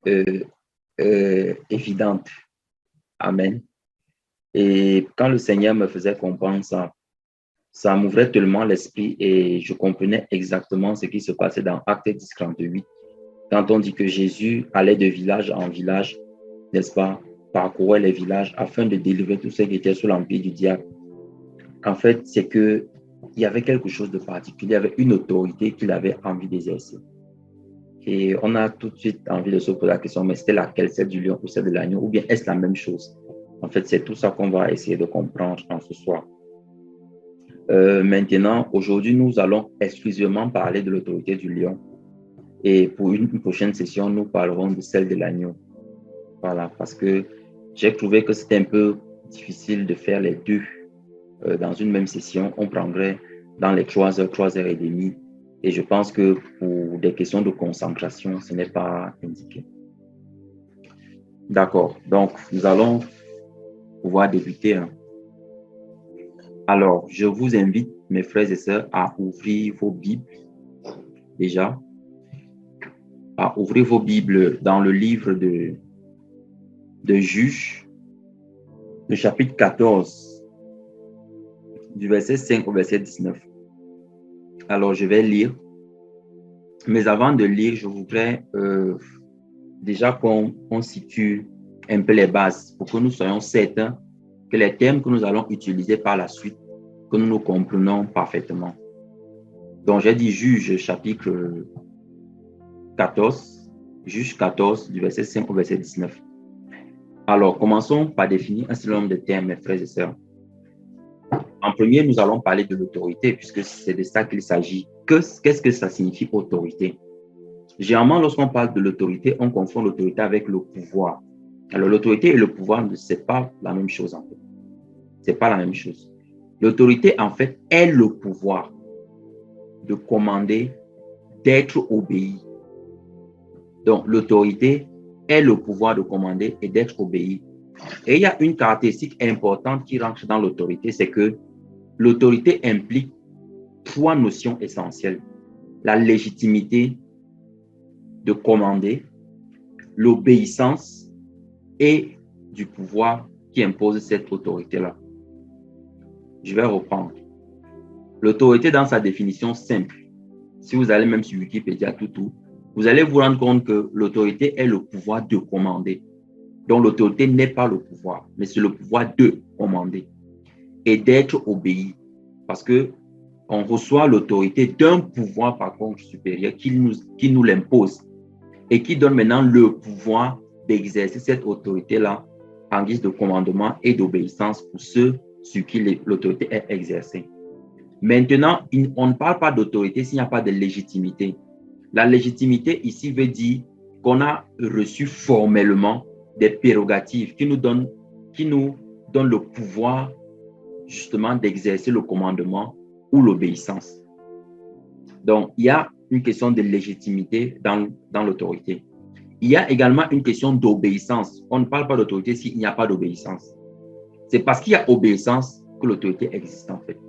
euh, évidente. Amen. Et quand le Seigneur me faisait comprendre ça, ça m'ouvrait tellement l'esprit et je comprenais exactement ce qui se passait dans Acte 10, 38. Quand on dit que Jésus allait de village en village, n'est-ce pas, parcourait les villages afin de délivrer tous ceux qui étaient sous l'empire du diable. En fait, c'est qu'il y avait quelque chose de particulier, il y avait une autorité qu'il avait envie d'exercer. Et on a tout de suite envie de se poser la question, mais c'était laquelle, celle du lion ou celle de l'agneau, ou bien est-ce la même chose? En fait, c'est tout ça qu'on va essayer de comprendre en ce soir. Maintenant, aujourd'hui, nous allons exclusivement parler de l'autorité du lion. Et pour une prochaine session, nous parlerons de celle de l'agneau. Voilà, parce que j'ai trouvé que c'était un peu difficile de faire les deux dans une même session. On prendrait dans les 3 heures, 3h30. Et je pense que pour des questions de concentration, ce n'est pas indiqué. D'accord, donc nous allons pouvoir débuter. Alors, je vous invite, mes frères et sœurs, à ouvrir vos Bibles déjà, à ouvrir vos Bibles dans le livre de Juges, le chapitre 14, du verset 5 au verset 19. Alors, je vais lire. Mais avant de lire, je voudrais déjà qu'on situe un peu les bases pour que nous soyons certains que les termes que nous allons utiliser par la suite, que nous nous comprenons parfaitement. Donc, j'ai dit Juge chapitre 14, Juge 14, du verset 5 au verset 19. Alors, commençons par définir un certain nombre de termes, mes frères et sœurs. En premier, nous allons parler de l'autorité, puisque c'est de ça qu'il s'agit. Qu'est-ce que ça signifie, autorité? Généralement, lorsqu'on parle de l'autorité, on confond l'autorité avec le pouvoir. Alors, l'autorité et le pouvoir, ce n'est pas la même chose, en fait. Ce n'est pas la même chose. L'autorité, en fait, est le pouvoir de commander, d'être obéi. Donc, l'autorité est le pouvoir de commander et d'être obéi. Et il y a une caractéristique importante qui rentre dans l'autorité, c'est que l'autorité implique 3 notions essentielles. La légitimité de commander, l'obéissance et du pouvoir qui impose cette autorité-là. Je vais reprendre. L'autorité dans sa définition simple, si vous allez même sur Wikipédia, tout, vous allez vous rendre compte que l'autorité est le pouvoir de commander. Donc l'autorité n'est pas le pouvoir, mais c'est le pouvoir de commander et d'être obéi. Parce que on reçoit l'autorité d'un pouvoir par contre supérieur qui nous l'impose et qui donne maintenant le pouvoir d'exercer cette autorité-là en guise de commandement et d'obéissance pour ceux sur qui l'autorité est exercée. Maintenant, on ne parle pas d'autorité s'il n'y a pas de légitimité. La légitimité ici veut dire qu'on a reçu formellement des prérogatives qui nous donnent le pouvoir justement d'exercer le commandement ou l'obéissance. Donc, il y a une question de légitimité dans l'autorité. Il y a également une question d'obéissance. On ne parle pas d'autorité s'il n'y a pas d'obéissance. C'est parce qu'il y a obéissance que l'autorité existe en fait.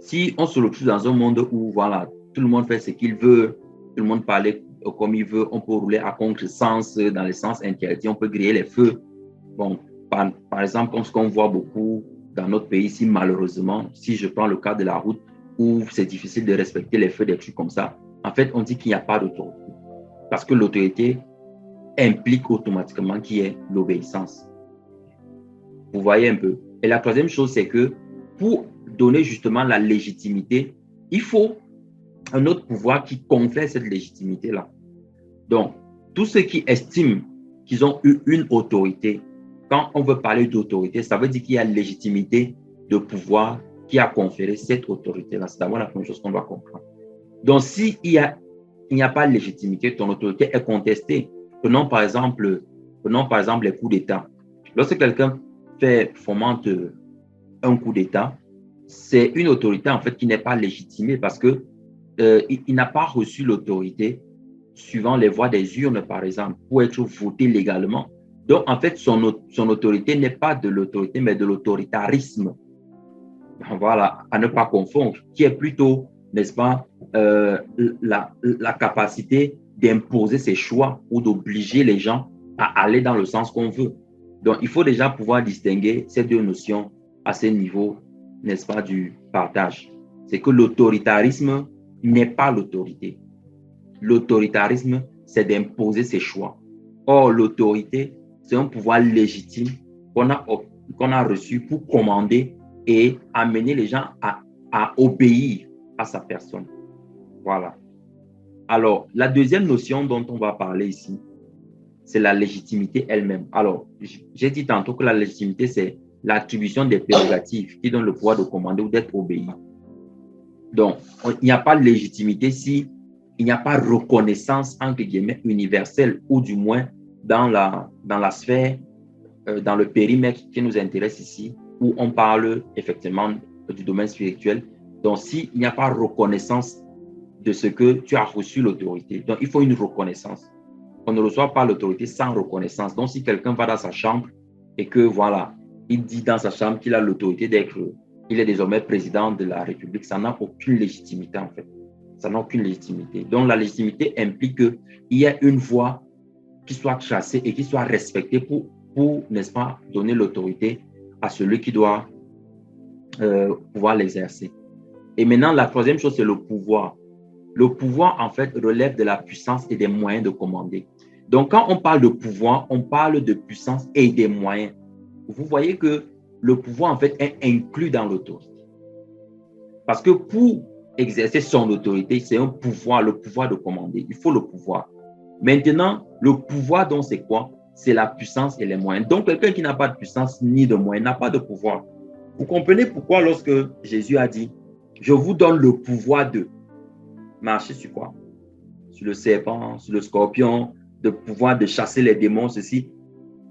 Si on se retrouve dans un monde où voilà, tout le monde fait ce qu'il veut, tout le monde parle comme il veut, on peut rouler à contre-sens dans les sens interdits, on peut griller les feux. Bon, par exemple, comme ce qu'on voit beaucoup dans notre pays ici, malheureusement, si je prends le cas de la route où c'est difficile de respecter les feux, des trucs comme ça, en fait, on dit qu'il n'y a pas d'autorité. Parce que l'autorité implique automatiquement qu'il y ait l'obéissance. Vous voyez un peu. Et la troisième chose, c'est que pour donner justement la légitimité, il faut un autre pouvoir qui confère cette légitimité-là. Donc, tous ceux qui estiment qu'ils ont eu une autorité, quand on veut parler d'autorité, ça veut dire qu'il y a légitimité de pouvoir qui a conféré cette autorité-là. C'est d'abord la première chose qu'on doit comprendre. Donc, s'il n'y a pas de légitimité, ton autorité est contestée. Prenons par exemple les coups d'État. Lorsque quelqu'un fomente un coup d'État, c'est une autorité en fait qui n'est pas légitimée parce que il n'a pas reçu l'autorité suivant les voies des urnes, par exemple, pour être voté légalement. Donc, en fait, son autorité n'est pas de l'autorité, mais de l'autoritarisme. Voilà, à ne pas confondre, qui est plutôt, n'est-ce pas, la capacité d'imposer ses choix ou d'obliger les gens à aller dans le sens qu'on veut. Donc, il faut déjà pouvoir distinguer ces deux notions à ce niveau, n'est-ce pas, du partage. C'est que l'autoritarisme n'est pas l'autorité. L'autoritarisme, c'est d'imposer ses choix. Or, l'autorité, c'est un pouvoir légitime qu'on a reçu pour commander et amener les gens à obéir à sa personne. Voilà. Alors, la deuxième notion dont on va parler ici, c'est la légitimité elle-même. Alors, j'ai dit tantôt que la légitimité, c'est l'attribution des prérogatives qui donnent le pouvoir de commander ou d'être obéi. Donc, il n'y a pas de légitimité si il n'y a pas reconnaissance, entre guillemets, universelle, ou du moins dans la sphère, dans le périmètre qui nous intéresse ici, où on parle effectivement du domaine spirituel. Donc, s'il n'y a pas reconnaissance de ce que tu as reçu l'autorité, donc il faut une reconnaissance. On ne reçoit pas l'autorité sans reconnaissance. Donc, si quelqu'un va dans sa chambre et que, voilà, il dit dans sa chambre qu'il a l'autorité d'être, il est désormais président de la République, ça n'a aucune légitimité, en fait. Ça n'a aucune légitimité. Donc, la légitimité implique qu'il y ait une voie qui soit tracée et qui soit respectée pour n'est-ce pas, donner l'autorité à celui qui doit pouvoir l'exercer. Et maintenant, la troisième chose, c'est le pouvoir. Le pouvoir, en fait, relève de la puissance et des moyens de commander. Donc, quand on parle de pouvoir, on parle de puissance et des moyens. Vous voyez que le pouvoir, en fait, est inclus dans l'autorité. Parce que pour exercer son autorité, c'est un pouvoir, le pouvoir de commander. Il faut le pouvoir. Maintenant, le pouvoir, donc, c'est quoi? C'est la puissance et les moyens. Donc, quelqu'un qui n'a pas de puissance ni de moyens n'a pas de pouvoir. Vous comprenez pourquoi lorsque Jésus a dit « Je vous donne le pouvoir de… » marcher sur quoi? Sur le serpent, sur le scorpion, de pouvoir de chasser les démons, ceci.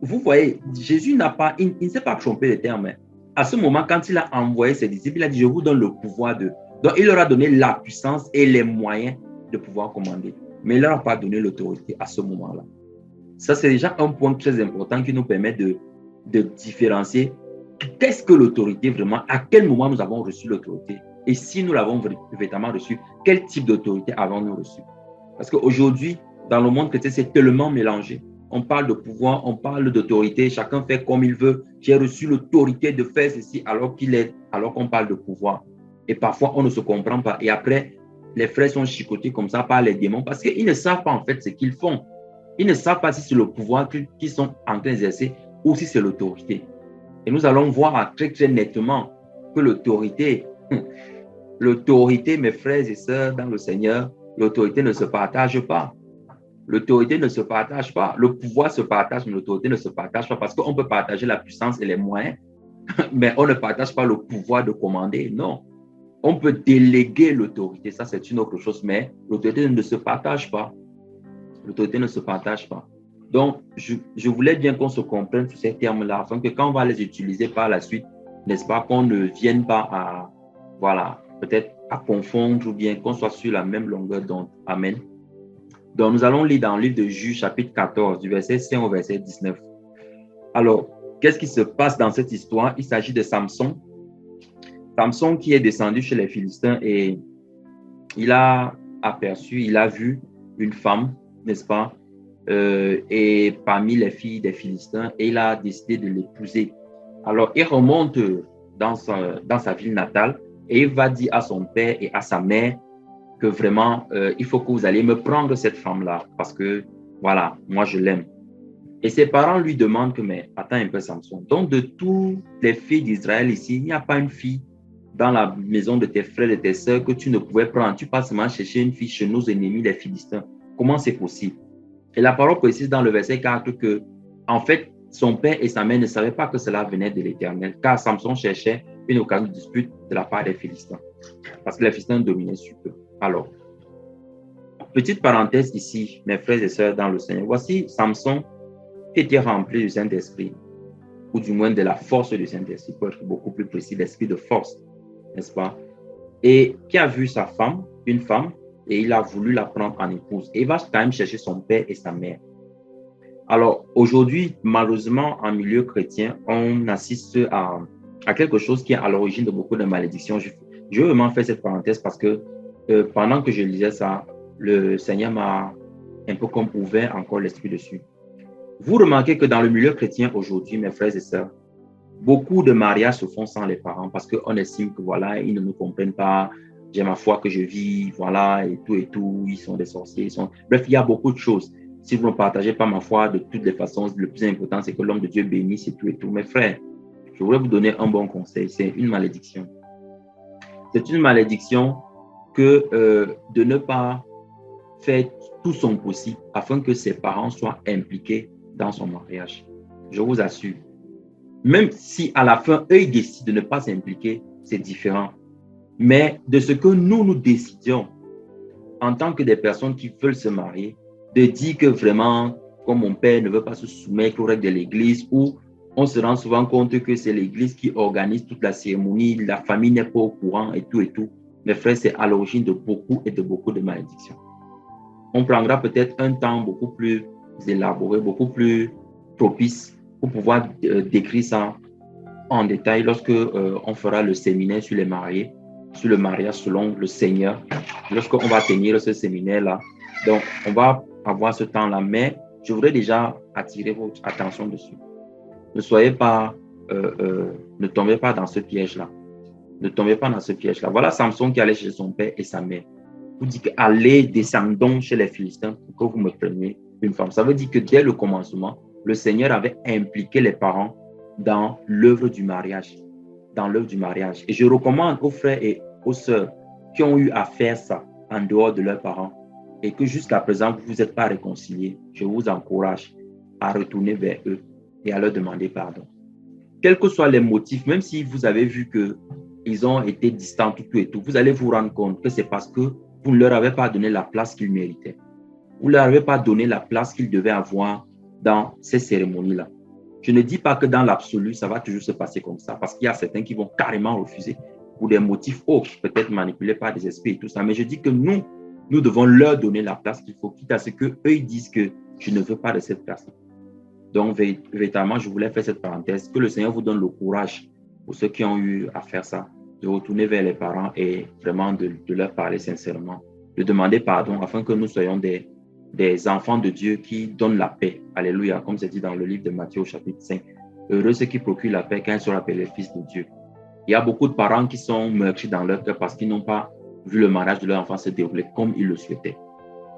Vous voyez, Jésus n'a pas, il ne s'est pas trompé les termes. À ce moment, quand il a envoyé ses disciples, il a dit, je vous donne le pouvoir de… Donc, il leur a donné la puissance et les moyens de pouvoir commander. Mais il ne leur a pas donné l'autorité à ce moment-là. Ça, c'est déjà un point très important qui nous permet de différencier qu'est-ce que l'autorité vraiment, à quel moment nous avons reçu l'autorité. Et si nous l'avons véritablement reçu, quel type d'autorité avons-nous reçu? Parce qu'aujourd'hui, dans le monde chrétien, c'est tellement mélangé. On parle de pouvoir, on parle d'autorité, chacun fait comme il veut. J'ai reçu l'autorité de faire ceci alors qu'on parle de pouvoir. Et parfois, on ne se comprend pas. Et après, les frères sont chicotés comme ça par les démons parce qu'ils ne savent pas en fait ce qu'ils font. Ils ne savent pas si c'est le pouvoir qu'ils sont en train d'exercer ou si c'est l'autorité. Et nous allons voir très, très nettement que l'autorité, mes frères et sœurs dans le Seigneur, l'autorité ne se partage pas. L'autorité ne se partage pas. Le pouvoir se partage, mais l'autorité ne se partage pas parce qu'on peut partager la puissance et les moyens, mais on ne partage pas le pouvoir de commander. Non. On peut déléguer l'autorité, ça c'est une autre chose, mais l'autorité ne se partage pas. L'autorité ne se partage pas. Donc, je voulais bien qu'on se comprenne sur ces termes-là, afin que quand on va les utiliser par la suite, n'est-ce pas, qu'on ne vienne pas à, voilà, peut-être à confondre ou bien qu'on soit sur la même longueur d'onde. Amen. Donc, nous allons lire dans le livre de Juge, chapitre 14, du verset 5 au verset 19. Alors, qu'est-ce qui se passe dans cette histoire? Il s'agit de Samson. Samson qui est descendu chez les Philistins et il a vu une femme, n'est-ce pas, et parmi les filles des Philistins, et il a décidé de l'épouser. Alors, il remonte dans sa ville natale et il va dire à son père et à sa mère que vraiment, il faut que vous allez me prendre cette femme-là parce que, voilà, moi, je l'aime. Et ses parents lui demandent que, mais attends un peu, Samson, donc de toutes les filles d'Israël ici, il n'y a pas une fille dans la maison de tes frères et de tes sœurs que tu ne pouvais prendre. Tu passes seulement chercher une fille chez nos ennemis, les Philistins. Comment c'est possible? Et la parole précise dans le verset 4 que, en fait, son père et sa mère ne savaient pas que cela venait de l'Éternel, car Samson cherchait une occasion de dispute de la part des Philistins, parce que les Philistins dominaient sur eux. Alors, petite parenthèse ici, mes frères et sœurs dans le Seigneur. Voici Samson qui était rempli du Saint-Esprit, ou du moins de la force du Saint-Esprit, pour être beaucoup plus précis, l'esprit de force, n'est-ce pas? Et qui a vu sa femme, une femme, et il a voulu la prendre en épouse. Et il va quand même chercher son père et sa mère. Alors, aujourd'hui, malheureusement, en milieu chrétien, on assiste à quelque chose qui est à l'origine de beaucoup de malédictions. Je veux vraiment faire cette parenthèse parce que pendant que je lisais ça, le Seigneur m'a un peu comme ouvert encore l'esprit dessus. Vous remarquez que dans le milieu chrétien aujourd'hui, mes frères et sœurs, beaucoup de mariages se font sans les parents parce qu'on estime que voilà, ils ne nous comprennent pas, j'ai ma foi que je vis, voilà, et tout, ils sont des sorciers. Bref, il y a beaucoup de choses. Si vous ne partagez pas ma foi de toutes les façons, le plus important, c'est que l'homme de Dieu bénisse et tout. Mes frères, je voudrais vous donner un bon conseil, c'est une malédiction. C'est une malédiction que de ne pas faire tout son possible afin que ses parents soient impliqués dans son mariage. Je vous assure. Même si à la fin, eux, ils décident de ne pas s'impliquer, c'est différent. Mais de ce que nous décidions en tant que des personnes qui veulent se marier, de dire que vraiment, comme mon père ne veut pas se soumettre aux règles de l'église, ou on se rend souvent compte que c'est l'église qui organise toute la cérémonie, la famille n'est pas au courant et tout. Mes frères, c'est à l'origine de beaucoup de malédictions. On prendra peut-être un temps beaucoup plus élaboré, beaucoup plus propice pour pouvoir décrire ça en détail lorsque on fera le séminaire sur les mariés, sur le mariage selon le Seigneur, lorsqu'on va tenir ce séminaire-là. Donc, on va avoir ce temps-là, mais je voudrais déjà attirer votre attention dessus. Ne soyez pas, ne tombez pas dans ce piège-là. Ne tombez pas dans ce piège-là. Voilà Samson qui allait chez son père et sa mère. Vous dites allez, descendons chez les Philistins pour que vous me preniez une femme. Ça veut dire que dès le commencement, le Seigneur avait impliqué les parents dans l'œuvre du mariage. Dans l'œuvre du mariage. Et je recommande aux frères et aux sœurs qui ont eu à faire ça en dehors de leurs parents et que jusqu'à présent, vous ne vous êtes pas réconciliés. Je vous encourage à retourner vers eux et à leur demander pardon. Quels que soient les motifs, même si vous avez vu qu'ils ont été distants, tout, vous allez vous rendre compte que c'est parce que vous ne leur avez pas donné la place qu'ils méritaient. Vous ne leur avez pas donné la place qu'ils devaient avoir dans ces cérémonies-là. Je ne dis pas que dans l'absolu, ça va toujours se passer comme ça, parce qu'il y a certains qui vont carrément refuser pour des motifs autres, peut-être manipulés par des esprits et tout ça. Mais je dis que nous devons leur donner la place qu'il faut, quitte à ce qu'eux ils disent que je ne veux pas de cette personne. Donc, véritablement, je voulais faire cette parenthèse, que le Seigneur vous donne le courage pour ceux qui ont eu à faire ça, de retourner vers les parents et vraiment de leur parler sincèrement, de demander pardon afin que nous soyons des enfants de Dieu qui donnent la paix. Alléluia, comme c'est dit dans le livre de Matthieu au chapitre 5. Heureux ceux qui procurent la paix quand ils sont appelés fils de Dieu. Il y a beaucoup de parents qui sont meurtris dans leur cœur parce qu'ils n'ont pas vu le mariage de leur enfant se dérouler comme ils le souhaitaient.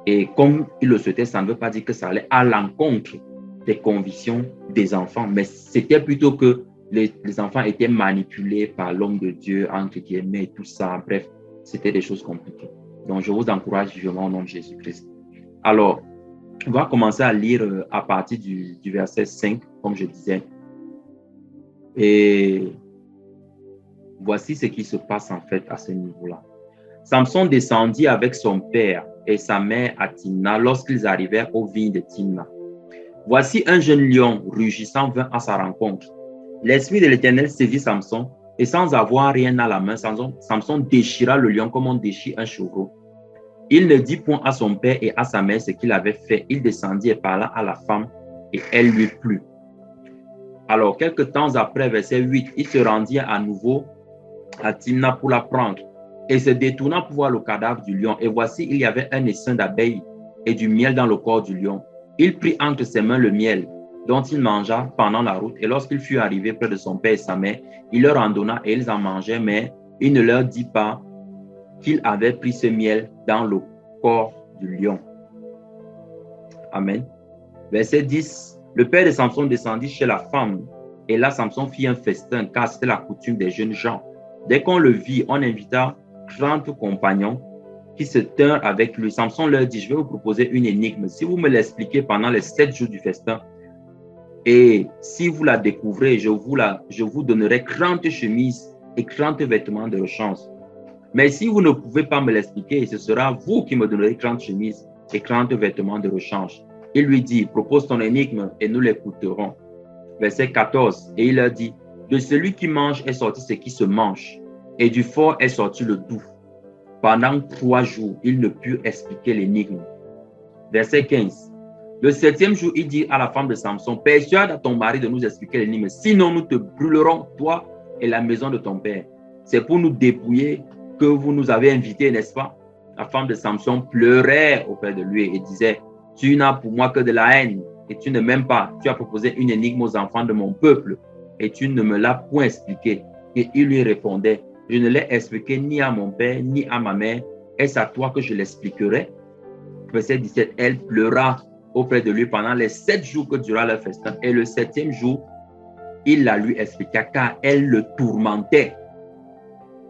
Et comme ils le souhaitaient, ça ne veut pas dire que ça allait à l'encontre des convictions des enfants, mais c'était plutôt que les enfants étaient manipulés par l'homme de Dieu, entre guillemets, tout ça. Bref, c'était des choses compliquées. Donc, je vous encourage vivement au nom de Jésus-Christ. Alors, on va commencer à lire à partir du verset 5, comme je disais. Et voici ce qui se passe en fait à ce niveau-là. Samson descendit avec son père et sa mère à Timna lorsqu'ils arrivèrent aux vignes de Timna. Voici un jeune lion rugissant vint à sa rencontre. L'esprit de l'Éternel saisit Samson et sans avoir rien à la main, Samson déchira le lion comme on déchire un chevreau. Il ne dit point à son père et à sa mère ce qu'il avait fait. Il descendit et parla à la femme et elle lui plut. Alors, quelques temps après, verset 8, il se rendit à nouveau à Timna pour la prendre et se détournant pour voir le cadavre du lion. Et voici, il y avait un essaim d'abeilles et du miel dans le corps du lion. Il prit entre ses mains le miel dont il mangea pendant la route. Et lorsqu'il fut arrivé près de son père et sa mère, il leur en donna et ils en mangeaient, mais il ne leur dit pas qu'il avait pris ce miel dans le corps du lion. Amen. Verset 10. Le père de Samson descendit chez la femme et là Samson fit un festin car c'était la coutume des jeunes gens. Dès qu'on le vit, on invita 30 compagnons qui se tinrent avec lui. Samson leur dit, je vais vous proposer une énigme. Si vous me l'expliquez pendant les 7 jours du festin, et si vous la découvrez, je vous donnerai 30 chemises et 30 vêtements de rechange. Mais si vous ne pouvez pas me l'expliquer, ce sera vous qui me donnerez 30 chemises et 30 vêtements de rechange. Il lui dit, propose ton énigme et nous l'écouterons. Verset 14, et il leur dit, de celui qui mange est sorti ce qui se mange, et du fort est sorti le doux. Pendant 3 jours, ils ne purent expliquer l'énigme. Verset 15. Le 7e jour, il dit à la femme de Samson, persuade à ton mari de nous expliquer l'énigme, sinon nous te brûlerons, toi et la maison de ton père. C'est pour nous dépouiller que vous nous avez invités, n'est-ce pas? La femme de Samson pleurait auprès de lui et disait, tu n'as pour moi que de la haine et tu ne m'aimes pas. Tu as proposé une énigme aux enfants de mon peuple et tu ne me l'as point expliqué. Et il lui répondait, je ne l'ai expliqué ni à mon père, ni à ma mère. Est-ce à toi que je l'expliquerai? Verset 17, elle pleura auprès de lui pendant les 7 jours que dura leur festin. Et le 7e jour, il la lui expliqua car elle le tourmentait.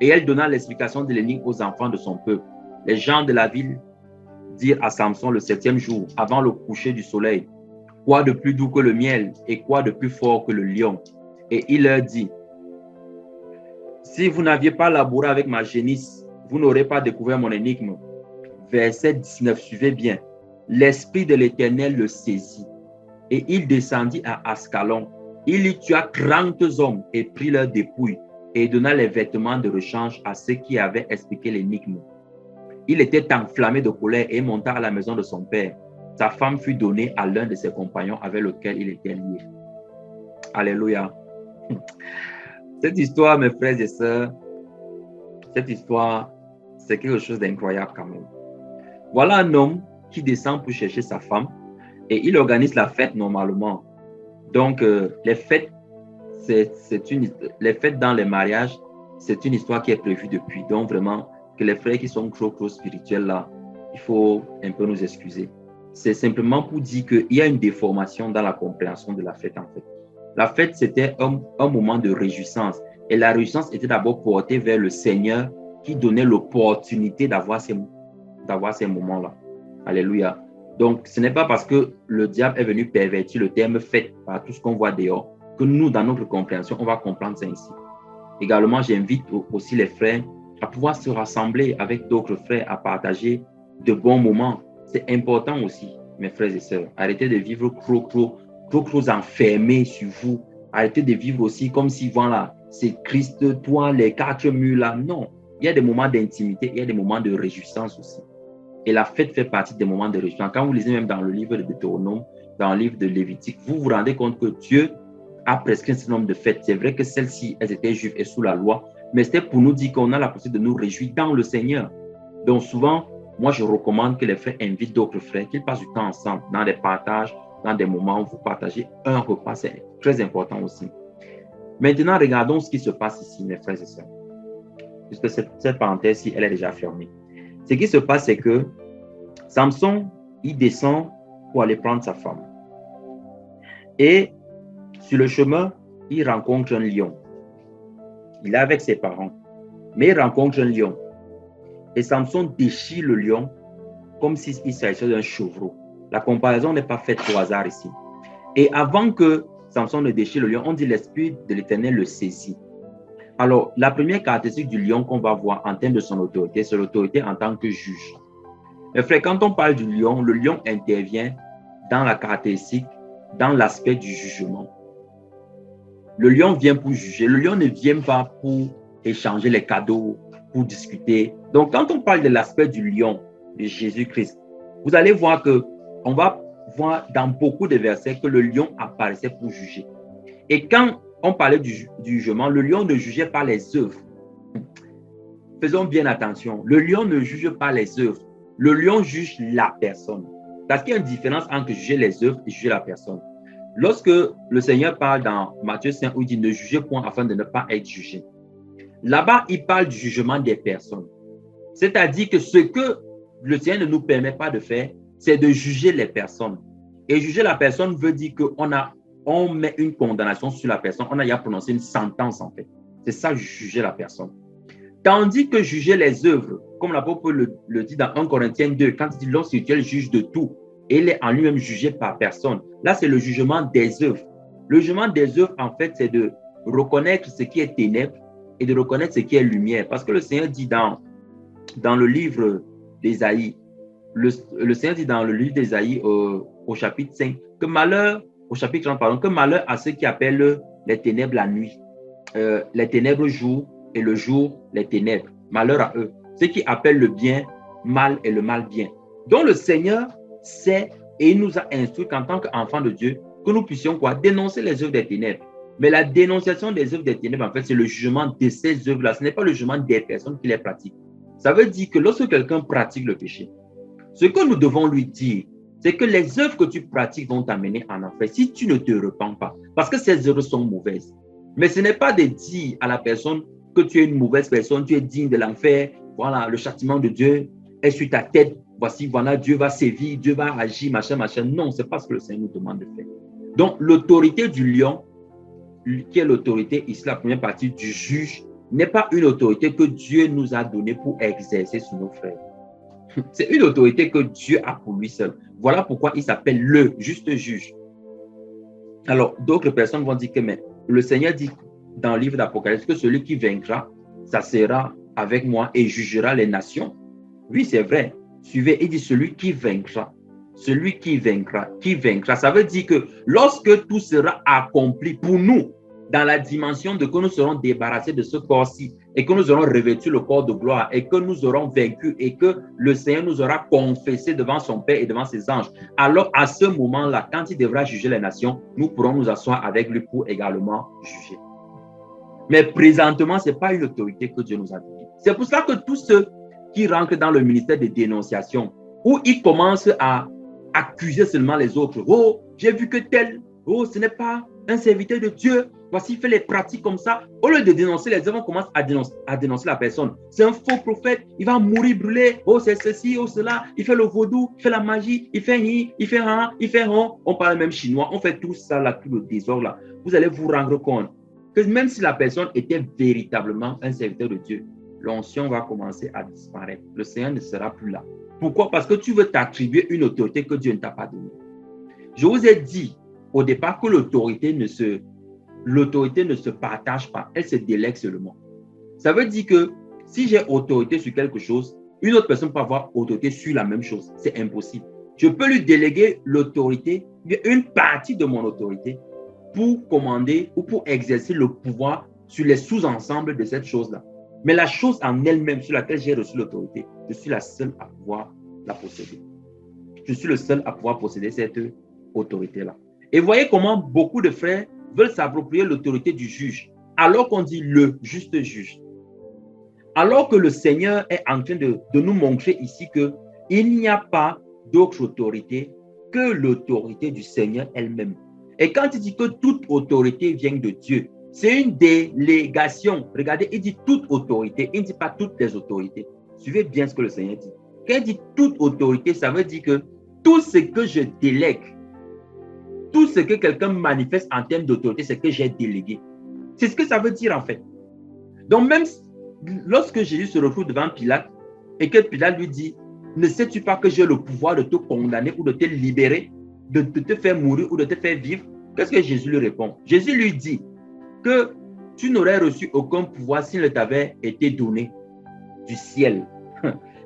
Et elle donna l'explication de l'énigme aux enfants de son peuple. Les gens de la ville dirent à Samson le 7e jour, avant le coucher du soleil, quoi de plus doux que le miel et quoi de plus fort que le lion? Et il leur dit, si vous n'aviez pas labouré avec ma génisse, vous n'aurez pas découvert mon énigme. Verset 19, suivez bien. L'Esprit de l'Éternel le saisit et il descendit à Ascalon. Il y tua 30 hommes et prit leurs dépouilles et donna les vêtements de rechange à ceux qui avaient expliqué l'énigme. Il était enflammé de colère et monta à la maison de son père. Sa femme fut donnée à l'un de ses compagnons avec lequel il était lié. Alléluia. Cette histoire, mes frères et sœurs, cette histoire, c'est quelque chose d'incroyable quand même. Voilà un homme qui descend pour chercher sa femme et il organise la fête normalement. Donc, les fêtes, les fêtes dans les mariages, c'est une histoire qui est prévue depuis. Donc, vraiment, que les frères qui sont trop spirituels là, il faut un peu nous excuser. C'est simplement pour dire qu'il y a une déformation dans la compréhension de la fête en fait. La fête, c'était un moment de réjouissance. Et la réjouissance était d'abord portée vers le Seigneur qui donnait l'opportunité d'avoir ces moments-là. Alléluia. Donc, ce n'est pas parce que le diable est venu pervertir le terme fête par tout ce qu'on voit dehors que nous, dans notre compréhension, on va comprendre ça ici. Également, j'invite aussi les frères à pouvoir se rassembler avec d'autres frères, à partager de bons moments. C'est important aussi, mes frères et sœurs. Arrêtez de vivre trop enfermés sur vous. Arrêtez de vivre aussi comme si, voilà, c'est Christ, toi, les 4 murs là. Non, il y a des moments d'intimité, il y a des moments de réjouissance aussi. Et la fête fait partie des moments de réjouissance. Quand vous lisez même dans le livre de Deutéronome, dans le livre de Lévitique, vous vous rendez compte que Dieu a prescrit un certain nombre de fêtes. C'est vrai que celles-ci, elles étaient juives et sous la loi, mais c'était pour nous dire qu'on a la possibilité de nous réjouir dans le Seigneur. Donc souvent, moi je recommande que les frères invitent d'autres frères, qu'ils passent du temps ensemble, dans des partages, dans des moments où vous partagez un repas. C'est très important aussi. Maintenant, regardons ce qui se passe ici, mes frères et sœurs. Puisque cette parenthèse-ci, elle est déjà fermée. Ce qui se passe, c'est que Samson, il descend pour aller prendre sa femme. Et sur le chemin, il rencontre un lion. Il est avec ses parents, mais il rencontre un lion. Et Samson déchire le lion comme s'il s'agissait d'un chevreau. La comparaison n'est pas faite au hasard ici. Et avant que Samson ne déchire le lion, on dit l'Esprit de l'Éternel le saisit. Alors, la première caractéristique du lion qu'on va voir en termes de son autorité, c'est l'autorité en tant que juge. Mais frère, quand on parle du lion, le lion intervient dans la caractéristique, dans l'aspect du jugement. Le lion vient pour juger. Le lion ne vient pas pour échanger les cadeaux, pour discuter. Donc, quand on parle de l'aspect du lion, de Jésus-Christ, vous allez voir que on va voir dans beaucoup de versets que le lion apparaissait pour juger. Et quand on parlait du jugement, le lion ne jugeait pas les œuvres. Faisons bien attention. Le lion ne juge pas les œuvres. Le lion juge la personne. Parce qu'il y a une différence entre juger les œuvres et juger la personne. Lorsque le Seigneur parle dans Matthieu 5, où il dit ne jugez point afin de ne pas être jugé. Là-bas, il parle du jugement des personnes. C'est-à-dire que ce que le Seigneur ne nous permet pas de faire, c'est de juger les personnes. Et juger la personne veut dire qu'on met une condamnation sur la personne, on a déjà prononcé une sentence en fait. C'est ça, juger la personne. Tandis que juger les œuvres, comme l'apôtre le dit dans 1 Corinthiens 2, quand il dit l'homme spirituel juge de tout, et il est en lui-même jugé par personne. Là, c'est le jugement des œuvres. Le jugement des œuvres, en fait, c'est de reconnaître ce qui est ténèbres et de reconnaître ce qui est lumière. Parce que le Seigneur dit dans le livre d'Ésaïe, le Seigneur dit dans le livre d'Ésaïe au chapitre 5, que malheur, au chapitre 30, pardon, que malheur à ceux qui appellent les ténèbres la nuit, les ténèbres jour et le jour les ténèbres. Malheur à eux. Ceux qui appellent le bien mal et le mal bien. Donc le Seigneur sait et il nous a instruit qu'en tant qu'enfants de Dieu, que nous puissions quoi? Dénoncer les œuvres des ténèbres. Mais la dénonciation des œuvres des ténèbres, en fait, c'est le jugement de ces œuvres-là. Ce n'est pas le jugement des personnes qui les pratiquent. Ça veut dire que lorsque quelqu'un pratique le péché, ce que nous devons lui dire, c'est que les œuvres que tu pratiques vont t'amener en enfer si tu ne te repens pas. Parce que ces œuvres sont mauvaises. Mais ce n'est pas de dire à la personne que tu es une mauvaise personne, tu es digne de l'enfer, voilà, le châtiment de Dieu est sur ta tête, voici, voilà, Dieu va sévir, Dieu va agir, machin, machin. Non, ce n'est pas ce que le Seigneur nous demande de faire. Donc, l'autorité du lion, qui est l'autorité, ici la première partie du juge, n'est pas une autorité que Dieu nous a donnée pour exercer sur nos frères. C'est une autorité que Dieu a pour lui seul. Voilà pourquoi il s'appelle le juste juge. Alors, d'autres personnes vont dire que mais le Seigneur dit dans le livre d'Apocalypse que celui qui vaincra, ça sera avec moi et jugera les nations. Oui, c'est vrai. Suivez, il dit celui qui vaincra. Celui qui vaincra, qui vaincra. Ça veut dire que lorsque tout sera accompli pour nous, dans la dimension de que nous serons débarrassés de ce corps-ci et que nous aurons revêtu le corps de gloire et que nous aurons vaincu et que le Seigneur nous aura confessé devant son Père et devant ses anges. Alors, à ce moment-là, quand il devra juger les nations, nous pourrons nous asseoir avec lui pour également juger. Mais présentement, ce n'est pas une autorité que Dieu nous a donnée. C'est pour cela que tous ceux qui rentrent dans le ministère de dénonciation, où ils commencent à accuser seulement les autres. Oh, j'ai vu que tel, oh, ce n'est pas un serviteur de Dieu. Voici, il fait les pratiques comme ça. Au lieu de dénoncer les œuvres, on commence à dénoncer la personne. C'est un faux prophète, il va mourir brûlé. Oh, c'est ceci, oh, cela. Il fait le vaudou, il fait la magie, il fait ni, il fait un, il fait on. On parle même chinois, on fait tout ça, là, tout le désordre là. Vous allez vous rendre compte que même si la personne était véritablement un serviteur de Dieu, l'onction va commencer à disparaître. Le Seigneur ne sera plus là. Pourquoi? Parce que tu veux t'attribuer une autorité que Dieu ne t'a pas donnée. Je vous ai dit au départ que l'autorité ne se partage pas, elle se délègue seulement. Ça veut dire que si j'ai autorité sur quelque chose, une autre personne peut avoir autorité sur la même chose. C'est impossible. Je peux lui déléguer l'autorité, une partie de mon autorité, pour commander ou pour exercer le pouvoir sur les sous-ensembles de cette chose-là. Mais la chose en elle-même sur laquelle j'ai reçu l'autorité, je suis la seule à pouvoir la posséder. Je suis le seul à pouvoir posséder cette autorité-là. Et voyez comment beaucoup de frères veulent s'approprier l'autorité du juge, alors qu'on dit le juste juge. Alors que le Seigneur est en train de nous montrer ici qu'il n'y a pas d'autre autorité que l'autorité du Seigneur elle-même. Et quand il dit que toute autorité vient de Dieu, c'est une délégation. Regardez, il dit toute autorité, il ne dit pas toutes les autorités. Suivez bien ce que le Seigneur dit. Quand il dit toute autorité, ça veut dire que tout ce que je délègue, tout ce que quelqu'un manifeste en termes d'autorité, c'est que j'ai délégué. C'est ce que ça veut dire en fait. Donc même lorsque Jésus se retrouve devant Pilate et que Pilate lui dit, ne sais-tu pas que j'ai le pouvoir de te condamner ou de te libérer, de te faire mourir ou de te faire vivre? Qu'est-ce que Jésus lui répond? Jésus lui dit que tu n'aurais reçu aucun pouvoir s'il ne t'avait été donné du ciel.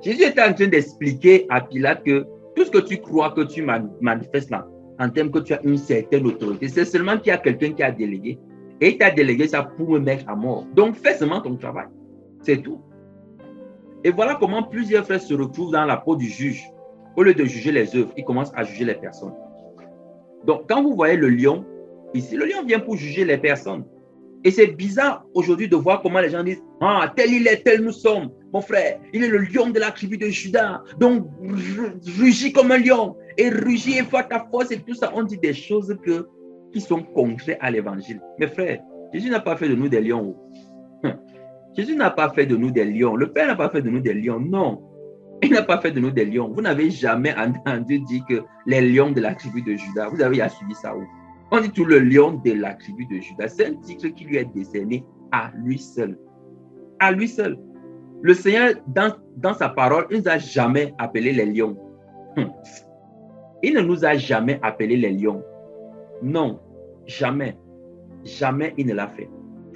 Jésus était en train d'expliquer à Pilate que tout ce que tu crois que tu manifestes là, en termes que tu as une certaine autorité, c'est seulement qu'il y a quelqu'un qui a délégué. Et il t'a délégué ça pour me mettre à mort. Donc fais seulement ton travail. C'est tout. Et voilà comment plusieurs frères se retrouvent dans la peau du juge. Au lieu de juger les œuvres, ils commencent à juger les personnes. Donc quand vous voyez le lion, ici, le lion vient pour juger les personnes. Et c'est bizarre aujourd'hui de voir comment les gens disent « Ah, tel il est, tel nous sommes. Mon frère, il est le lion de la tribu de Juda. Donc, rugis comme un lion. Et rugis et vois ta force et tout ça. » On dit des choses qui sont contraires à l'évangile. Mais frère, Jésus n'a pas fait de nous des lions. Jésus n'a pas fait de nous des lions. Le Père n'a pas fait de nous des lions. Non. Il n'a pas fait de nous des lions. Vous n'avez jamais entendu dire que les lions de la tribu de Juda. Vous avez suivi ça où? On dit tout le lion de la tribu de Juda. C'est un titre qui lui est décerné à lui seul. À lui seul. Le Seigneur, dans sa parole, il ne nous a jamais appelés les lions. Il ne nous a jamais appelés les lions. Non, jamais. Jamais il ne l'a fait.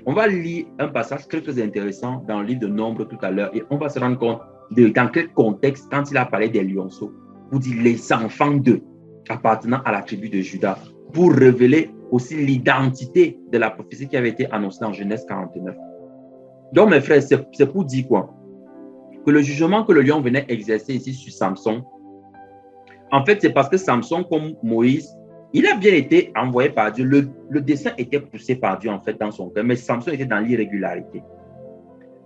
On va lire un passage très, très intéressant dans le livre de Nombres tout à l'heure et on va se rendre compte dans quel contexte, quand il a parlé des lionceaux, vous dites les enfants d'eux appartenant à la tribu de Juda, pour révéler aussi l'identité de la prophétie qui avait été annoncée dans Genèse 49. Donc, mes frères, c'est pour dire quoi? Que le jugement que le lion venait exercer ici sur Samson, en fait, c'est parce que Samson, comme Moïse, il a bien été envoyé par Dieu. Le dessein était poussé par Dieu, en fait, dans son cœur, mais Samson était dans l'irrégularité.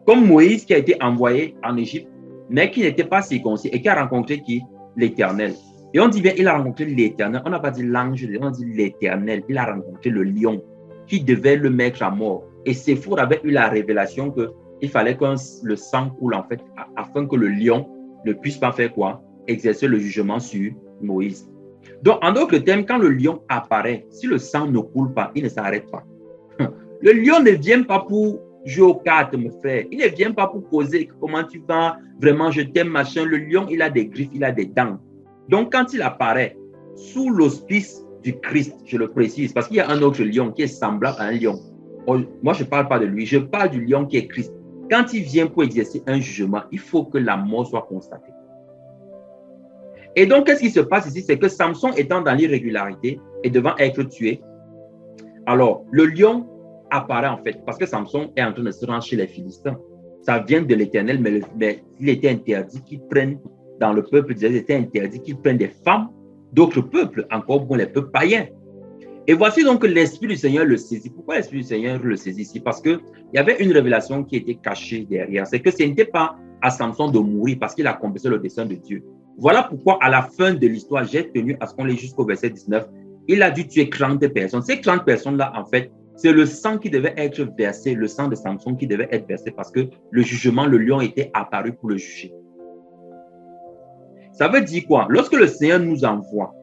Comme Moïse qui a été envoyé en Égypte, mais qui n'était pas circoncis et qui a rencontré qui? L'Éternel. Et on dit bien, il a rencontré l'Éternel. On n'a pas dit l'ange, on a dit l'Éternel. Il a rencontré le lion qui devait le mettre à mort. Et Séphor avait eu la révélation qu'il fallait que le sang coule, en fait, afin que le lion ne puisse pas faire quoi? Exercer le jugement sur Moïse. Donc, en d'autres termes, quand le lion apparaît, si le sang ne coule pas, il ne s'arrête pas. Le lion ne vient pas pour jouer aux cartes, mon frère. Il ne vient pas pour causer comment tu vas, vraiment, je t'aime, machin. Le lion, il a des griffes, il a des dents. Donc, quand il apparaît sous l'auspice du Christ, je le précise, parce qu'il y a un autre lion qui est semblable à un lion. Moi, je ne parle pas de lui, je parle du lion qui est Christ. Quand il vient pour exercer un jugement, il faut que la mort soit constatée. Et donc, qu'est-ce qui se passe ici? C'est que Samson étant dans l'irrégularité et devant être tué, alors le lion apparaît en fait, parce que Samson est en train de se rendre chez les Philistins. Ça vient de l'Éternel, mais il était interdit qu'ils prennent, dans le peuple d'Israël, il était interdit qu'ils prennent des femmes d'autres peuples, encore pour les peuples païens. Et voici donc que l'Esprit du Seigneur le saisit. Pourquoi l'Esprit du Seigneur le saisit ici? Parce qu'il y avait une révélation qui était cachée derrière. C'est que ce n'était pas à Samson de mourir parce qu'il accomplissait le dessein de Dieu. Voilà pourquoi à la fin de l'histoire, j'ai tenu à ce qu'on ait jusqu'au verset 19. Il a dû tuer 30 personnes. Ces 30 personnes-là, en fait, c'est le sang qui devait être versé, le sang de Samson qui devait être versé parce que le jugement, le lion était apparu pour le juger. Ça veut dire quoi? Lorsque le Seigneur nous envoie,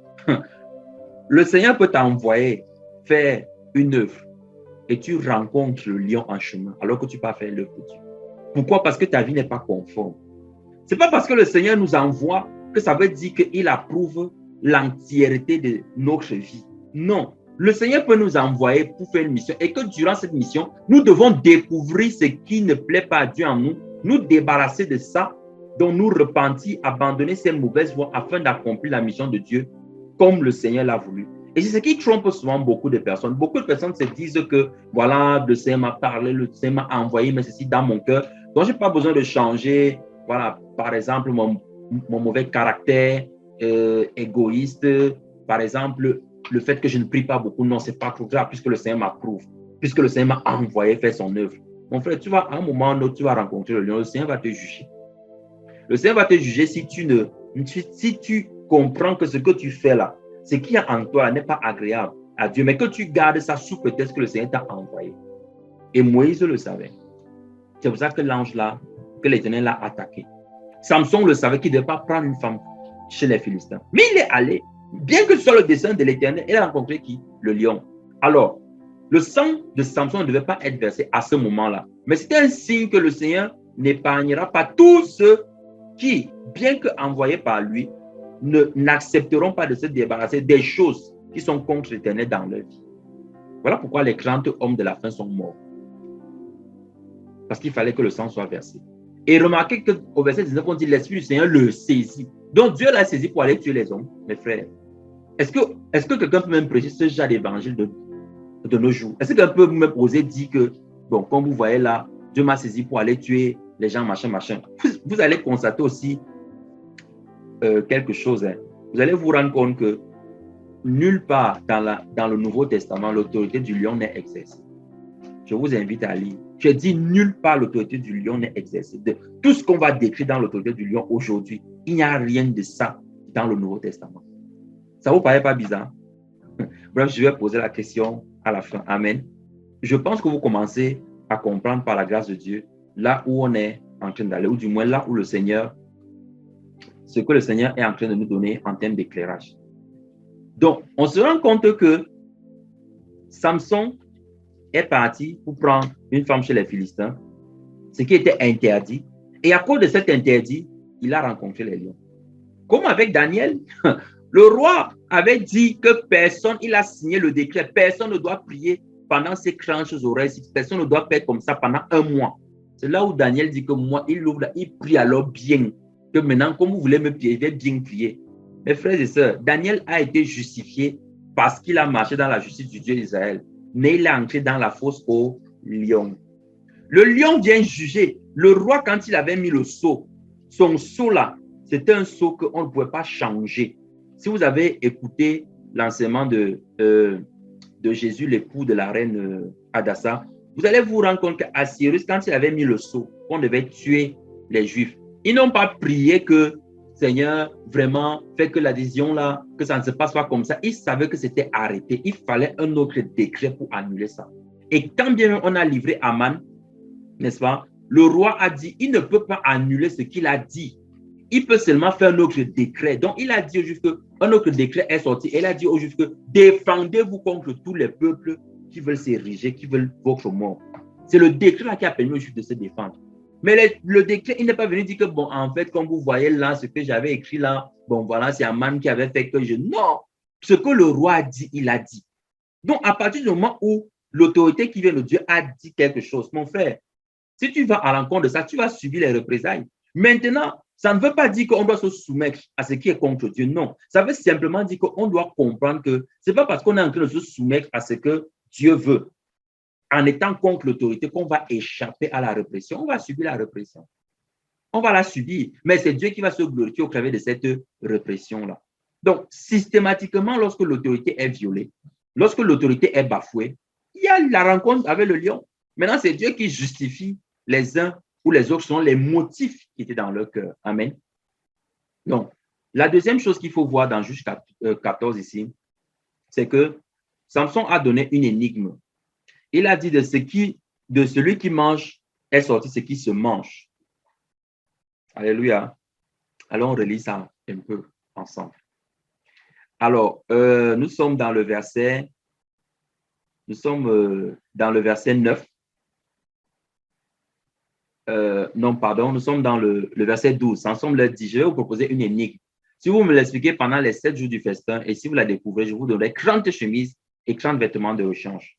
le Seigneur peut t'envoyer faire une œuvre et tu rencontres le lion en chemin alors que tu peux faire l'œuvre de Dieu. Pourquoi? Parce que ta vie n'est pas conforme. Ce n'est pas parce que le Seigneur nous envoie que ça veut dire qu'il approuve l'entièreté de notre vie. Non. Le Seigneur peut nous envoyer pour faire une mission et que durant cette mission, nous devons découvrir ce qui ne plaît pas à Dieu en nous, nous débarrasser de ça, dont nous repentir, abandonner ces mauvaises voies afin d'accomplir la mission de Dieu comme le Seigneur l'a voulu. Et c'est ce qui trompe souvent beaucoup de personnes. Beaucoup de personnes se disent que voilà, le Seigneur m'a parlé, le Seigneur m'a envoyé, mais ceci dans mon cœur. Donc, je n'ai pas besoin de changer, voilà, par exemple, mon mauvais caractère égoïste, par exemple, le fait que je ne prie pas beaucoup. Non, ce n'est pas trop grave puisque le Seigneur m'approuve, puisque le Seigneur m'a envoyé faire son œuvre. Mon frère, tu vas, à un moment ou l'autre, tu vas rencontrer le lion, le Seigneur va te juger. Le Seigneur va te juger si tu comprends que ce que tu fais là, ce qui est en toi n'est pas agréable à Dieu, mais que tu gardes ça sous prétexte que le Seigneur t'a envoyé. Et Moïse le savait. C'est pour ça que l'ange là, que l'Éternel l'a attaqué. Samson le savait qu'il ne devait pas prendre une femme chez les Philistins. Mais il est allé, bien que ce soit le dessein de l'Éternel, il a rencontré qui? Le lion. Alors, le sang de Samson ne devait pas être versé à ce moment-là. Mais c'était un signe que le Seigneur n'épargnera pas tous ceux qui, bien qu'envoyés par lui, n'accepteront pas de se débarrasser des choses qui sont contre l'Éternel dans leur vie. Voilà pourquoi les 30 hommes de la fin sont morts. Parce qu'il fallait que le sang soit versé. Et remarquez qu'au verset 19, on dit l'Esprit du Seigneur le saisit. Donc Dieu l'a saisi pour aller tuer les hommes, mes frères. Est-ce que quelqu'un peut même prêcher ce genre d'évangile de nos jours? Est-ce que quelqu'un peut même oser dire que, bon, comme vous voyez là, Dieu m'a saisi pour aller tuer les gens, machin, machin. Vous allez constater aussi quelque chose. Hein. Vous allez vous rendre compte que nulle part dans le Nouveau Testament, l'autorité du lion n'est exercée. Je vous invite à lire. Je dis nulle part l'autorité du lion n'est exercée. De tout ce qu'on va décrire dans l'autorité du lion aujourd'hui, il n'y a rien de ça dans le Nouveau Testament. Ça ne vous paraît pas bizarre? Bref, je vais poser la question à la fin. Amen. Je pense que vous commencez à comprendre par la grâce de Dieu là où on est en train d'aller, ou du moins là où le Seigneur, ce que le Seigneur est en train de nous donner en termes d'éclairage. Donc, on se rend compte que Samson est parti pour prendre une femme chez les Philistins, ce qui était interdit. Et à cause de cet interdit, il a rencontré les lions. Comme avec Daniel, le roi avait dit que personne, il a signé le décret, personne ne doit prier pendant ses cranches oreilles, personne ne doit faire comme ça pendant un mois. C'est là où Daniel dit que moi, il prie alors bien, que maintenant, comme vous voulez me prier, je vais bien prier. Mes frères et sœurs, Daniel a été justifié parce qu'il a marché dans la justice du Dieu d'Israël, mais il est entré dans la fosse au lion. Le lion vient juger. Le roi, quand il avait mis le sceau, son sceau là, c'était un sceau qu'on ne pouvait pas changer. Si vous avez écouté l'enseignement de Jésus, l'époux de la reine Hadassa, vous allez vous rendre compte qu'Assyrus, quand il avait mis le sceau, on devait tuer les Juifs. Ils n'ont pas prié que Seigneur, vraiment, fais que la décision là, que ça ne se passe pas comme ça. Il savait que c'était arrêté. Il fallait un autre décret pour annuler ça. Et quand bien même on a livré Aman, n'est-ce pas, le roi a dit, il ne peut pas annuler ce qu'il a dit. Il peut seulement faire un autre décret. Donc, il a dit au juge qu'un autre décret est sorti. Et il a dit au juge que défendez-vous contre tous les peuples qui veulent s'ériger, qui veulent votre mort. C'est le décret là qui a permis au juge de se défendre. Mais le décret, il n'est pas venu dire que, bon, en fait, comme vous voyez là, ce que j'avais écrit là, bon, voilà, c'est Aman qui avait fait que je... Non! Ce que le roi a dit, il a dit. Donc, à partir du moment où l'autorité qui vient de Dieu a dit quelque chose, mon frère, si tu vas à l'encontre de ça, tu vas subir les représailles. Maintenant, ça ne veut pas dire qu'on doit se soumettre à ce qui est contre Dieu. Non. Ça veut simplement dire qu'on doit comprendre que ce n'est pas parce qu'on est en train de se soumettre à ce que Dieu veut, en étant contre l'autorité, qu'on va échapper à la répression. On va subir la répression. On va la subir. Mais c'est Dieu qui va se glorifier au travers de cette répression-là. Donc, systématiquement, lorsque l'autorité est violée, lorsque l'autorité est bafouée, il y a la rencontre avec le lion. Maintenant, c'est Dieu qui justifie les uns ou les autres selon les motifs qui étaient dans leur cœur. Amen. Donc, la deuxième chose qu'il faut voir dans Juge 14 ici, c'est que Samson a donné une énigme. Il a dit de celui qui mange est sorti ce qui se mange. Alléluia. Alors, on relit ça un peu ensemble. Alors, nous sommes dans le verset 9. Non, pardon, nous sommes dans le verset 12. Ensemble, leur dit, je vais vous proposer une énigme. Si vous me l'expliquez pendant les 7 jours du festin et si vous la découvrez, je vous donnerai 30 chemises et 30 vêtements de rechange.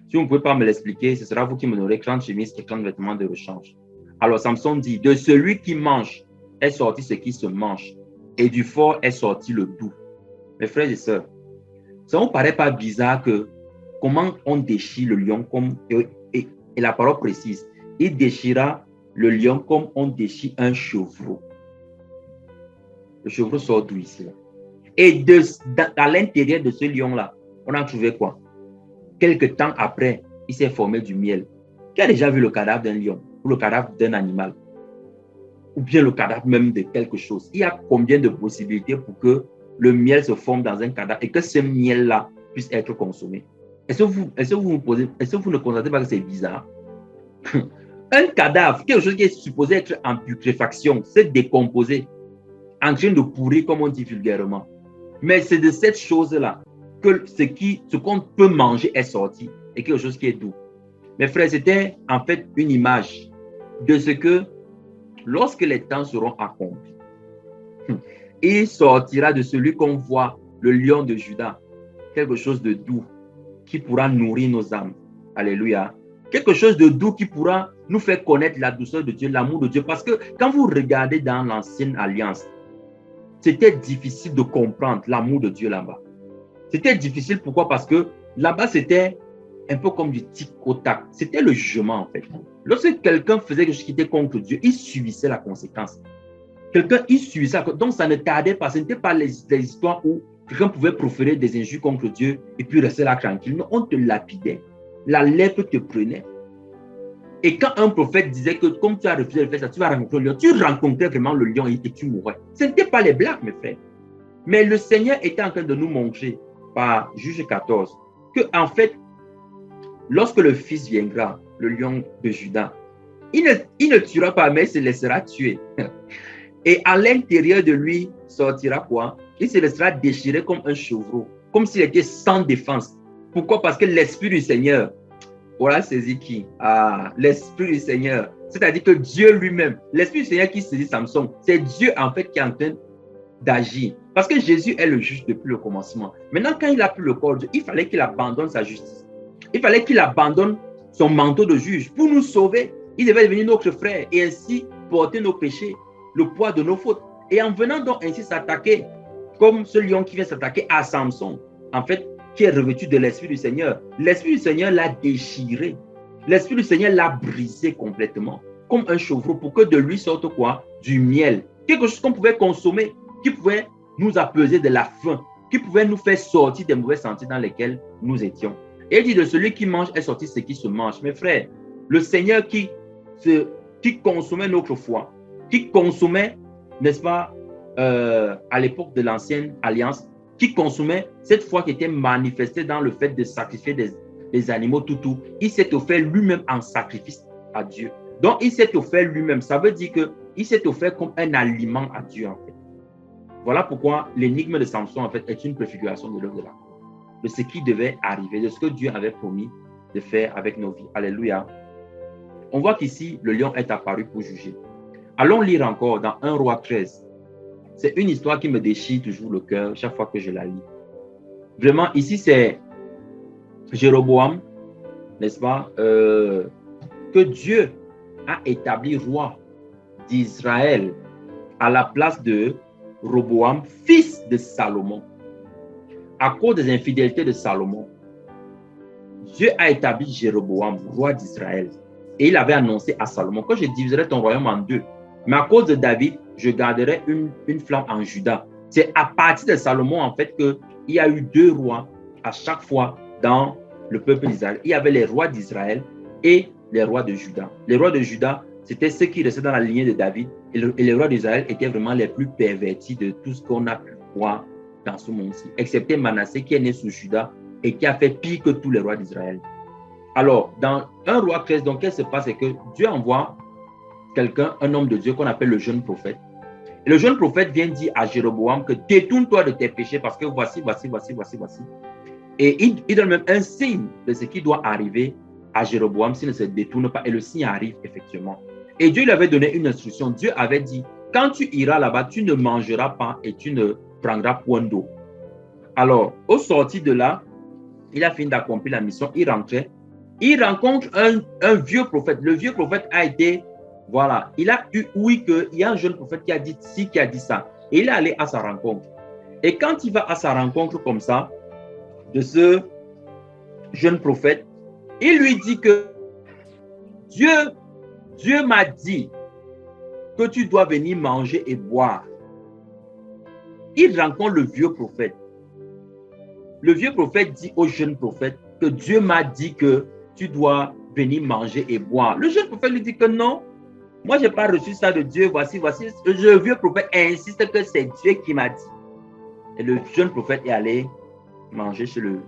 Si vous ne pouvez pas me l'expliquer, ce sera vous qui me donnerez 30 chemises et 30 vêtements de rechange. Alors, Samson dit, de celui qui mange est sorti ce qui se mange et du fort est sorti le doux. Mes frères et sœurs, ça ne vous paraît pas bizarre que comment on déchire le lion comme, et la parole précise, il déchira le lion comme on déchire un chevreau. Le chevreau sort d'où ici? Et à l'intérieur de ce lion-là, on a trouvé quoi? Quelque temps après, il s'est formé du miel. Qui a déjà vu le cadavre d'un lion ou le cadavre d'un animal? Ou bien le cadavre même de quelque chose? Il y a combien de possibilités pour que le miel se forme dans un cadavre et que ce miel-là puisse être consommé? Est-ce que vous ne constatez pas que c'est bizarre? Un cadavre, quelque chose qui est supposé être en putréfaction, c'est décomposé, en train de pourrir, comme on dit vulgairement. Mais c'est de cette chose-là que ce qu'on peut manger est sorti et quelque chose qui est doux. Mes frères, c'était en fait une image de ce que lorsque les temps seront accomplis, il sortira de celui qu'on voit, le lion de Juda, quelque chose de doux qui pourra nourrir nos âmes. Alléluia. Quelque chose de doux qui pourra nous faire connaître la douceur de Dieu, l'amour de Dieu. Parce que quand vous regardez dans l'ancienne alliance, c'était difficile de comprendre l'amour de Dieu là-bas. C'était difficile, pourquoi? Parce que là-bas, c'était un peu comme du tic au tac. C'était le jugement en fait. Lorsque quelqu'un faisait quelque chose qui était contre Dieu, il subissait la conséquence. Quelqu'un, il subissait. Donc ça ne tardait pas. Ce n'était pas les histoires où quelqu'un pouvait proférer des injures contre Dieu et puis rester là tranquille. Non, on te lapidait. La lèpre te prenait. Et quand un prophète disait que comme tu as refusé de faire ça, tu vas rencontrer le lion, tu rencontrais vraiment le lion et tu mourrais. Ce n'était pas les blagues, mes frères. Mais le Seigneur était en train de nous montrer par Juge 14 que en fait, lorsque le Fils viendra, le lion de Juda, il ne tuera pas, mais il se laissera tuer. Et à l'intérieur de lui sortira quoi? Il se laissera déchirer comme un chevreau, comme s'il était sans défense. Pourquoi? Parce que l'Esprit du Seigneur, voilà, saisit qui? Ah, l'Esprit du Seigneur. C'est-à-dire que Dieu lui-même, l'Esprit du Seigneur qui saisit Samson, c'est Dieu en fait qui est en train d'agir. Parce que Jésus est le juge depuis le commencement. Maintenant, quand il a pris le corps de Dieu, il fallait qu'il abandonne sa justice. Il fallait qu'il abandonne son manteau de juge pour nous sauver. Il devait devenir notre frère et ainsi porter nos péchés, le poids de nos fautes. Et en venant donc ainsi s'attaquer, comme ce lion qui vient s'attaquer à Samson, en fait, qui est revêtu de l'Esprit du Seigneur. L'Esprit du Seigneur l'a déchiré. L'Esprit du Seigneur l'a brisé complètement, comme un chevreau, pour que de lui sorte quoi? Du miel. Quelque chose qu'on pouvait consommer, qui pouvait nous apaiser de la faim, qui pouvait nous faire sortir des mauvais sentiers dans lesquels nous étions. Et il dit de celui qui mange est sorti ce qui se mange. Mes frères, le Seigneur qui consommait notre foi, qui consommait, n'est-ce pas, à l'époque de l'ancienne alliance, qui consommait cette foi qui était manifestée dans le fait de sacrifier des animaux tout. Il s'est offert lui-même en sacrifice à Dieu. Donc, il s'est offert lui-même. Ça veut dire qu'il s'est offert comme un aliment à Dieu, en fait. Voilà pourquoi l'énigme de Samson, en fait, est une préfiguration de l'œuvre de la croix, de ce qui devait arriver, de ce que Dieu avait promis de faire avec nos vies. Alléluia. On voit qu'ici, le lion est apparu pour juger. Allons lire encore dans 1 Roi 13. C'est une histoire qui me déchire toujours le cœur chaque fois que je la lis. Vraiment, ici, c'est Jéroboam, n'est-ce pas, que Dieu a établi roi d'Israël à la place de Roboam, fils de Salomon. À cause des infidélités de Salomon, Dieu a établi Jéroboam, roi d'Israël. Et il avait annoncé à Salomon que je diviserai ton royaume en deux. Mais à cause de David, je garderai une flamme en Juda. C'est à partir de Salomon, en fait, qu'il y a eu deux rois à chaque fois dans le peuple d'Israël. Il y avait les rois d'Israël et les rois de Juda. Les rois de Juda, c'était ceux qui restaient dans la lignée de David. Et les rois d'Israël étaient vraiment les plus pervertis de tout ce qu'on a pu voir dans ce monde-ci, excepté Manassé qui est né sous Juda et qui a fait pire que tous les rois d'Israël. Alors, dans 1 Roi 13, donc, qu'est-ce qui se passe? C'est que Dieu envoie quelqu'un, un homme de Dieu qu'on appelle le jeune prophète. Et le jeune prophète vient dire à Jéroboam que détourne-toi de tes péchés parce que voici. Et il donne même un signe de ce qui doit arriver à Jéroboam s'il ne se détourne pas. Et le signe arrive effectivement. Et Dieu lui avait donné une instruction. Dieu avait dit, quand tu iras là-bas, tu ne mangeras pas et tu ne prendras point d'eau. Alors, au sorti de là, il a fini d'accomplir la mission, il rentrait. Il rencontre un vieux prophète. Le vieux prophète a été, voilà, il a eu, oui, qu'il y a un jeune prophète qui a dit ci, qui a dit ça. Et il est allé à sa rencontre. Et quand il va à sa rencontre comme ça, de ce jeune prophète, il lui dit que Dieu m'a dit que tu dois venir manger et boire. Il rencontre le vieux prophète. Le vieux prophète dit au jeune prophète que Dieu m'a dit que tu dois venir manger et boire. Le jeune prophète lui dit que non, moi je n'ai pas reçu ça de Dieu, voici. Le vieux prophète insiste que c'est Dieu qui m'a dit. Et le jeune prophète est allé manger chez le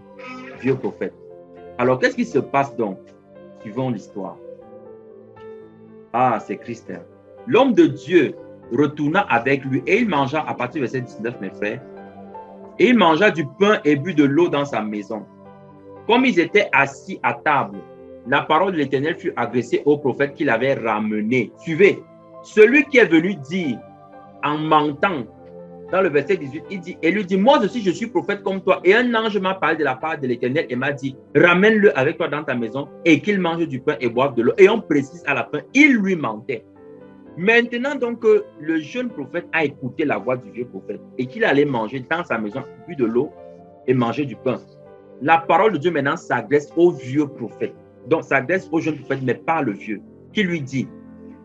vieux prophète. Alors qu'est-ce qui se passe donc? Suivons l'histoire. Ah, c'est Christ. L'homme de Dieu retourna avec lui et il mangea, à partir du verset 19, mes frères, et il mangea du pain et but de l'eau dans sa maison. Comme ils étaient assis à table, la parole de l'Éternel fut adressée au prophète qui l'avait ramené. Suivez, celui qui est venu dire en mentant, dans le verset 18, il dit, et lui dit, moi aussi je suis prophète comme toi. Et un ange m'a parlé de la part de l'Éternel et m'a dit, ramène-le avec toi dans ta maison et qu'il mange du pain et boive de l'eau. Et on précise à la fin, il lui mentait. Maintenant donc, le jeune prophète a écouté la voix du vieux prophète et qu'il allait manger dans sa maison, bu de l'eau et manger du pain. La parole de Dieu maintenant s'adresse au vieux prophète. Donc, s'adresse au jeune prophète, mais pas le vieux, qui lui dit,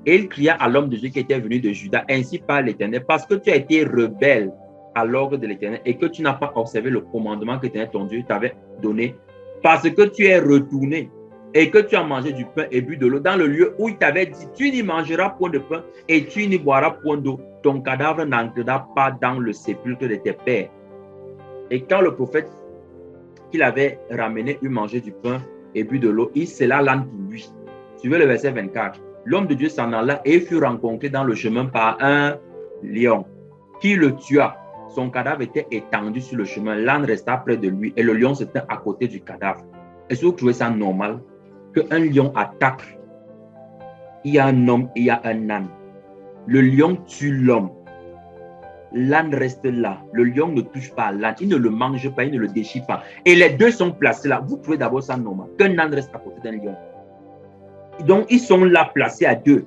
et il cria à l'homme de Dieu qui était venu de Juda, ainsi par l'Éternel, parce que tu as été rebelle à l'ordre de l'Éternel et que tu n'as pas observé le commandement que l'Éternel, ton Dieu, t'avait donné, parce que tu es retourné et que tu as mangé du pain et bu de l'eau dans le lieu où il t'avait dit, tu n'y mangeras point de pain et tu n'y boiras point d'eau, ton cadavre n'entrera pas dans le sépulcre de tes pères. Et quand le prophète qu'il avait ramené eut mangé du pain et bu de l'eau, il scella l'âne pour lui. Suivez le verset 24. L'homme de Dieu s'en alla et fut rencontré dans le chemin par un lion qui le tua. Son cadavre était étendu sur le chemin. L'âne resta près de lui et le lion se tint à côté du cadavre. Est-ce que vous trouvez ça normal qu'un lion attaque? Il y a un homme et il y a un âne. Le lion tue l'homme. L'âne reste là. Le lion ne touche pas à l'âne. Il ne le mange pas, il ne le déchire pas. Et les deux sont placés là. Vous trouvez d'abord ça normal qu'un âne reste à côté d'un lion? Donc, ils sont là placés à deux.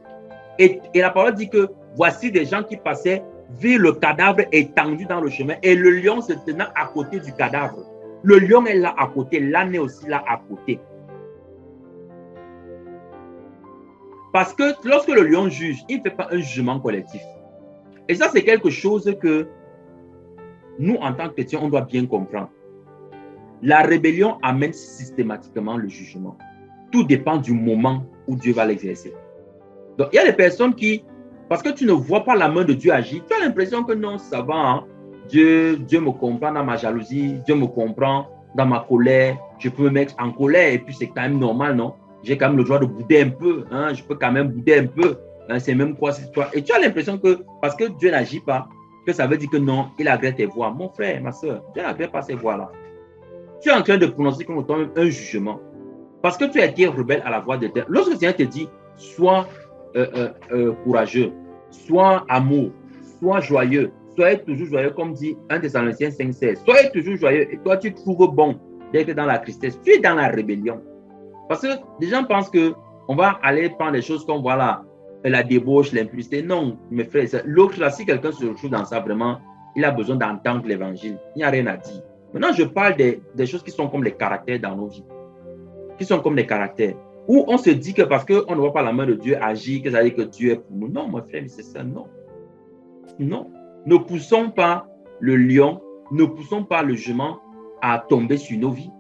Et la parole dit que voici des gens qui passaient, virent le cadavre étendu dans le chemin et le lion se tenant à côté du cadavre. Le lion est là à côté, l'âne est aussi là à côté. Parce que lorsque le lion juge, il ne fait pas un jugement collectif. Et ça, c'est quelque chose que nous, en tant que chrétiens, on doit bien comprendre. La rébellion amène systématiquement le jugement. Tout dépend du moment où Dieu va l'exercer. Donc, il y a des personnes qui Parce que tu ne vois pas la main de Dieu agir. Tu as l'impression que non, ça va. Hein? Dieu me comprend dans ma jalousie. Dieu me comprend dans ma colère. Je peux me mettre en colère et puis c'est quand même normal, non? J'ai quand même le droit de bouder un peu. Hein? Je peux quand même bouder un peu. Hein? C'est même quoi c'est toi. Et tu as l'impression que parce que Dieu n'agit pas, que ça veut dire que non, il agrée tes voix. Mon frère, ma soeur, Dieu n'agrée pas ces voix-là. Tu es en train de prononcer contre toi-même un jugement. Parce que tu as été rebelle à la voix de Dieu. Lorsque le Seigneur te dit, sois courageux, sois amour, sois joyeux, soyez toujours joyeux, comme dit 1 Thessaloniciens 5,16. Soyez toujours joyeux et toi tu trouves bon d'être dans la tristesse. Tu es dans la rébellion. Parce que les gens pensent qu'on va aller prendre des choses comme voilà, la débauche, l'impudicité. Non, mes frères, l'autre là, si quelqu'un se retrouve dans ça, vraiment, il a besoin d'entendre l'évangile. Il n'y a rien à dire. Maintenant, je parle des choses qui sont comme les caractères dans nos vies. Qui sont comme des caractères. Où on se dit que parce qu'on ne voit pas la main de Dieu agir, que ça veut dire que Dieu est pour nous. Non, mon frère, c'est ça, non. Non. Ne poussons pas le lion, ne poussons pas le jument à tomber sur nos vies.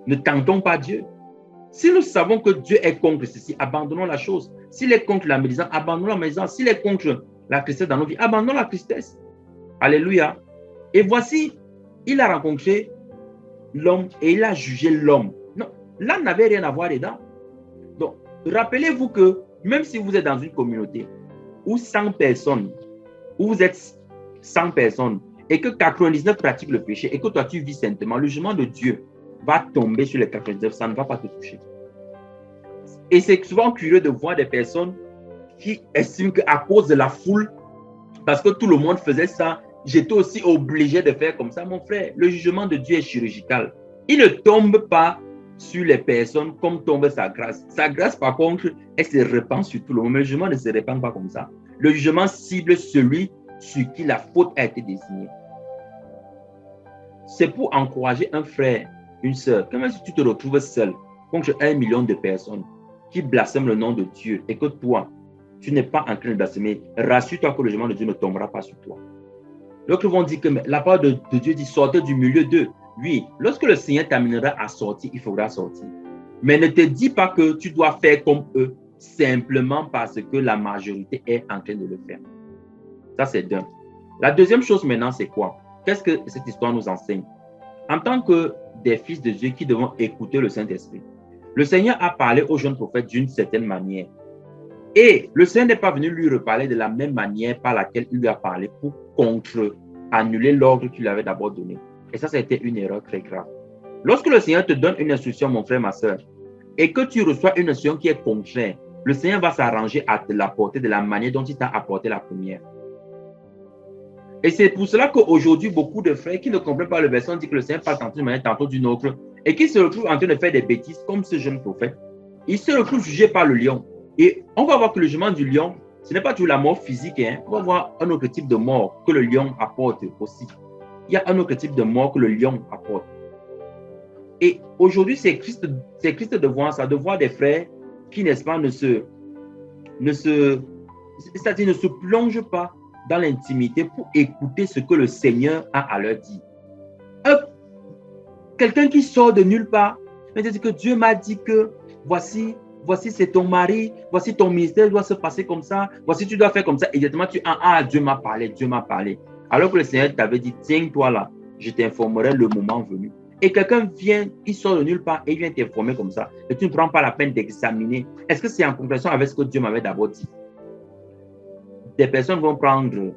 Ne tentons pas Dieu. Si nous savons que Dieu est contre ceci, abandonnons la chose. S'il est contre la médisance, abandonnons la médisance. S'il est contre la tristesse dans nos vies, abandonnons la tristesse. Alléluia. Et voici, il a rencontré l'homme et il a jugé l'homme. Non, l'âme n'avait rien à voir dedans. Donc, rappelez-vous que même si vous êtes dans une communauté où 100 personnes, où vous êtes 100 personnes et que 99 pratiquent le péché et que toi tu vis saintement, le jugement de Dieu va tomber sur les 99, ça ne va pas te toucher. Et c'est souvent curieux de voir des personnes qui estiment qu'à cause de la foule, parce que tout le monde faisait ça, j'étais aussi obligé de faire comme ça. Mon frère, le jugement de Dieu est chirurgical. Il ne tombe pas sur les personnes comme tombe sa grâce. Sa grâce, par contre, elle se répand sur tout le monde. Mais le jugement ne se répand pas comme ça. Le jugement cible celui sur qui la faute a été désignée. C'est pour encourager un frère, une sœur, que même si tu te retrouves seul contre 1 million de personnes qui blasphèment le nom de Dieu et que toi, tu n'es pas en train de blasphémer, rassure-toi que le jugement de Dieu ne tombera pas sur toi. D'autres vont dire que la parole de Dieu dit sortez du milieu d'eux. Oui, lorsque le Seigneur t'amènera à sortir, il faudra sortir. Mais ne te dis pas que tu dois faire comme eux simplement parce que la majorité est en train de le faire. Ça, c'est d'un. La deuxième chose maintenant, c'est quoi? Qu'est-ce que cette histoire nous enseigne? En tant que des fils de Dieu qui devons écouter le Saint-Esprit, le Seigneur a parlé au jeune prophète d'une certaine manière. Et le Seigneur n'est pas venu lui reparler de la même manière par laquelle il lui a parlé pour annuler l'ordre qu'il lui avait d'abord donné. Et ça, c'était une erreur très grave. Lorsque le Seigneur te donne une instruction, mon frère, ma soeur, et que tu reçois une instruction qui est contraire, le Seigneur va s'arranger à te l'apporter de la manière dont il t'a apporté la première. Et c'est pour cela qu'aujourd'hui, beaucoup de frères qui ne comprennent pas le verset disent que le Seigneur parle tantôt d'une manière, tantôt d'une autre, et qui se retrouvent en train de faire des bêtises comme ce jeune prophète. Il se retrouve jugé par le lion. Et on va voir que le jugement du lion, ce n'est pas toujours la mort physique. Hein. On va voir un autre type de mort que le lion apporte aussi. Il y a un autre type de mort que le lion apporte. Et aujourd'hui, c'est triste de voir ça, de voir des frères qui, n'est-ce pas, ne se plongent pas dans l'intimité pour écouter ce que le Seigneur a à leur dire. Quelqu'un qui sort de nulle part, mais dit que Dieu m'a dit que voici c'est ton mari, voici ton ministère doit se passer comme ça, voici tu dois faire comme ça. Et directement Dieu m'a parlé. Alors que le Seigneur t'avait dit, tiens-toi là, je t'informerai le moment venu. Et quelqu'un vient, il sort de nulle part et il vient t'informer comme ça. Et tu ne prends pas la peine d'examiner. Est-ce que c'est en compréhension avec ce que Dieu m'avait d'abord dit? Des personnes vont prendre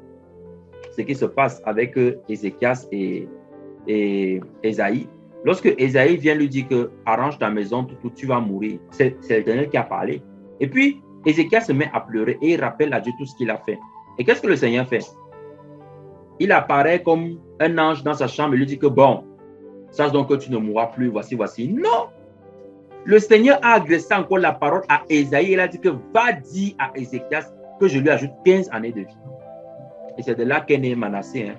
ce qui se passe avec Ézéchias et Ésaïe. Lorsque Ésaïe vient lui dire que arrange ta maison, tu vas mourir, c'est l'Éternel qui a parlé. Et puis, Ézéchias se met à pleurer et il rappelle à Dieu tout ce qu'il a fait. Et qu'est-ce que le Seigneur fait? Il apparaît comme un ange dans sa chambre et lui dit que bon, sache donc que tu ne mourras plus, voici. Non! Le Seigneur a adressé encore la parole à Ésaïe. Il a dit que va dire à Ézéchias que je lui ajoute 15 années de vie. Et c'est de là qu'est né Manassé.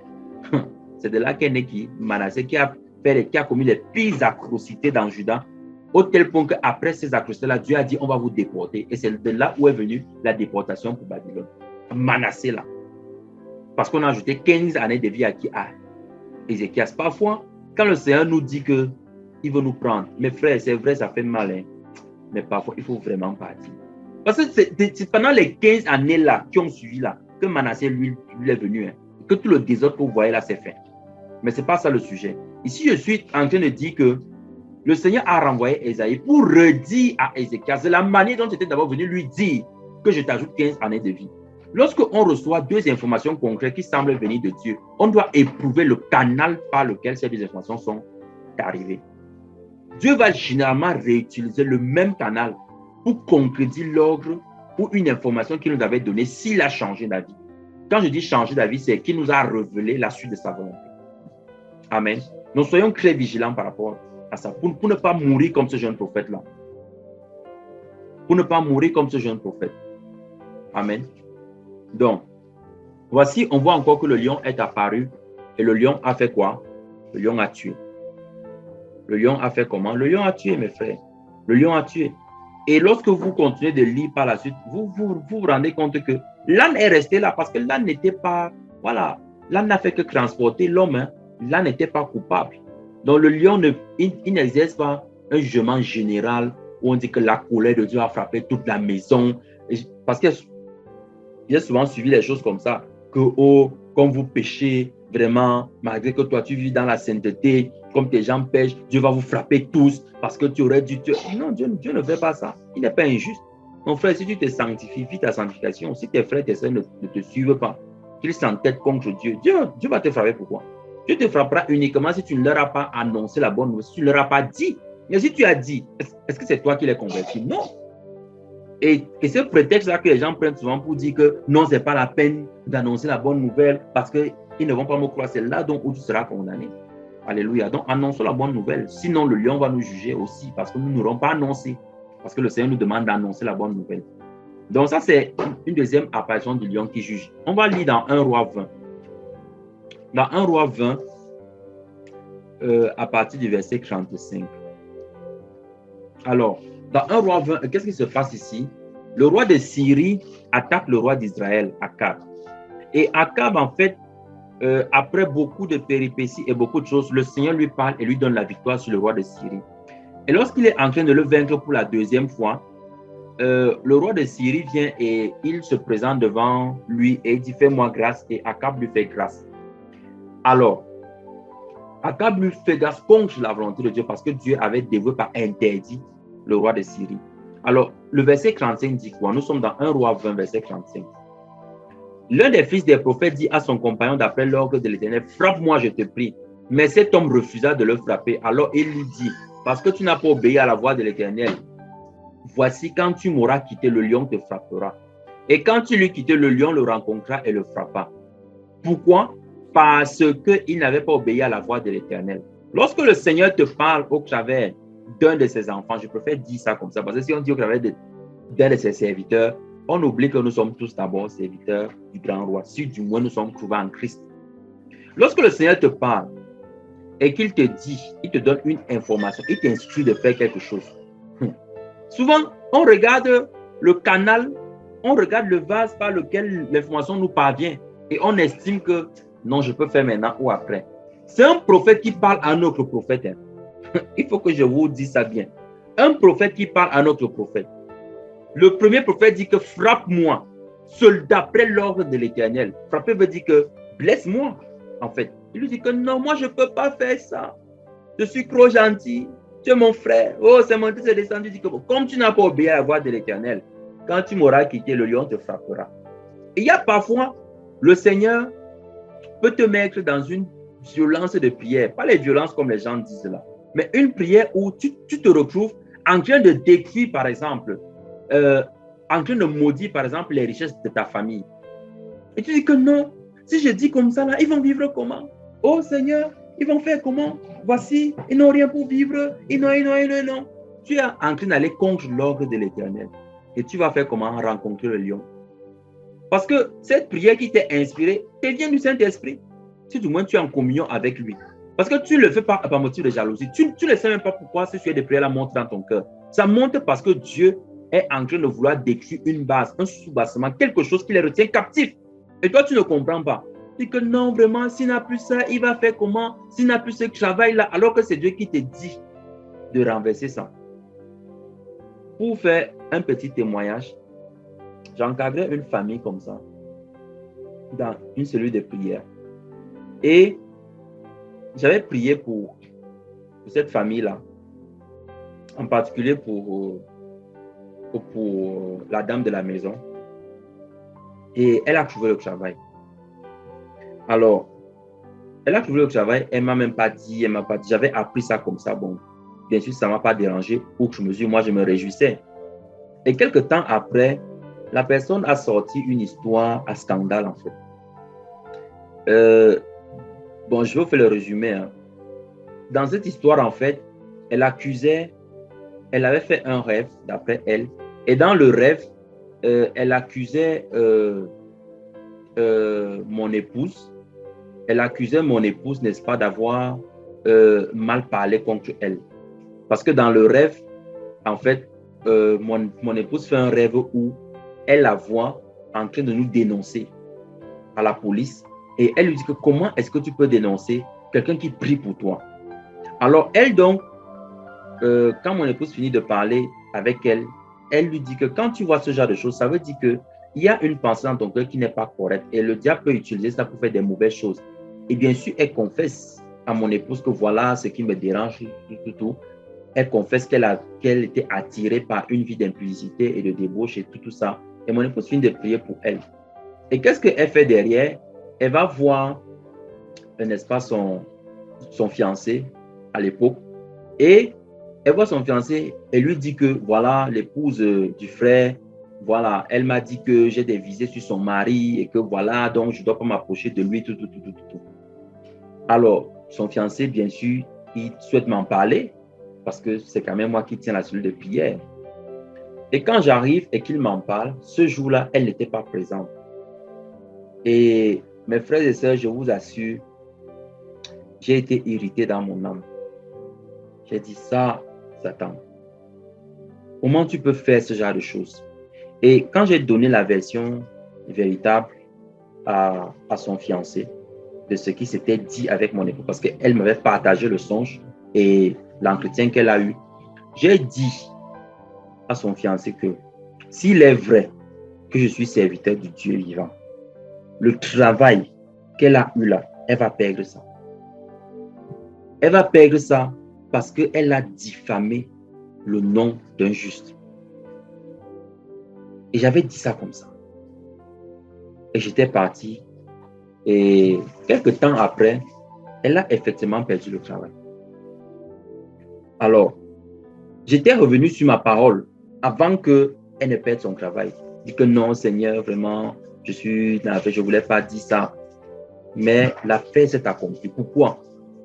Hein? C'est de là qu'est né Manassé qui a commis les pires atrocités dans Juda, au tel point qu'après ces atrocités-là, Dieu a dit on va vous déporter. Et c'est de là où est venue la déportation pour Babylone. Manassé là. Parce qu'on a ajouté 15 années de vie à qui? À Ézéchias. Parfois, quand le Seigneur nous dit qu'il veut nous prendre, mes frères, c'est vrai, ça fait mal, hein? Mais parfois, il faut vraiment partir. Parce que c'est pendant les 15 années là qui ont suivi là que Manassé lui est venu. Hein, que tout le désordre que vous voyez là s'est fait. Mais ce n'est pas ça le sujet. Ici, je suis en train de dire que le Seigneur a renvoyé Esaïe pour redire à Ézéchias de la manière dont il était d'abord venu lui dire que je t'ajoute 15 années de vie. Lorsqu'on reçoit deux informations concrètes qui semblent venir de Dieu, on doit éprouver le canal par lequel ces deux informations sont arrivées. Dieu va généralement réutiliser le même canal pour concrétiser l'ordre ou une information qu'il nous avait donnée s'il a changé d'avis. Quand je dis changer d'avis, c'est qu'il nous a révélé la suite de sa volonté. Amen. Nous soyons très vigilants par rapport à ça, pour ne pas mourir comme ce jeune prophète-là. Pour ne pas mourir comme ce jeune prophète. Amen. Donc, voici, on voit encore que le lion est apparu et le lion a fait quoi? Le lion a tué. Le lion a fait comment? Le lion a tué, mes frères. Le lion a tué. Et lorsque vous continuez de lire par la suite, vous vous rendez compte que l'âne est resté là parce que l'âne n'était pas, voilà, l'âne n'a fait que transporter l'homme. Hein. L'âne n'était pas coupable. Donc le lion, il n'exerce pas un jugement général où on dit que la colère de Dieu a frappé toute la maison. Parce que j'ai souvent suivi les choses comme ça, que oh, quand vous péchez, vraiment, malgré que toi tu vis dans la sainteté, comme tes gens pêchent, Dieu va vous frapper tous parce que tu aurais dû te... Non, Dieu ne fait pas ça. Il n'est pas injuste. Mon frère, si tu te sanctifies, vis ta sanctification, si tes frères et tes soeurs ne te suivent pas, qu'ils s'entêtent contre Dieu, Dieu va te frapper. Pourquoi? Dieu te frappera uniquement si tu ne leur as pas annoncé la bonne nouvelle, si tu ne leur as pas dit. Mais si tu as dit, est-ce que c'est toi qui les convertis? Non. Et ce prétexte-là que les gens prennent souvent pour dire que non, ce n'est pas la peine d'annoncer la bonne nouvelle parce qu'ils ne vont pas me croire, c'est là donc où tu seras condamné. Alléluia. Donc, annonçons la bonne nouvelle. Sinon, le lion va nous juger aussi parce que nous n'aurons pas annoncé. Parce que le Seigneur nous demande d'annoncer la bonne nouvelle. Donc, ça, c'est une deuxième apparition du lion qui juge. On va lire dans 1 Roi 20. Dans 1 Roi 20, à partir du verset 35. Alors, dans 1 Roi 20, qu'est-ce qui se passe ici? Le roi de Syrie attaque le roi d'Israël, Akab. Et Akab, en fait, après beaucoup de péripéties et beaucoup de choses, le Seigneur lui parle et lui donne la victoire sur le roi de Syrie. Et lorsqu'il est en train de le vaincre pour la deuxième fois, le roi de Syrie vient et il se présente devant lui et il dit « Fais-moi grâce » et Akab lui fait grâce. Alors, Akab lui fait grâce contre la volonté de Dieu parce que Dieu avait dévoué par interdit le roi de Syrie. Alors, le verset 35 dit quoi? Nous sommes dans 1 Roi 20, verset 35. L'un des fils des prophètes dit à son compagnon d'après l'ordre de l'Éternel, « Frappe-moi, je te prie. » Mais cet homme refusa de le frapper. Alors il lui dit, « Parce que tu n'as pas obéi à la voix de l'Éternel, voici quand tu m'auras quitté, le lion te frappera. Et quand tu lui quittais, le lion le rencontra et le frappa. » Pourquoi? Parce qu'il n'avait pas obéi à la voix de l'Éternel. Lorsque le Seigneur te parle au travers d'un de ses enfants, je préfère dire ça comme ça, parce que si on dit au travers d'un de ses serviteurs, on oublie que nous sommes tous d'abord serviteurs du grand roi, si du moins nous sommes trouvés en Christ. Lorsque le Seigneur te parle et qu'il te dit, il te donne une information, il t'instruit de faire quelque chose. Souvent, on regarde le canal, on regarde le vase par lequel l'information nous parvient et on estime que non, je peux faire maintenant ou après. C'est un prophète qui parle à un autre prophète. Hein. Il faut que je vous dise ça bien. Un prophète qui parle à un autre prophète. Le premier prophète dit que frappe-moi, seul d'après l'ordre de l'Éternel. Frapper veut dire que blesse-moi, en fait. Il lui dit que non, moi je ne peux pas faire ça. Je suis trop gentil. Tu es mon frère. Oh, c'est mon fils est descendu. Il dit que comme tu n'as pas obéi à la voix de l'Éternel, quand tu m'auras quitté, le lion te frappera. Et il y a parfois, le Seigneur peut te mettre dans une violence de prière. Pas les violences comme les gens disent là, mais une prière où tu te retrouves en train de décrire, par exemple, en train de maudire, par exemple, les richesses de ta famille. Et tu dis que non, si je dis comme ça, là, ils vont vivre comment? Oh Seigneur, ils vont faire comment? Voici, ils n'ont rien pour vivre. Non. Tu es en train d'aller contre l'ordre de l'Éternel. Et tu vas faire comment? Rencontrer le lion. Parce que cette prière qui t'est inspirée, elle vient du Saint-Esprit. Si du moins tu es en communion avec lui. Parce que tu ne le fais pas par motif de jalousie. Tu ne sais même pas pourquoi ce sujet de prière là monte dans ton cœur. Ça monte parce que Dieu est en train de vouloir décrire une base, un sous-bassement, quelque chose qui les retient captifs. Et toi, tu ne comprends pas. Tu dis que non, vraiment, s'il n'a plus ça, il va faire comment? S'il n'a plus ce travail-là, alors que c'est Dieu qui te dit de renverser ça. Pour faire un petit témoignage, j'encadrais une famille comme ça, dans une cellule de prière. Et j'avais prié pour cette famille-là, en particulier pour la dame de la maison. Et elle a trouvé le travail. Alors, elle a trouvé le travail, elle ne m'a même pas dit, j'avais appris ça comme ça. Bon, bien sûr, ça ne m'a pas dérangé. Outre je mesure, moi, je me réjouissais. Et quelques temps après, la personne a sorti une histoire à scandale, en fait. Bon, je vais vous faire le résumé. Hein. Dans cette histoire, en fait, elle avait fait un rêve, d'après elle. Et dans le rêve, elle accusait mon épouse. Elle accusait mon épouse, n'est-ce pas, d'avoir mal parlé contre elle. Parce que dans le rêve, en fait, mon épouse fait un rêve où elle la voit en train de nous dénoncer à la police. Et elle lui dit que comment est-ce que tu peux dénoncer quelqu'un qui prie pour toi? Alors elle donc, quand mon épouse finit de parler avec elle, elle lui dit que quand tu vois ce genre de choses, ça veut dire qu'il y a une pensée dans ton cœur qui n'est pas correcte et le diable peut utiliser ça pour faire des mauvaises choses. Et bien sûr, elle confesse à mon épouse que voilà ce qui me dérange, tout. Elle confesse qu'elle était attirée par une vie d'impudicité et de débauche et tout ça. Et mon épouse finit de prier pour elle. Et qu'est-ce qu'elle fait derrière? Elle va voir, n'est-ce pas, son fiancé à l'époque. Et elle voit son fiancé et lui dit que voilà, l'épouse du frère, voilà, elle m'a dit que j'ai des visées sur son mari et que voilà, donc je ne dois pas m'approcher de lui, tout. Alors, son fiancé, bien sûr, il souhaite m'en parler parce que c'est quand même moi qui tiens la cellule de prière. Et quand j'arrive et qu'il m'en parle, ce jour-là, elle n'était pas présente. Et mes frères et sœurs, je vous assure, j'ai été irrité dans mon âme. J'ai dit ça, Satan. Comment tu peux faire ce genre de choses? Et quand j'ai donné la version véritable à son fiancé de ce qui s'était dit avec mon époux, parce qu'elle m'avait partagé le songe et l'entretien qu'elle a eu, j'ai dit à son fiancé que s'il est vrai que je suis serviteur du Dieu vivant, le travail qu'elle a eu là, elle va perdre ça. Elle va perdre ça parce qu'elle a diffamé le nom d'un juste. Et j'avais dit ça comme ça. Et j'étais parti. Et quelques temps après, elle a effectivement perdu le travail. Alors, j'étais revenu sur ma parole avant qu'elle ne perde son travail. Je dis que non, Seigneur, vraiment, je ne voulais pas dire ça. Mais l'affaire s'est accomplie. Pourquoi?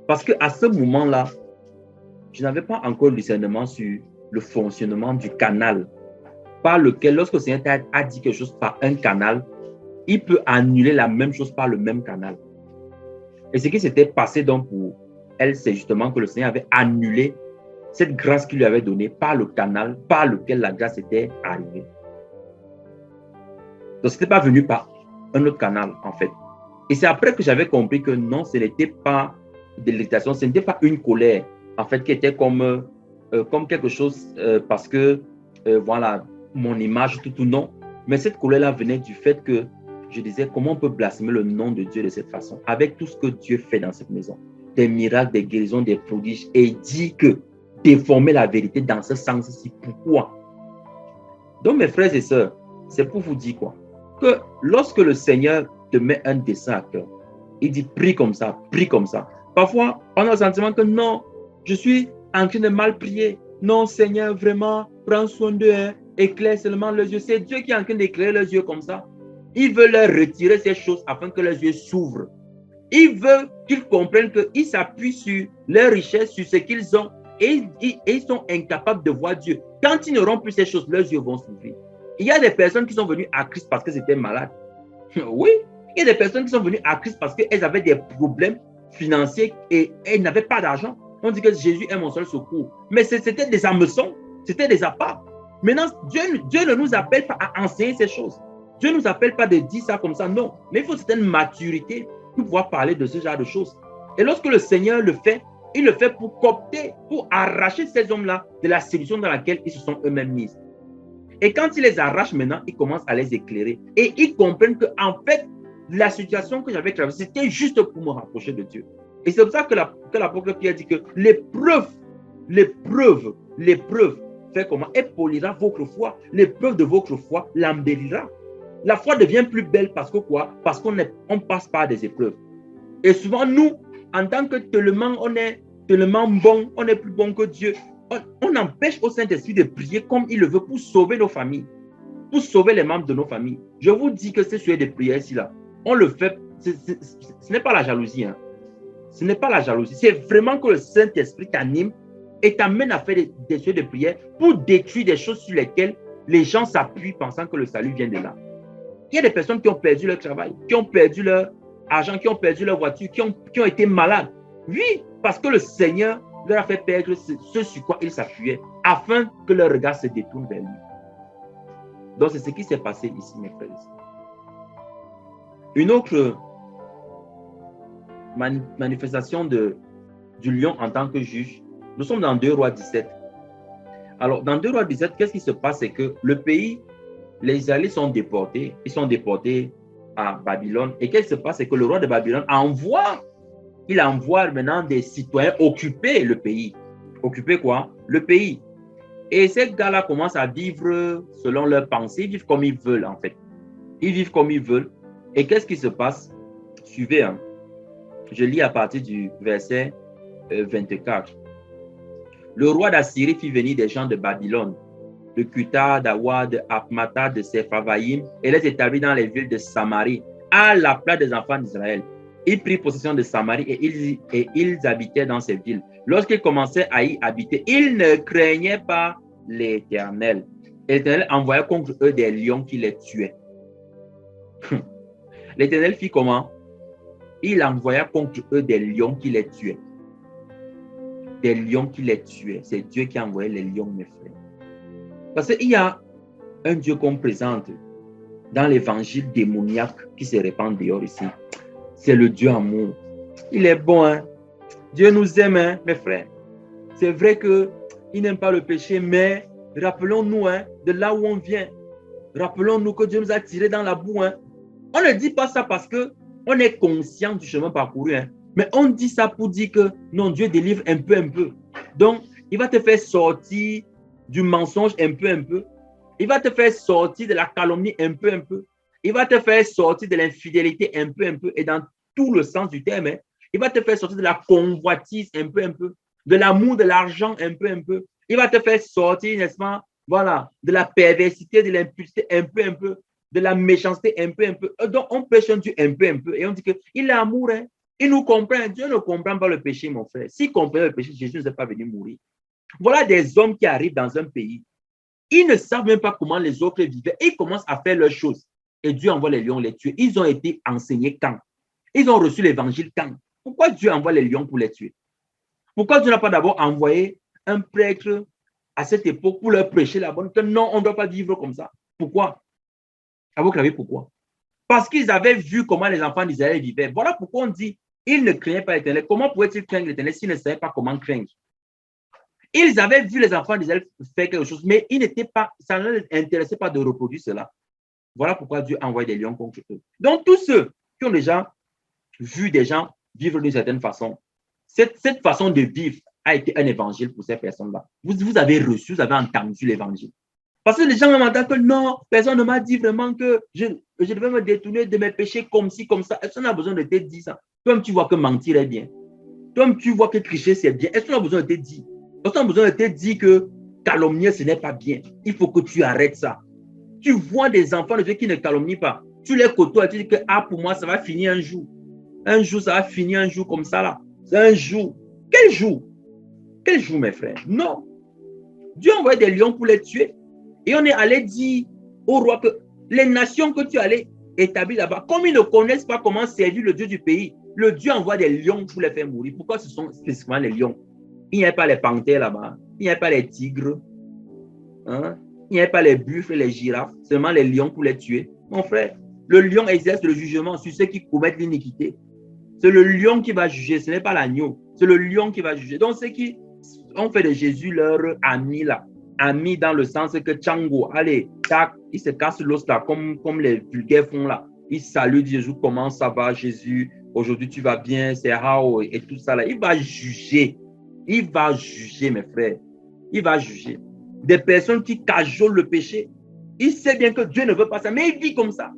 Parce qu'à ce moment-là, je n'avais pas encore le discernement sur le fonctionnement du canal par lequel, lorsque le Seigneur a dit quelque chose par un canal, il peut annuler la même chose par le même canal. Et ce qui s'était passé donc pour elle, c'est justement que le Seigneur avait annulé cette grâce qu'il lui avait donnée par le canal par lequel la grâce était arrivée. Donc, ce n'était pas venu par un autre canal, en fait. Et c'est après que j'avais compris que non, ce n'était pas de l'irritation, ce n'était pas une colère, en fait, qui était comme quelque chose parce que, voilà, mon image, tout, non. Mais cette colère-là venait du fait que je disais, comment on peut blasphémer le nom de Dieu de cette façon, avec tout ce que Dieu fait dans cette maison, des miracles, des guérisons, des prodiges, et il dit que déformer la vérité dans ce sens-ci, pourquoi? Donc, mes frères et sœurs, c'est pour vous dire quoi? Que lorsque le Seigneur te met un dessein à cœur, il dit prie comme ça, prie comme ça. Parfois, on a le sentiment que non, je suis en train de mal prier. Non, Seigneur, vraiment, prends soin d'eux, hein, éclaire seulement leurs yeux. C'est Dieu qui est en train d'éclairer leurs yeux comme ça. Il veut leur retirer ces choses afin que leurs yeux s'ouvrent. Il veut qu'ils comprennent qu'ils s'appuient sur leur richesse, sur ce qu'ils ont, et ils sont incapables de voir Dieu. Quand ils n'auront plus ces choses, leurs yeux vont s'ouvrir. Il y a des personnes qui sont venues à Christ parce qu'elles étaient malades. Oui, il y a des personnes qui sont venues à Christ parce qu'elles avaient des problèmes financiers et elles n'avaient pas d'argent. On dit que Jésus est mon seul secours. Mais c'était des hameçons, c'était des appâts. Maintenant, Dieu ne nous appelle pas à enseigner ces choses. Dieu ne nous appelle pas de dire ça comme ça, non. Mais il faut une certaine maturité pour pouvoir parler de ce genre de choses. Et lorsque le Seigneur le fait, il le fait pour coopter, pour arracher ces hommes-là de la séduction dans laquelle ils se sont eux-mêmes mis. Et quand il les arrache maintenant, il commence à les éclairer. Et ils comprennent qu'en fait, la situation que j'avais traversée, c'était juste pour me rapprocher de Dieu. Et c'est pour ça que l'apôtre Pierre dit que l'épreuve fait comment? Elle polira votre foi. L'épreuve de votre foi l'embellira. La foi devient plus belle parce que quoi? Parce qu'on passe par des épreuves. Et souvent, nous, en tant que tellement, on est tellement bon, on est plus bon que Dieu. On empêche au Saint-Esprit de prier comme il le veut pour sauver nos familles, pour sauver les membres de nos familles. Je vous dis que ces sujets de prière ici-là, on le fait, ce n'est pas la jalousie. Hein. Ce n'est pas la jalousie. C'est vraiment que le Saint-Esprit t'anime et t'amène à faire des sujets de prière pour détruire des choses sur lesquelles les gens s'appuient pensant que le salut vient de là. Il y a des personnes qui ont perdu leur travail, qui ont perdu leur argent, qui ont perdu leur voiture, qui ont été malades. Oui, parce que le Seigneur leur a fait perdre ce sur quoi ils s'appuyaient afin que leur regard se détourne vers lui. Donc, c'est ce qui s'est passé ici, mes frères. Une autre manifestation du lion en tant que juge, nous sommes dans 2 Rois 17. Alors, dans 2 Rois 17, qu'est-ce qui se passe? C'est que le pays, les Israélites sont déportés. Ils sont déportés à Babylone. Et qu'est-ce qui se passe? C'est que le roi de Babylone envoie maintenant des citoyens occuper le pays. Occuper quoi? Le pays. Et ces gars-là commencent à vivre selon leurs pensées. Ils vivent comme ils veulent, en fait. Ils vivent comme ils veulent. Et qu'est-ce qui se passe? Suivez, hein. Je lis à partir du verset 24. Le roi d'Assyrie fit venir des gens de Babylone, de Cuthah, d'Awa, de Apmata, de Sepharvaïm, et les établit dans les villes de Samarie, à la place des enfants d'Israël. Ils prirent possession de Samarie et ils habitaient dans ces villes. Lorsqu'ils commençaient à y habiter, ils ne craignaient pas l'Éternel. L'Éternel envoya contre eux des lions qui les tuaient. L'Éternel fit comment? Il envoya contre eux des lions qui les tuaient. Des lions qui les tuaient. C'est Dieu qui a envoyé les lions, mes frères. Parce qu'il y a un Dieu qu'on présente dans l'évangile démoniaque qui se répand dehors ici. C'est le Dieu amour. Il est bon, hein? Dieu nous aime, hein, mes frères. C'est vrai qu'il n'aime pas le péché, mais rappelons-nous hein, de là où on vient. Rappelons-nous que Dieu nous a tirés dans la boue. Hein. On ne dit pas ça parce qu'on est conscient du chemin parcouru. Hein. Mais on dit ça pour dire que non, Dieu délivre un peu, un peu. Donc, il va te faire sortir du mensonge un peu, un peu. Il va te faire sortir de la calomnie un peu, un peu. Il va te faire sortir de l'infidélité un peu, un peu. Et dans tout le sens du terme, hein, il va te faire sortir de la convoitise un peu, un peu. De l'amour de l'argent un peu, un peu. Il va te faire sortir, n'est-ce pas, voilà, de la perversité, de l'impulsité un peu, un peu. De la méchanceté un peu, un peu. Donc, on prêche un Dieu un peu, un peu. Et on dit qu'il est amour, hein. Il nous comprend. Dieu ne comprend pas le péché, mon frère. S'il comprenait le péché, Jésus ne serait pas venu mourir. Voilà des hommes qui arrivent dans un pays. Ils ne savent même pas comment les autres vivaient. Ils commencent à faire leurs choses. Et Dieu envoie les lions les tuer. Ils ont été enseignés quand? Ils ont reçu l'évangile quand? Pourquoi Dieu envoie les lions pour les tuer? Pourquoi Dieu n'a pas d'abord envoyé un prêtre à cette époque pour leur prêcher la bonne? Que non, on ne doit pas vivre comme ça. Pourquoi? À votre avis, pourquoi? Parce qu'ils avaient vu comment les enfants d'Israël vivaient. Voilà pourquoi on dit ils ne craignaient pas l'Éternel. Comment pouvaient-ils craindre l'Éternel s'ils ne savaient pas comment craindre? Ils avaient vu les enfants d'Israël faire quelque chose, mais ça ne les intéressait pas de reproduire cela. Voilà pourquoi Dieu envoie des lions contre eux. Donc, tous ceux qui ont déjà vu des gens vivre d'une certaine façon, cette façon de vivre a été un évangile pour ces personnes-là. Vous avez reçu, vous avez entendu l'évangile. Parce que les gens m'entendent que non, personne ne m'a dit vraiment que je devais me détourner de mes péchés comme ci, comme ça. Est-ce qu'on a besoin de te dire ça? Toi-même, tu vois que mentir est bien. Toi-même, tu vois que tricher, c'est bien. Est-ce qu'on a besoin de te dire? Est-ce qu'on a besoin de te dire que calomnier, ce n'est pas bien? Il faut que tu arrêtes ça. Tu vois des enfants de Dieu qui ne calomnient pas. Tu les côtoies et tu dis que pour moi, ça va finir un jour. Un jour, ça va finir un jour comme ça là. C'est un jour. Quel jour? Quel jour, mes frères? Non. Dieu envoie des lions pour les tuer. Et on est allé dire au roi que les nations que tu allais établir là-bas, comme ils ne connaissent pas comment servir le Dieu du pays, le Dieu envoie des lions pour les faire mourir. Pourquoi ce sont spécifiquement les lions? Il n'y a pas les panthères là-bas. Il n'y a pas les tigres. Hein? Il n'y a pas les buffles et les girafes. Seulement les lions pour les tuer. Mon frère, le lion exerce le jugement sur ceux qui commettent l'iniquité. C'est le lion qui va juger. Ce n'est pas l'agneau. C'est le lion qui va juger. Donc, ceux qui ont fait de Jésus leur ami là, ami dans le sens que Django, allez, tac, il se casse l'os là, comme les vulgaires font là. Il salue Jésus, comment ça va Jésus? Aujourd'hui tu vas bien, c'est how et tout ça là. Il va juger. Il va juger, mes frères. Il va juger. Des personnes qui cajolent le péché. Il sait bien que Dieu ne veut pas ça, mais il vit comme ça.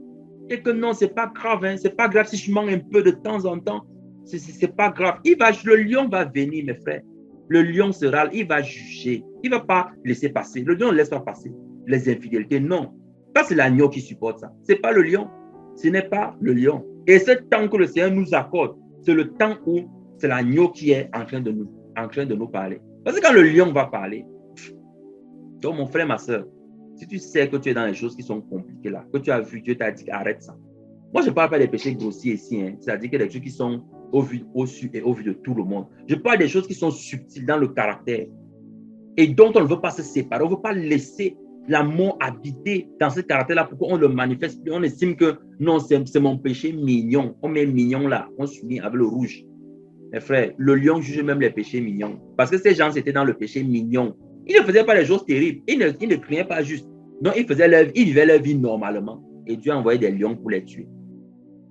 Et que non, c'est pas grave, hein, c'est pas grave si je mens un peu de temps en temps. C'est pas grave. Le lion va venir, mes frères. Le lion sera, il va juger. Il ne va pas laisser passer. Le lion ne laisse pas passer les infidélités. Non. Ça, c'est l'agneau qui supporte ça. Ce n'est pas le lion. Ce n'est pas le lion. Et ce temps que le Seigneur nous accorde, c'est le temps où c'est l'agneau qui est en train de nous parler. Parce que quand le lion va parler, donc mon frère, ma soeur, si tu sais que tu es dans les choses qui sont compliquées là, que tu as vu, Dieu t'a dit arrête ça. Moi, je ne parle pas des péchés grossiers ici, hein. C'est-à-dire que des choses qui sont au vu, au su et au vu de tout le monde. Je parle des choses qui sont subtiles dans le caractère et dont on ne veut pas se séparer. On ne veut pas laisser l'amour habiter dans ce caractère-là. Pourquoi on le manifeste plus? On estime que non, c'est mon péché mignon. On met mignon là, on souligne avec le rouge. Mes frères, le lion juge même les péchés mignons. Parce que ces gens étaient dans le péché mignon. Ils ne faisaient pas les choses terribles. Ils ne criaient pas juste. Non, ils vivaient leur vie normalement. Et Dieu a envoyé des lions pour les tuer.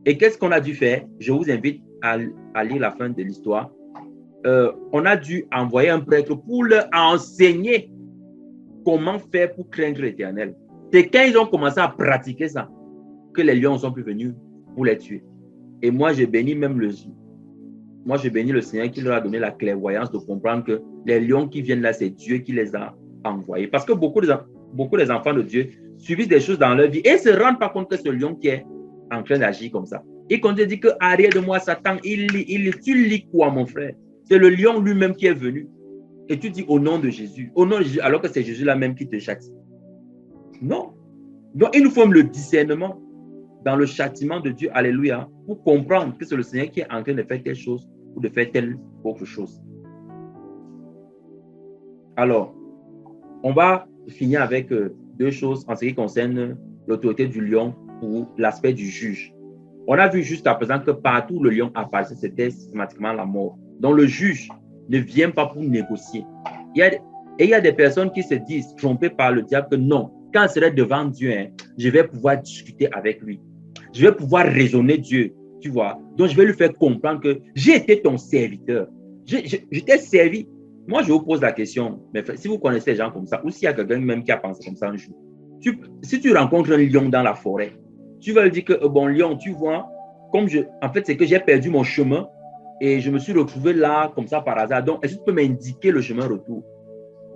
Et qu'est-ce qu'on a dû faire? Je vous invite à lire la fin de l'histoire. On a dû envoyer un prêtre pour leur enseigner comment faire pour craindre l'Éternel. C'est quand ils ont commencé à pratiquer ça que les lions sont plus venus pour les tuer. Et moi, je bénis le Seigneur qui leur a donné la clairvoyance de comprendre que les lions qui viennent là, c'est Dieu qui les a envoyés. Parce que beaucoup des enfants de Dieu subissent des choses dans leur vie et ne se rendent pas compte que c'est le lion qui est en train d'agir comme ça. Et quand tu dis que arrière de moi, Satan, tu lis quoi, mon frère? C'est le lion lui-même qui est venu. Et tu dis au nom de Jésus, alors que c'est Jésus là même qui te châtie. Non. Donc, il nous faut le discernement dans le châtiment de Dieu, alléluia, pour comprendre que c'est le Seigneur qui est en train de faire telle chose ou de faire telle autre chose. Alors, on va finir avec deux choses en ce qui concerne l'autorité du lion ou l'aspect du juge. On a vu juste à présent que partout où le lion apparaissait, c'était systématiquement la mort. Donc, le juge ne vient pas pour négocier. Il y a des personnes qui se disent, trompées par le diable, que non, quand je serai devant Dieu, hein, je vais pouvoir discuter avec lui. Je vais pouvoir raisonner Dieu, tu vois. Donc, je vais lui faire comprendre que j'ai été ton serviteur. Je t'ai servi. Moi, je vous pose la question, mais si vous connaissez des gens comme ça, ou s'il y a quelqu'un même qui a pensé comme ça un jour, si tu rencontres un lion dans la forêt, tu vas lui dire que, bon, lion, tu vois, en fait, c'est que j'ai perdu mon chemin et je me suis retrouvé là, comme ça, par hasard. Donc, est-ce que tu peux m'indiquer le chemin retour?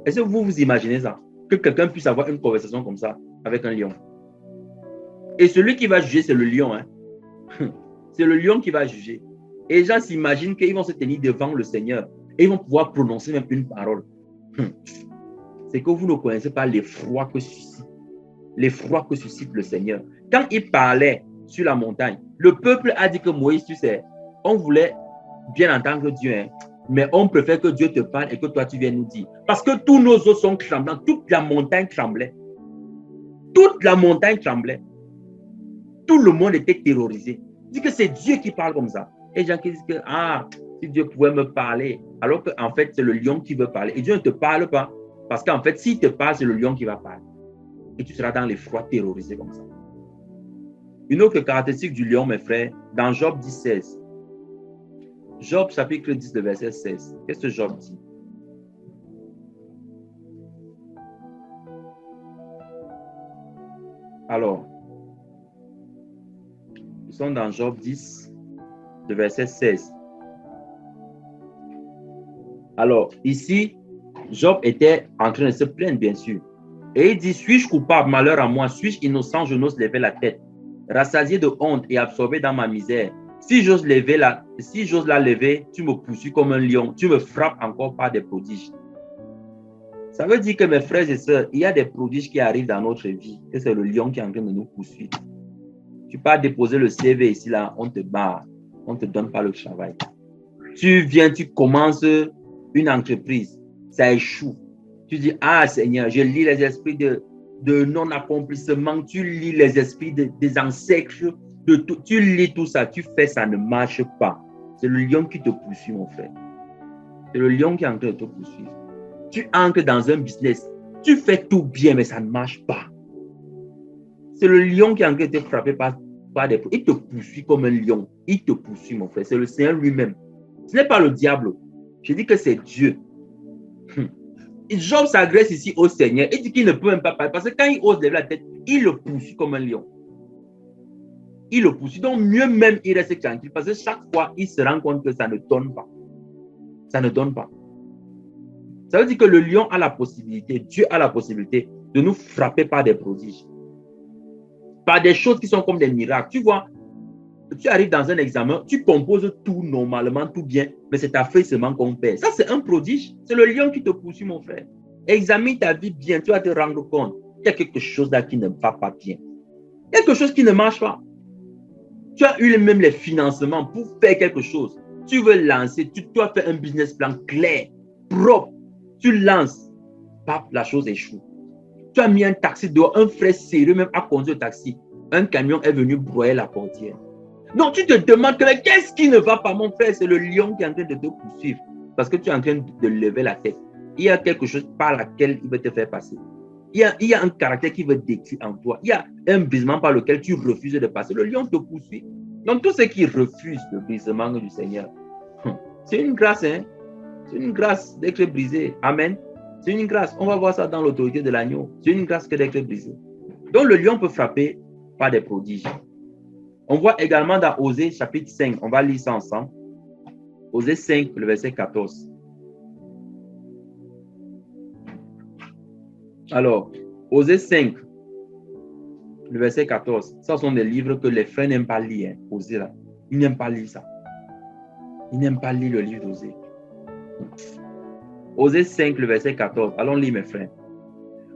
Est-ce que vous imaginez ça? Que quelqu'un puisse avoir une conversation comme ça avec un lion? Et celui qui va juger, c'est le lion. Hein? C'est le lion qui va juger. Et les gens s'imaginent qu'ils vont se tenir devant le Seigneur et ils vont pouvoir prononcer même une parole. C'est que vous ne connaissez pas l'effroi que suscite le Seigneur. Quand il parlait sur la montagne, le peuple a dit que Moïse, tu sais, on voulait bien entendre Dieu, hein, mais on préfère que Dieu te parle et que toi tu viennes nous dire. Parce que tous nos os sont tremblants, toute la montagne tremblait. Toute la montagne tremblait. Tout le monde était terrorisé. Il dit que c'est Dieu qui parle comme ça. Et les gens qui disent que, si Dieu pouvait me parler, alors qu'en fait, c'est le lion qui veut parler. Et Dieu ne te parle pas. Parce qu'en fait, s'il te parle, c'est le lion qui va parler. Et tu seras dans l'effroi terrorisé comme ça. Une autre caractéristique du lion, mes frères, dans Job 10, 16. Job chapitre 10, le verset 16. Qu'est-ce que Job dit? Alors, nous sommes dans Job 10, le verset 16. Alors, ici, Job était en train de se plaindre, bien sûr. Et il dit, suis-je coupable, malheur à moi, suis-je innocent, je n'ose lever la tête, rassasié de honte et absorbé dans ma misère. Si j'ose la lever, tu me poursuis comme un lion, tu me frappes encore par des prodiges. Ça veut dire que mes frères et sœurs, il y a des prodiges qui arrivent dans notre vie, et c'est le lion qui est en train de nous poursuivre. Tu pars déposer le CV ici, là, on te barre, on ne te donne pas le travail. Tu viens, tu commences une entreprise, ça échoue. Tu dis, Seigneur, je lis les esprits de non-accomplissement, tu lis les esprits des ancêtres, tu lis tout ça, tu fais, ça ne marche pas. C'est le lion qui te poursuit, mon frère. C'est le lion qui est en train de te poursuivre. Tu entres dans un business, Tu fais tout bien, mais ça ne marche pas. C'est le lion qui est en train de te frapper par des... Il te poursuit comme un lion. Il te poursuit, mon frère. C'est le Seigneur lui-même. Ce n'est pas le diable. Je dis que c'est Dieu. Job s'agresse ici au Seigneur. Il dit qu'il ne peut même pas parler. Parce que quand il ose lever la tête, il le poursuit comme un lion. Il le poursuit. Donc, mieux même, il reste tranquille. Parce que chaque fois, il se rend compte que ça ne donne pas. Ça ne donne pas. Ça veut dire que le lion a la possibilité, Dieu a la possibilité de nous frapper par des prodiges. Par des choses qui sont comme des miracles. Tu vois, tu arrives dans un examen, tu composes tout normalement, tout bien, mais c'est ta feuille seulement qu'on perd. Ça, c'est un prodige. C'est le lion qui te poursuit, mon frère. Examine ta vie bien, tu vas te rendre compte. Il y a quelque chose là qui ne va pas bien. Quelque chose qui ne marche pas. Tu as eu même les financements pour faire quelque chose. Tu veux lancer, tu dois faire un business plan clair, propre. Tu lances, paf, la chose échoue. Tu as mis un taxi dehors, un frère sérieux même a conduit le taxi. Un camion est venu broyer la portière. Donc tu te demandes qu'est-ce qui ne va pas, mon frère? C'est le lion qui est en train de te poursuivre. Parce que tu es en train de lever la tête. Il y a quelque chose par laquelle il veut te faire passer. Il y a un caractère qui veut détruire en toi. Il y a un brisement par lequel tu refuses de passer. Le lion te poursuit. Donc tous ceux qui refusent le brisement du Seigneur, c'est une grâce, hein? C'est une grâce d'être brisé. Amen. C'est une grâce. On va voir ça dans l'autorité de l'agneau. C'est une grâce que d'être brisé. Donc le lion peut frapper par des prodiges. On voit également dans Osée chapitre 5. On va lire ça ensemble. Osée 5, le verset 14. Alors, Osée 5, le verset 14. Ça sont des livres que les frères n'aiment pas lire. Hein. Osée là. Ils n'aiment pas lire ça. Ils n'aiment pas lire le livre d'Osée. Osée 5, le verset 14. Allons lire, mes frères.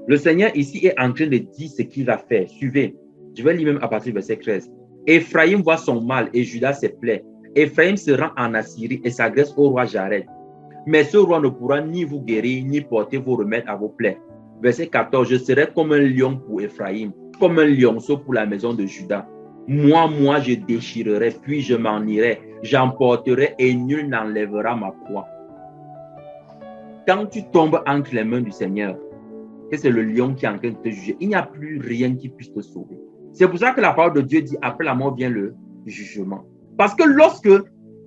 Le Seigneur ici est en train de dire ce qu'il va faire. Suivez. Je vais lire même à partir du verset 13. Ephraïm voit son mal et Judas ses plaies. Ephraïm se rend en Assyrie et s'agresse au roi Jared. Mais ce roi ne pourra ni vous guérir, ni porter vos remèdes à vos plaies. Verset 14. Je serai comme un lion pour Ephraïm, comme un lionceau pour la maison de Judas. Moi, je déchirerai, puis je m'en irai. J'emporterai et nul n'enlèvera ma proie. Quand tu tombes entre les mains du Seigneur, et c'est le lion qui est en train de te juger, il n'y a plus rien qui puisse te sauver. C'est pour ça que la parole de Dieu dit, après la mort vient le jugement. Parce que lorsque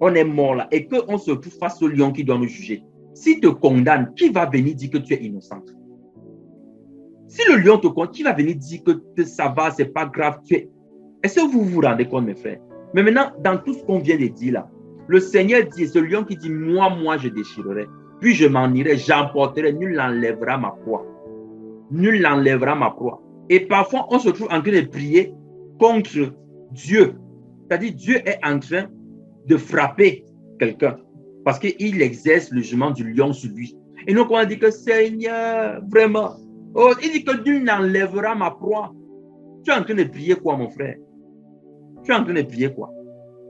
on est mort là et qu'on se trouve face au lion qui doit nous juger, s'il te condamne, qui va venir dire que tu es innocente? Si le lion te condamne, qui va venir dire que ça va, c'est pas grave, tu es... Est-ce que vous vous rendez compte, mes frères? Mais maintenant, dans tout ce qu'on vient de dire là, le Seigneur dit, ce lion qui dit, moi, je déchirerai. Puis je m'en irai, j'emporterai, nul n'enlèvera ma proie. Nul n'enlèvera ma proie. Et parfois, on se trouve en train de prier contre Dieu. C'est-à-dire, Dieu est en train de frapper quelqu'un parce qu'il exerce le jugement du lion sur lui. Et donc, on a dit que Seigneur, vraiment, oh, il dit que nul n'enlèvera ma proie. Tu es en train de prier quoi, mon frère? Tu es en train de prier quoi?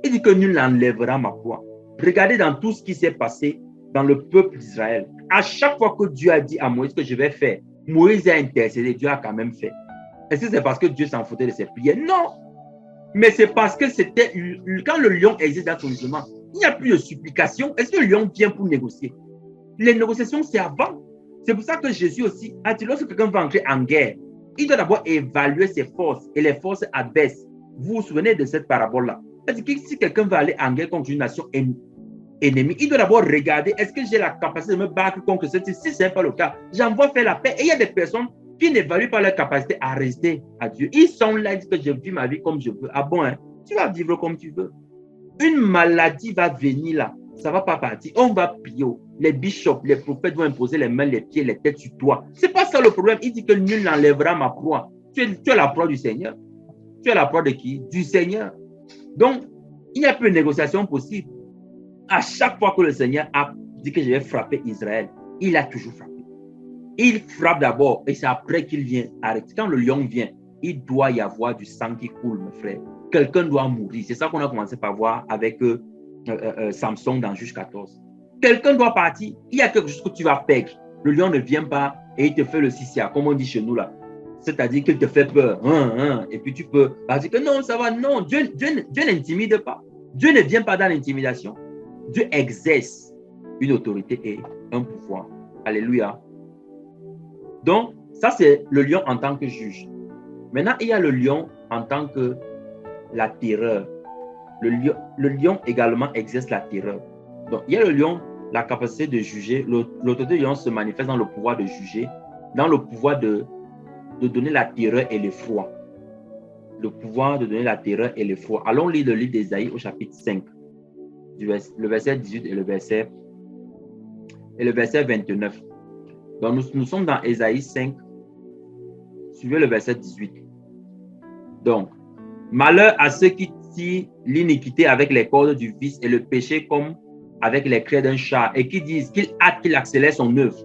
Il dit que nul n'enlèvera ma proie. Regardez dans tout ce qui s'est passé dans le peuple d'Israël. À chaque fois que Dieu a dit à Moïse que je vais faire, Moïse a intercédé, Dieu a quand même fait. Est-ce que c'est parce que Dieu s'en foutait de ses prières? Non. Mais c'est parce que c'était quand le lion existe dans son jugement, il n'y a plus de supplication. Est-ce que le lion vient pour négocier? Les négociations, c'est avant. C'est pour ça que Jésus aussi a dit, lorsque quelqu'un va entrer en guerre, il doit d'abord évaluer ses forces et les forces adverses. Vous vous souvenez de cette parabole-là? C'est-à-dire que si quelqu'un va aller en guerre contre une nation ennemie, il doit d'abord regarder, est-ce que j'ai la capacité de me battre contre celle-ci? Si ce n'est pas le cas, j'envoie faire la paix. Et il y a des personnes qui n'évaluent pas leur capacité à résister à Dieu. Ils sont là, ils disent que je vis ma vie comme je veux. Ah bon, hein? Tu vas vivre comme tu veux. Une maladie va venir là, ça ne va pas partir. On va prier. Les bishops, les prophètes vont imposer les mains, les pieds, les têtes sur toi. Ce n'est pas ça le problème. Il dit que nul n'enlèvera ma proie. Tu es la proie du Seigneur. Tu es la proie de qui? Du Seigneur. Donc, il n'y a plus de négociation possible. À chaque fois que le Seigneur a dit que je vais frapper Israël, il a toujours frappé. Il frappe d'abord et c'est après qu'il vient arrêter. Quand le lion vient, il doit y avoir du sang qui coule, mes frères. Quelqu'un doit mourir. C'est ça qu'on a commencé par voir avec Samson dans Juge 14. Quelqu'un doit partir. Il y a quelque chose que tu vas perdre. Le lion ne vient pas et il te fait le sissia, comme on dit chez nous là. C'est-à-dire qu'il te fait peur. Et puis tu peux dire que non, ça va. Non, Dieu n'intimide pas. Dieu ne vient pas dans l'intimidation. Dieu exerce une autorité et un pouvoir. Alléluia. Donc, ça, c'est le lion en tant que juge. Maintenant, il y a le lion en tant que la terreur. Le lion également exerce la terreur. Donc, il y a le lion, la capacité de juger. L'autorité du lion se manifeste dans le pouvoir de juger, dans le pouvoir de donner la terreur et l'effroi. Le pouvoir de donner la terreur et l'effroi. Allons lire le livre d'Ésaïe au chapitre 5, le verset 18 et le verset 29. Donc, nous sommes dans Ésaïe 5, suivez le verset 18. Donc, malheur à ceux qui tirent l'iniquité avec les cordes du vice et le péché comme avec les craies d'un char et qui disent qu'il hâte qu'il accélère son œuvre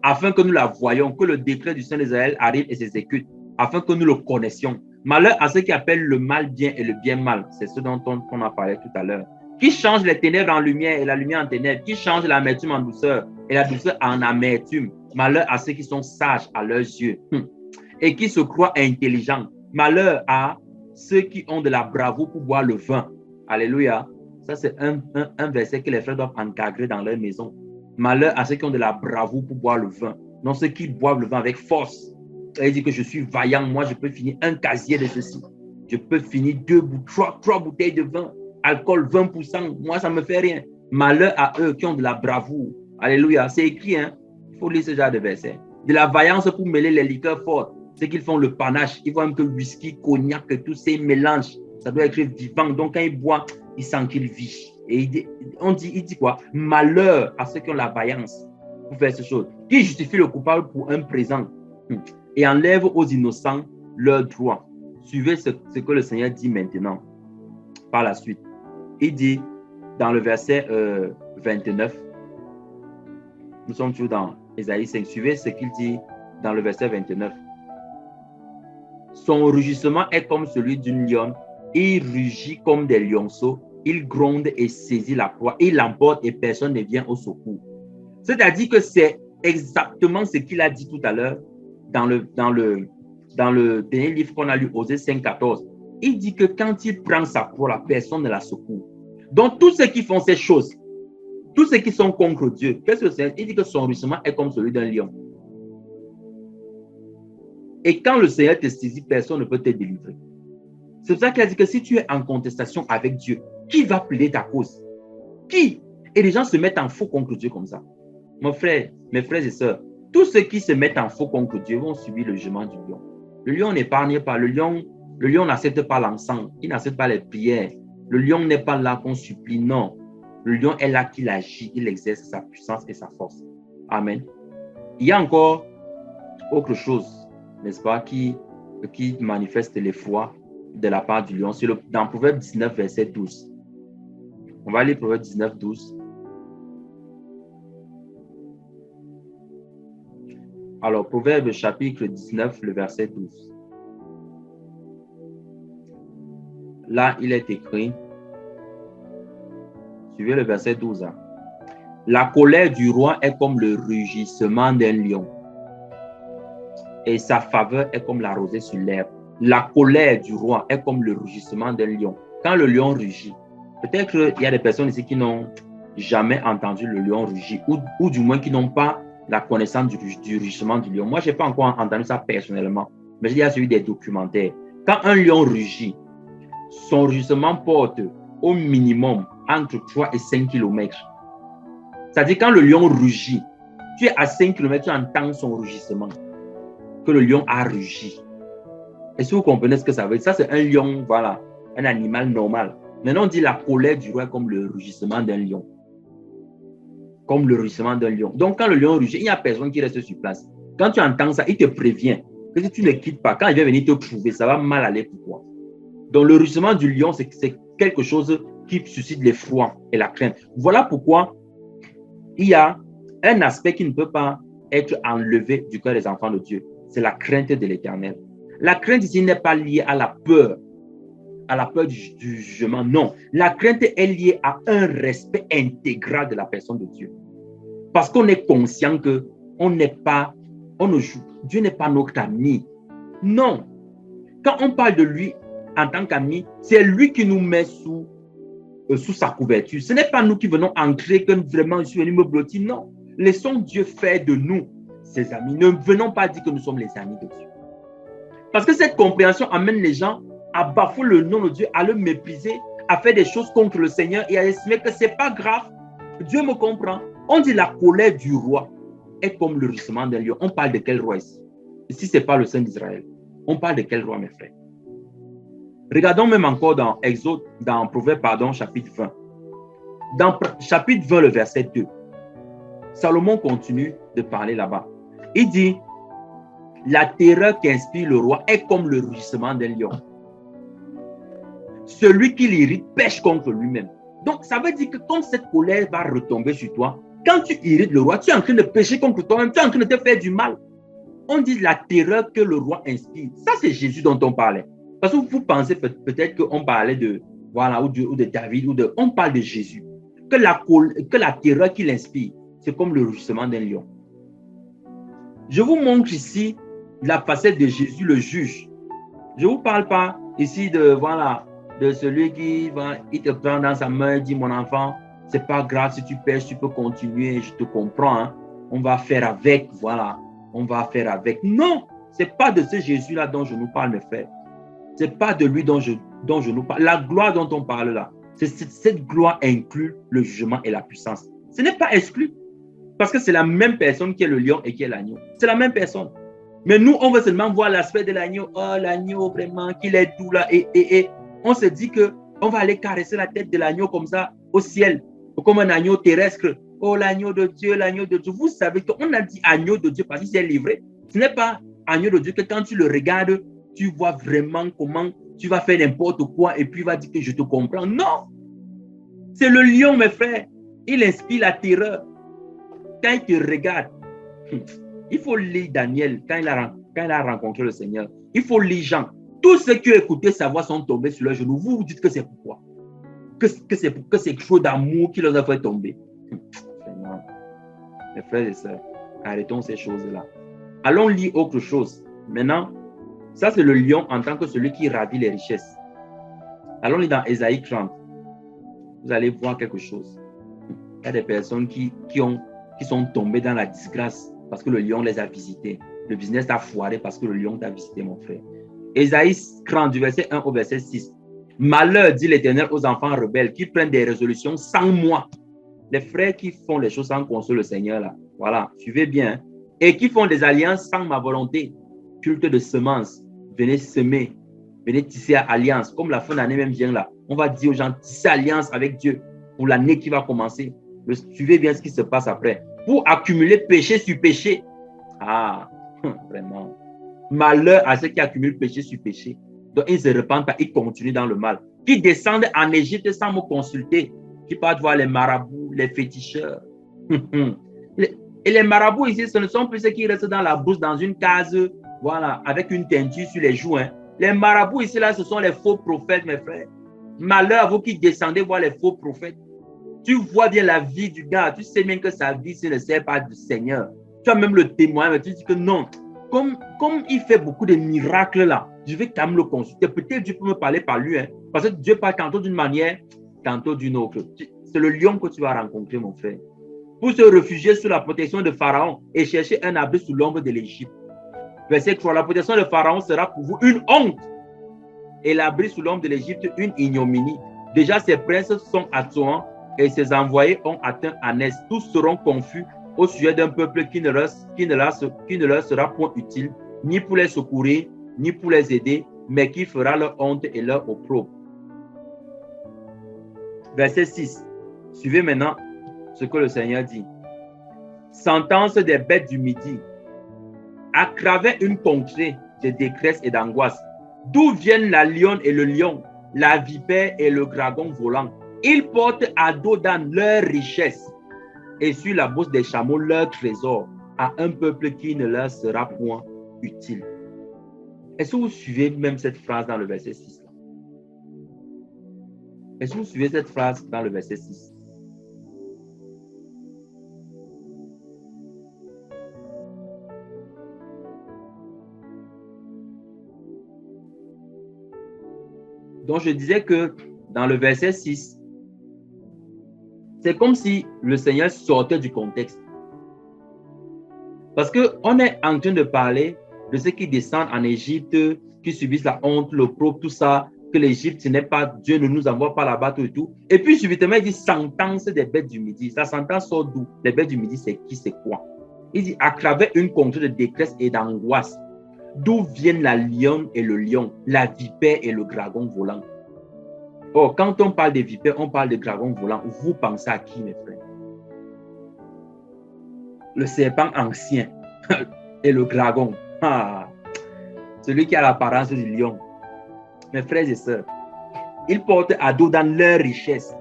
afin que nous la voyions, que le décret du Saint d'Israël arrive et s'exécute, afin que nous le connaissions. Malheur à ceux qui appellent le mal bien et le bien mal. C'est ce dont on a parlé tout à l'heure. Qui change les ténèbres en lumière et la lumière en ténèbres. Qui change l'amertume en douceur et la douceur en amertume. Malheur à ceux qui sont sages à leurs yeux et qui se croient intelligents. Malheur à ceux qui ont de la bravoure pour boire le vin. Alléluia. Ça, c'est un verset que les frères doivent encadrer dans leur maison. Malheur à ceux qui ont de la bravoure pour boire le vin. Non, ceux qui boivent le vin avec force. Il dit que je suis vaillant. Moi, je peux finir un casier de ceci. Je peux finir trois bouteilles de vin. Alcool 20%. Moi, ça ne me fait rien. Malheur à eux qui ont de la bravoure. Alléluia. C'est écrit, hein. Il faut lire ce genre de verset. De la vaillance pour mêler les liqueurs fortes. C'est qu'ils font le panache. Ils voient même que whisky, cognac, tous ces mélanges. Ça doit être vivant. Donc, quand ils boivent, ils sentent qu'ils vivent. Et il dit quoi? Malheur à ceux qui ont la vaillance pour faire ces choses. Qui justifie le coupable pour un présent et enlève aux innocents leurs droits. Suivez ce que le Seigneur dit maintenant par la suite. Il dit dans le verset 29, nous sommes toujours dans Ésaïe 5, suivez ce qu'il dit dans le verset 29. Son rugissement est comme celui d'une lionne, il rugit comme des lionceaux, il gronde et saisit la proie, il l'emporte et personne ne vient au secours. C'est-à-dire que c'est exactement ce qu'il a dit tout à l'heure dans le dernier livre qu'on a lu, Osée 5,14. Il dit que quand il prend sa proie, la personne ne la secoue. Donc, tous ceux qui font ces choses, tous ceux qui sont contre Dieu, qu'est-ce que c'est? Il dit que son rugissement est comme celui d'un lion. Et quand le Seigneur te saisit, personne ne peut te délivrer. C'est pour ça qu'il a dit que si tu es en contestation avec Dieu, qui va plaider ta cause? Qui? Et les gens se mettent en faux contre Dieu comme ça. Mon frère, mes frères et sœurs, tous ceux qui se mettent en faux contre Dieu vont subir le jugement du lion. Le lion n'épargne pas. Le lion n'accepte pas l'encens. Il n'accepte pas les prières. Le lion n'est pas là qu'on supplie. Non. Le lion est là qu'il agit. Il exerce sa puissance et sa force. Amen. Il y a encore autre chose, n'est-ce pas, qui manifeste l'effroi de la part du lion. C'est dans Proverbe 19, verset 12. On va lire Proverbe 19, 12. Alors, Proverbe chapitre 19, le verset 12. Là, il est écrit, suivez le verset 12. Hein. La colère du roi est comme le rugissement d'un lion, et sa faveur est comme la rosée sur l'herbe. La colère du roi est comme le rugissement d'un lion. Quand le lion rugit, peut-être qu'il y a des personnes ici qui n'ont jamais entendu le lion rugir, ou du moins qui n'ont pas la connaissance du rugissement du lion. Moi, je n'ai pas encore entendu ça personnellement, mais j'ai déjà suivi des documentaires. Quand un lion rugit, son rugissement porte au minimum entre 3 et 5 km. C'est-à-dire quand le lion rugit, tu es à 5 km, tu entends son rugissement, que le lion a rugi. Est-ce que vous comprenez ce que ça veut dire? Ça, c'est un lion, voilà, un animal normal. Maintenant, on dit la colère du roi comme le rugissement d'un lion. Comme le rugissement d'un lion. Donc, quand le lion rugit, il n'y a personne qui reste sur place. Quand tu entends ça, il te prévient que si tu ne quittes pas, quand il va venir te trouver, ça va mal aller pour toi. Donc, le rugissement du lion, c'est quelque chose qui suscite l'effroi et la crainte. Voilà pourquoi il y a un aspect qui ne peut pas être enlevé du cœur des enfants de Dieu. C'est la crainte de l'Éternel. La crainte ici n'est pas liée à la peur du jugement. Non, la crainte est liée à un respect intégral de la personne de Dieu. Parce qu'on est conscient que Dieu n'est pas notre ami. Non. Quand on parle de lui en tant qu'ami, c'est lui qui nous met sous sa couverture. Ce n'est pas nous qui venons entrer, que vraiment je suis venu me blottir. Non. Laissons Dieu faire de nous ses amis. Ne venons pas dire que nous sommes les amis de Dieu. Parce que cette compréhension amène les gens à bafouer le nom de Dieu, à le mépriser, à faire des choses contre le Seigneur et à estimer que ce n'est pas grave. Dieu me comprend. On dit la colère du roi est comme le rugissement d'un lion. On parle de quel roi ici? Ici, ce n'est pas le Saint d'Israël. On parle de quel roi, mes frères? Regardons même encore dans Exode, dans Proverbe, chapitre 20. Dans chapitre 20, le verset 2, Salomon continue de parler là-bas. Il dit, la terreur qu'inspire le roi est comme le rugissement d'un lion. Celui qui l'irrite pêche contre lui-même. Donc, ça veut dire que quand cette colère va retomber sur toi, quand tu irrites le roi, tu es en train de pécher contre toi-même, tu es en train de te faire du mal. On dit la terreur que le roi inspire. Ça, c'est Jésus dont on parlait. Parce que vous pensez peut-être qu'on parlait de, voilà, ou de David, on parle de Jésus. Que la terreur qu'il inspire, c'est comme le rugissement d'un lion. Je vous montre ici la facette de Jésus, le juge. Je ne vous parle pas ici de, voilà, de celui qui il te prend dans sa main et dit, mon enfant, ce n'est pas grave si tu pêches, tu peux continuer, je te comprends. Hein. On va faire avec, voilà, on va faire avec. Non, ce n'est pas de ce Jésus-là dont je nous parle, mes frères. Ce n'est pas de lui dont je nous parle. La gloire dont on parle là, cette gloire inclut le jugement et la puissance. Ce n'est pas exclu. Parce que c'est la même personne qui est le lion et qui est l'agneau. C'est la même personne. Mais nous, on veut seulement voir l'aspect de l'agneau. Oh, l'agneau, vraiment, qu'il est doux là. Et on se dit qu'on va aller caresser la tête de l'agneau comme ça au ciel. Comme un agneau terrestre. Oh, l'agneau de Dieu, l'agneau de Dieu. Vous savez qu'on a dit agneau de Dieu parce qu'il s'est livré. Ce n'est pas agneau de Dieu que quand tu le regardes, tu vois vraiment comment tu vas faire n'importe quoi et puis il va dire que je te comprends. Non! C'est le lion, mes frères. Il inspire la terreur. Quand il te regarde, il faut lire Daniel quand il a rencontré le Seigneur. Il faut lire Jean. Tous ceux qui ont écouté sa voix sont tombés sur leurs genoux. Vous dites que c'est pourquoi? Que c'est quelque chose d'amour qui les a fait tomber. Mes frères et sœurs, arrêtons ces choses-là. Allons lire autre chose. Maintenant, ça c'est le lion en tant que celui qui ravit les richesses. Allons lire dans Ésaïe 30. Vous allez voir quelque chose. Il y a des personnes qui sont tombées dans la disgrâce parce que le lion les a visités. Le business a foiré parce que le lion t'a visité, mon frère. Ésaïe 30, du verset 1 au verset 6. Malheur, dit l'Éternel aux enfants rebelles qui prennent des résolutions sans moi. Les frères qui font les choses sans consulter le Seigneur, là. Voilà, suivez bien. Hein? Et qui font des alliances sans ma volonté. Culte de semences. Venez semer. Venez tisser alliance. Comme la fin d'année même vient là. On va dire aux gens, tisser alliance avec Dieu pour l'année qui va commencer. Suivez bien ce qui se passe après. Pour accumuler péché sur péché. Ah, vraiment. Malheur à ceux qui accumulent péché sur péché. Donc, ils ne se repentent pas, ils continuent dans le mal. Qui descendent en Égypte sans me consulter. Qui partent voir les marabouts, les féticheurs. Et les marabouts ici, ce ne sont plus ceux qui restent dans la brousse, dans une case, voilà, avec une teinture sur les joues. Hein. Les marabouts ici, là, ce sont les faux prophètes, mes frères. Malheur à vous qui descendez voir les faux prophètes. Tu vois bien la vie du gars, tu sais bien que sa vie, ne sert pas du Seigneur. Tu as même le témoin, mais tu dis que non. Comme il fait beaucoup de miracles là, je vais quand même le consulter. Peut-être Dieu peut me parler par lui. Hein, parce que Dieu parle tantôt d'une manière, tantôt d'une autre. C'est le lion que tu vas rencontrer, mon frère. Pour se réfugier sous la protection de Pharaon et chercher un abri sous l'ombre de l'Égypte. Verset 3, la protection de Pharaon sera pour vous une honte. Et l'abri sous l'ombre de l'Égypte, une ignominie. Déjà, ses princes sont à Tsoan et ses envoyés ont atteint Anès. Tous seront confus au sujet d'un peuple qui ne leur sera point utile, ni pour les secourir, ni pour les aider, mais qui fera leur honte et leur opprobre. Verset 6. Suivez maintenant ce que le Seigneur dit. Sentence des bêtes du midi. À travers une contrée de détresse et d'angoisse. D'où viennent la lionne et le lion, la vipère et le dragon volant? Ils portent à dos d'âne leur richesse et sur la bourse des chameaux leur trésor à un peuple qui ne leur sera point utile. Est-ce que vous suivez même cette phrase dans le verset 6? Est-ce que vous suivez cette phrase dans le verset 6? Donc, je disais que dans le verset 6, c'est comme si le Seigneur sortait du contexte. Parce qu'on est en train de parler de ceux qui descendent en Égypte, qui subissent la honte, l'opprobre, tout ça, que l'Égypte, ce n'est pas Dieu, ne nous envoie pas là-bas, tout et tout. Et puis, subitement, il dit sentence des bêtes du midi. Sa sentence sort d'où? Les bêtes du midi, c'est qui, c'est quoi? Il dit à travers une conjoncture de détresse et d'angoisse, d'où viennent la lionne et le lion, la vipère et le dragon volant. Or, quand on parle des vipères, on parle de dragon volant. Vous pensez à qui, mes frères? Le serpent ancien et le dragon. Ah, celui qui a l'apparence du lion. Mes frères et sœurs, ils portent à dos dans leur richesse,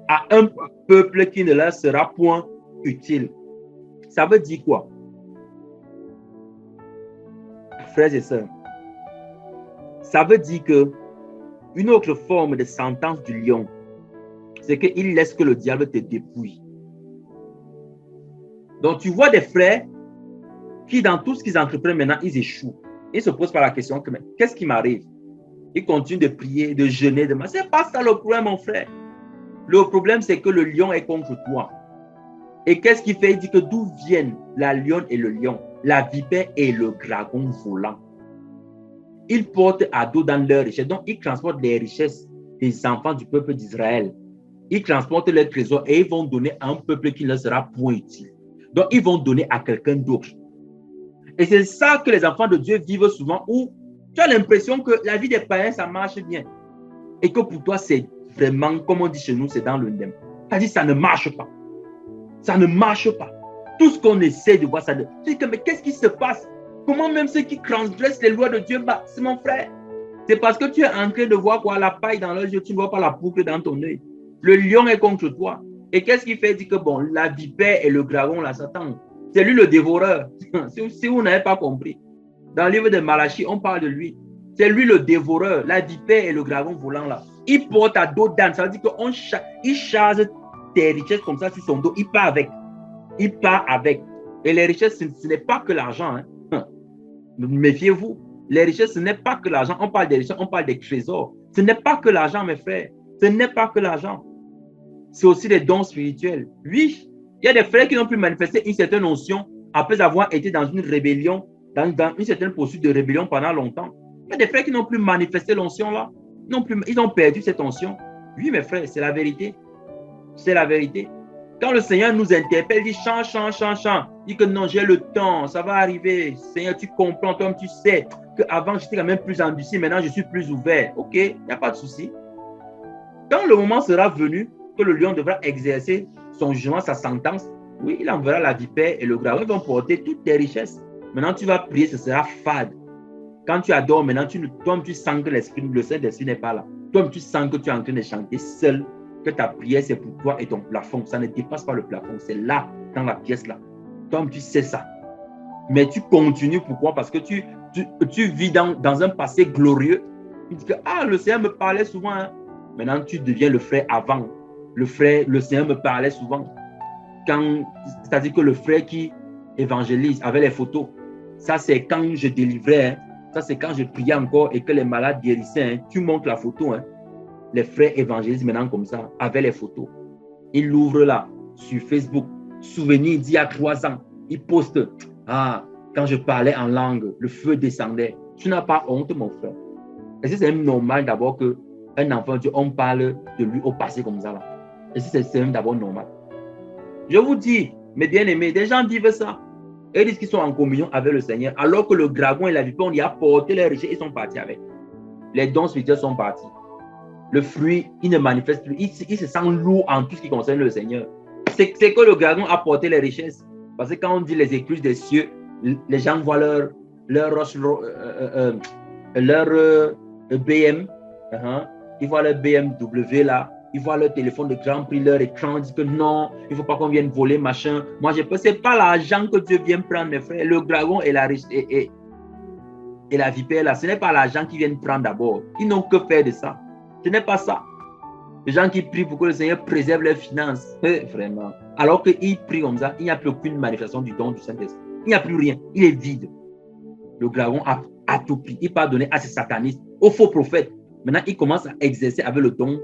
à un peuple qui ne leur sera point utile. Ça veut dire quoi? Frères et sœurs, ça veut dire que une autre forme de sentence du lion, c'est qu'il laisse que le diable te dépouille. Donc, tu vois des frères qui, dans tout ce qu'ils entreprennent maintenant, ils échouent. Ils se posent par la question, qu'est-ce qui m'arrive? Ils continuent de prier, de jeûner, de marcher. C'est pas ça le problème, mon frère. Le problème, c'est que le lion est contre toi. Et qu'est-ce qu'il fait? Il dit que d'où viennent la lionne et le lion, la vipère et le dragon volant. Ils portent à dos dans leur richesse. Donc, ils transportent les richesses des enfants du peuple d'Israël. Ils transportent leurs trésors et ils vont donner à un peuple qui ne leur sera point utile. Donc, ils vont donner à quelqu'un d'autre. Et c'est ça que les enfants de Dieu vivent souvent, où tu as l'impression que la vie des païens, ça marche bien. Et que pour toi, c'est vraiment, comme on dit chez nous, c'est dans le nem. C'est-à-dire, ça ne marche pas. Ça ne marche pas. Tout ce qu'on essaie de voir, ça ne... Tu dis que, mais qu'est-ce qui se passe? Comment même ceux qui transgressent les lois de Dieu, bah, c'est mon frère. C'est parce que tu es en train de voir quoi, la paille dans l'œil, tu ne vois pas la boucle dans ton œil. Le lion est contre toi. Et qu'est-ce qu'il fait? Il dit que bon, la vipère et le dragon, là, Satan, c'est lui le dévoreur. Si vous n'avez pas compris. Dans le livre de Malachie, on parle de lui. C'est lui le dévoreur, la vipère et le dragon volant là. Il porte à dos d'âne. Ça veut dire qu'il charge tes richesses comme ça sur son dos. Il part avec. Il part avec. Et les richesses, ce n'est pas que l'argent. Hein. Méfiez-vous. Les richesses, ce n'est pas que l'argent. On parle des richesses, on parle des trésors. Ce n'est pas que l'argent, mes frères. Ce n'est pas que l'argent. C'est aussi des dons spirituels. Oui, il y a des frères qui n'ont pu manifester une certaine notion après avoir été dans une rébellion, dans une certaine poursuite de rébellion pendant longtemps. Il y a des frères qui n'ont plus manifesté l'onction là. Ils ont perdu cette onction. Oui, mes frères, c'est la vérité. C'est la vérité. Quand le Seigneur nous interpelle, il dit chante. Il dit que non, j'ai le temps, ça va arriver. Seigneur, tu comprends, toi tu sais qu'avant j'étais quand même plus ambitieux, maintenant je suis plus ouvert. Ok, il n'y a pas de souci. Quand le moment sera venu que le lion devra exercer son jugement, sa sentence, oui, il enverra la vipère et le dragon. Ils vont porter toutes tes richesses. Maintenant, tu vas prier, ce sera fade. Quand tu adores, maintenant, toi, tu sens que le Saint-Esprit n'est pas là. Toi, tu sens que tu es en train de chanter seul, que ta prière, c'est pour toi et ton plafond. Ça ne dépasse pas le plafond. C'est là, dans la pièce là. Toi, tu sais ça. Mais tu continues. Pourquoi? Parce que tu vis dans un passé glorieux. Tu dis que, le Seigneur me parlait souvent. Hein. Maintenant, tu deviens le frère avant. Le Seigneur me parlait souvent. C'est-à-dire que le frère qui évangélise avec les photos, ça c'est quand je délivrais, hein. Ça c'est quand je priais encore et que les malades guérissaient. Hein. Tu montres la photo. Hein. Les frères évangélisent maintenant comme ça, avec les photos. Ils l'ouvrent là, sur Facebook. Souvenir d'il y a 3 ans. Ils postent. Quand je parlais en langue, le feu descendait. Tu n'as pas honte, mon frère. Est-ce que c'est même normal d'abord qu'un enfant de Dieu, on parle de lui au passé comme ça là? Est-ce que c'est même d'abord normal? Je vous dis, mes bien-aimés, des gens vivent ça. Et ils disent qu'ils sont en communion avec le Seigneur, alors que le dragon et la vipère, on y a porté les richesses, ils sont partis avec. Les dons spirituels sont partis. Le fruit, il ne manifeste plus. Il se sent lourd en tout ce qui concerne le Seigneur. C'est que le dragon a porté les richesses. Parce que quand on dit les écluses des cieux, les gens voient leur BM, ils voient leur BMW là. Ils voient leur téléphone de grand prix, leur écran, ils disent que non, il ne faut pas qu'on vienne voler, machin. Moi, je pense que ce n'est pas l'argent que Dieu vient prendre, mes frères. Le dragon et la vipère, là, ce n'est pas l'argent qu'ils viennent prendre d'abord. Ils n'ont que faire de ça. Ce n'est pas ça. Les gens qui prient pour que le Seigneur préserve leurs finances, vraiment. Alors qu'ils prient comme ça, il n'y a plus aucune manifestation du don du Saint-Esprit. Il n'y a plus rien. Il est vide. Le dragon a tout pris. Il n'a donné à ses satanistes, aux faux prophètes. Maintenant, il commence à exercer avec le don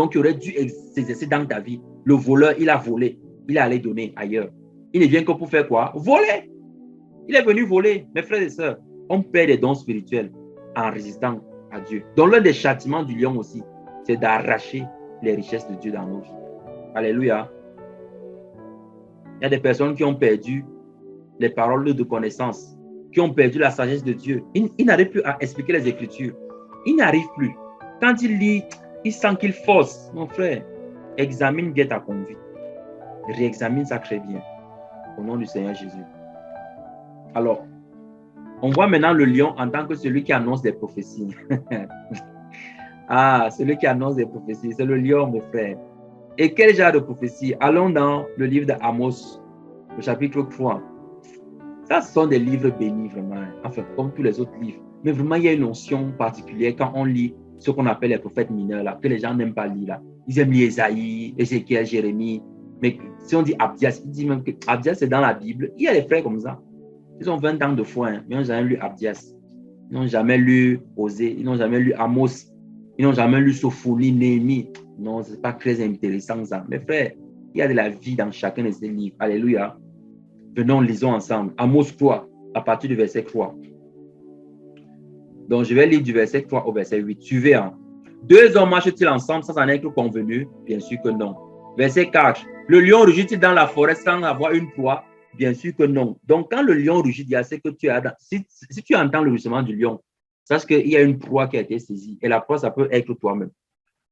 qui aurait dû s'exercer dans ta vie. Le voleur, il a volé. il est allé donner ailleurs. Il ne vient que pour faire quoi? Voler. Il est venu voler. Mes frères et sœurs, on perd des dons spirituels en résistant à Dieu. Donc l'un des châtiments du lion aussi, c'est d'arracher les richesses de Dieu dans nos vies. Alléluia. Il y a des personnes qui ont perdu les paroles de connaissance, qui ont perdu la sagesse de Dieu. Ils n'arrivent plus à expliquer les Écritures. Ils n'arrivent plus. Quand il lit, il sent qu'il force. Mon frère, examine bien ta conduite. Réexamine ça très bien. Au nom du Seigneur Jésus. Alors, on voit maintenant le lion en tant que celui qui annonce des prophéties. Ah, celui qui annonce des prophéties, c'est le lion, mes frères. Et quel genre de prophétie? Allons dans le livre d'Amos, le chapitre 3. Ça, ce sont des livres bénis, vraiment. Enfin, comme tous les autres livres. Mais vraiment, il y a une notion particulière quand on lit ce qu'on appelle les prophètes mineurs, là, que les gens n'aiment pas lire. Là. Ils aiment lire Ésaïe, Ézéchiel, Jérémie. Mais si on dit Abdias, ils disent même que Abdias, c'est dans la Bible. Il y a des frères comme ça. Ils ont 20 ans de foi, hein, mais ils n'ont jamais lu Abdias. Ils n'ont jamais lu Osée. Ils n'ont jamais lu Amos. Ils n'ont jamais lu Sophonie, Néhémie. Non, ce n'est pas très intéressant ça. Mes frères, il y a de la vie dans chacun de ces livres. Alléluia. Venons, lisons ensemble. Amos 3, à partir du verset 3. Donc, je vais lire du verset 3 au verset 8. Suivez. Hein. Deux hommes marchent-ils ensemble sans en être convenus? Bien sûr que non. Verset 4. Le lion rugit-il dans la forêt sans avoir une proie? Bien sûr que non. Donc, quand le lion rugit, c'est que tu as... Si tu entends le rugissement du lion, sache qu'il y a une proie qui a été saisie. Et la proie, ça peut être toi-même.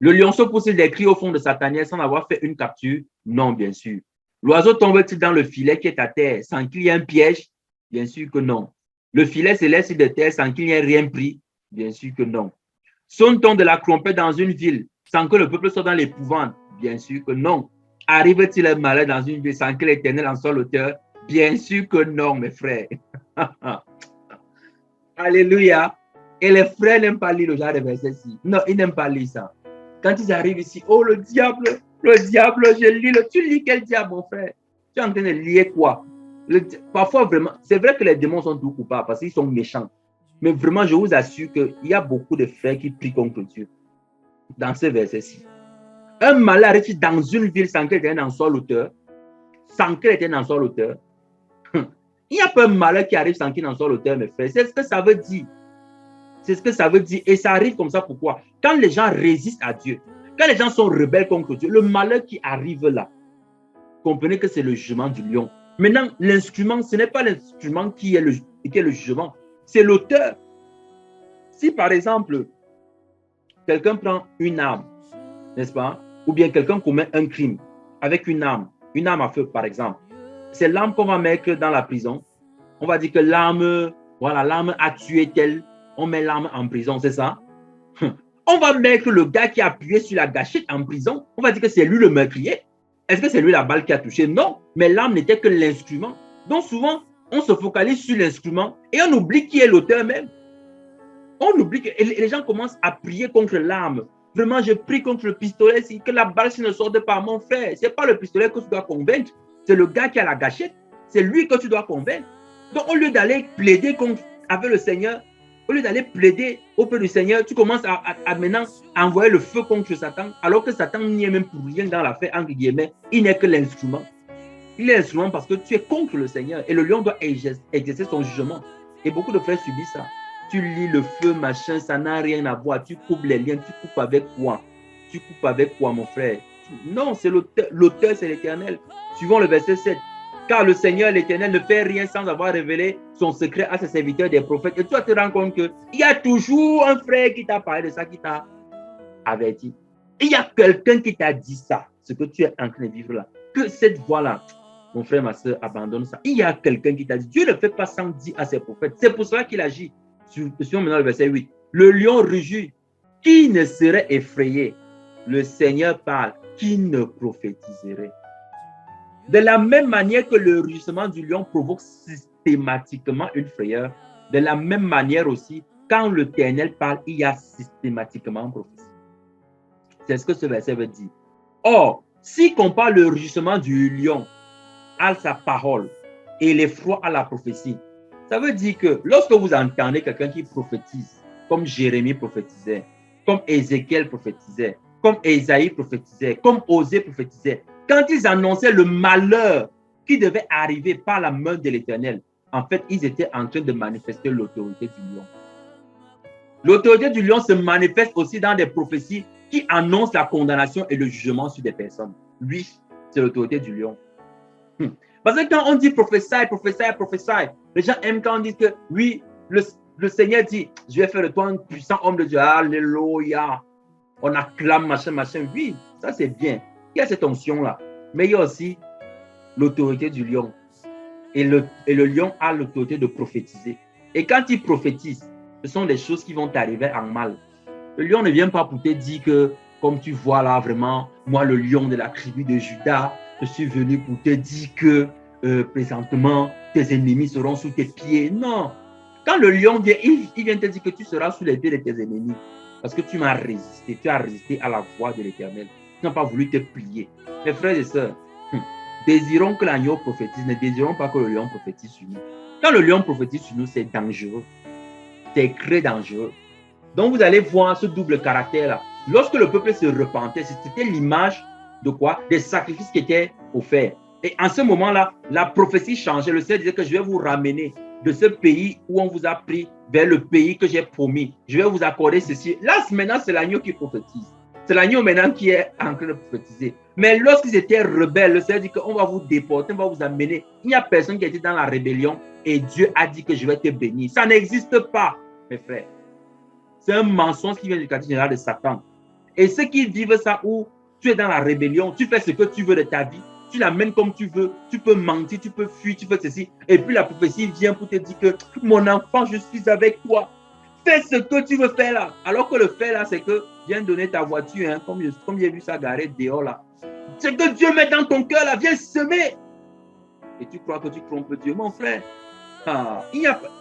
Le lionceau pousse-t-il des cris au fond de sa tanière sans avoir fait une capture? Non, bien sûr. L'oiseau tombe-t-il dans le filet qui est à terre sans qu'il y ait un piège? Bien sûr que non. Le filet se laisse de terre sans qu'il n'y ait rien pris? Bien sûr que non. Sonne-t-on de la trompette dans une ville sans que le peuple soit dans l'épouvante? Bien sûr que non. Arrive-t-il un malheur dans une ville sans que l'Éternel en soit l'auteur? Bien sûr que non, mes frères. Alléluia. Et les frères n'aiment pas lire le genre de verset-ci. Non, ils n'aiment pas lire ça. Quand ils arrivent ici, oh le diable, je lis tu lis quel diable, mon frère? Tu es en train de lire quoi? Parfois, vraiment, c'est vrai que les démons sont tout coupables parce qu'ils sont méchants. Mais vraiment, je vous assure qu'il y a beaucoup de frères qui prient contre Dieu dans ce verset-ci. Un malheur arrive dans une ville sans que l'Éternel en soit l'auteur. Sans que l'Éternel en soit l'auteur. Il n'y a pas un malheur qui arrive sans qu'il en soit l'auteur, mes frères. C'est ce que ça veut dire. C'est ce que ça veut dire. Et ça arrive comme ça, pourquoi? Quand les gens résistent à Dieu, quand les gens sont rebelles contre Dieu, le malheur qui arrive là, comprenez que c'est le jugement du lion. Maintenant, l'instrument, ce n'est pas l'instrument qui est le jugement, c'est l'auteur. Si par exemple, quelqu'un prend une arme, n'est-ce pas? Ou bien quelqu'un commet un crime avec une arme à feu par exemple, c'est l'arme qu'on va mettre dans la prison. On va dire que l'arme, voilà, l'arme a tué tel, on met l'arme en prison, c'est ça? On va mettre le gars qui a appuyé sur la gâchette en prison, on va dire que c'est lui le meurtrier. Est-ce que c'est lui la balle qui a touché? Non, mais l'arme n'était que l'instrument. Donc souvent, on se focalise sur l'instrument et on oublie qui est l'auteur même. On oublie que et les gens commencent à prier contre l'arme. Vraiment, je prie contre le pistolet, que la balle ne sorte pas, mon frère. Ce n'est pas le pistolet que tu dois convaincre, c'est le gars qui a la gâchette. C'est lui que tu dois convaincre. Donc, au lieu d'aller plaider avec le Seigneur, au lieu d'aller plaider auprès du Seigneur, tu commences à maintenant envoyer le feu contre Satan, alors que Satan n'y est même pour rien dans l'affaire, entre guillemets. Il n'est que l'instrument. Il est l'instrument parce que tu es contre le Seigneur et le lion doit exercer son jugement. Et beaucoup de frères subissent ça. Tu lis le feu, machin, ça n'a rien à voir. Tu coupes les liens, tu coupes avec quoi? Tu coupes avec quoi, mon frère? Non, c'est l'auteur. L'auteur, c'est l'Éternel. Suivons le verset 7. Car le Seigneur, l'Éternel, ne fait rien sans avoir révélé son secret à ses serviteurs des prophètes. Et tu vas te rendre compte qu'il y a toujours un frère qui t'a parlé de ça, qui t'a averti. Il y a quelqu'un qui t'a dit ça, ce que tu es en train de vivre là. Que cette voix-là, mon frère, ma soeur, abandonne ça. Il y a quelqu'un qui t'a dit. Dieu ne fait pas sans dire à ses prophètes. C'est pour cela qu'il agit. Suivons maintenant le verset 8. Le lion rugit. Qui ne serait effrayé? Le Seigneur parle. Qui ne prophétiserait? De la même manière que le rugissement du lion provoque systématiquement une frayeur, de la même manière aussi, quand l'Éternel parle, il y a systématiquement une prophétie. C'est ce que ce verset veut dire. Or, si compare le rugissement du lion à sa parole et l'effroi à la prophétie, ça veut dire que lorsque vous entendez quelqu'un qui prophétise, comme Jérémie prophétisait, comme Ézéchiel prophétisait, comme Ésaïe prophétisait, comme Osée prophétisait, Quand ils annonçaient le malheur qui devait arriver par la main de l'Éternel, en fait, ils étaient en train de manifester l'autorité du lion. L'autorité du lion se manifeste aussi dans des prophéties qui annoncent la condamnation et le jugement sur des personnes. Oui, c'est l'autorité du lion. Parce que quand on dit prophétie, les gens aiment quand on dit que oui, le Seigneur dit, je vais faire de toi un puissant homme de Dieu. Alléluia. On acclame, machin. Oui, ça c'est bien. Il y a cette onction-là. Mais il y a aussi l'autorité du lion. Et le lion a l'autorité de prophétiser. Et quand il prophétise, ce sont des choses qui vont t'arriver en mal. Le lion ne vient pas pour te dire que, comme tu vois là, vraiment, moi, le lion de la tribu de Juda, je suis venu pour te dire que présentement, tes ennemis seront sous tes pieds. Non. Quand le lion vient, il vient te dire que tu seras sous les pieds de tes ennemis. Parce que tu m'as résisté. Tu as résisté à la voix de l'Éternel. Tu n'as pas voulu te plier. Mes frères et sœurs, désirons que l'agneau prophétise, ne désirons pas que le lion prophétise sur nous. Quand le lion prophétise sur nous, c'est dangereux. C'est très dangereux. Donc, vous allez voir ce double caractère-là. Lorsque le peuple se repentait, c'était l'image de quoi? Des sacrifices qui étaient offerts. Et en ce moment-là, la prophétie changeait. Le Seigneur disait que je vais vous ramener de ce pays où on vous a pris vers le pays que j'ai promis. Je vais vous accorder ceci. Là, maintenant, c'est l'agneau qui prophétise. C'est l'agneau maintenant qui est en train de prophétiser. Mais lorsqu'ils étaient rebelles, le Seigneur dit qu'on va vous déporter, on va vous amener. Il n'y a personne qui était dans la rébellion et Dieu a dit que je vais te bénir. Ça n'existe pas, mes frères. C'est un mensonge qui vient du quartier général de Satan. Et ceux qui vivent ça où tu es dans la rébellion, tu fais ce que tu veux de ta vie, tu l'amènes comme tu veux, tu peux mentir, tu peux fuir, tu fais ceci. Et puis la prophétie vient pour te dire que mon enfant, je suis avec toi. Fais ce que tu veux faire là. Alors que le faire là, c'est que viens donner ta voiture, hein, comme j'ai vu ça garé dehors là. C'est que Dieu met dans ton cœur là, viens semer. Et tu crois que tu trompes Dieu, mon frère.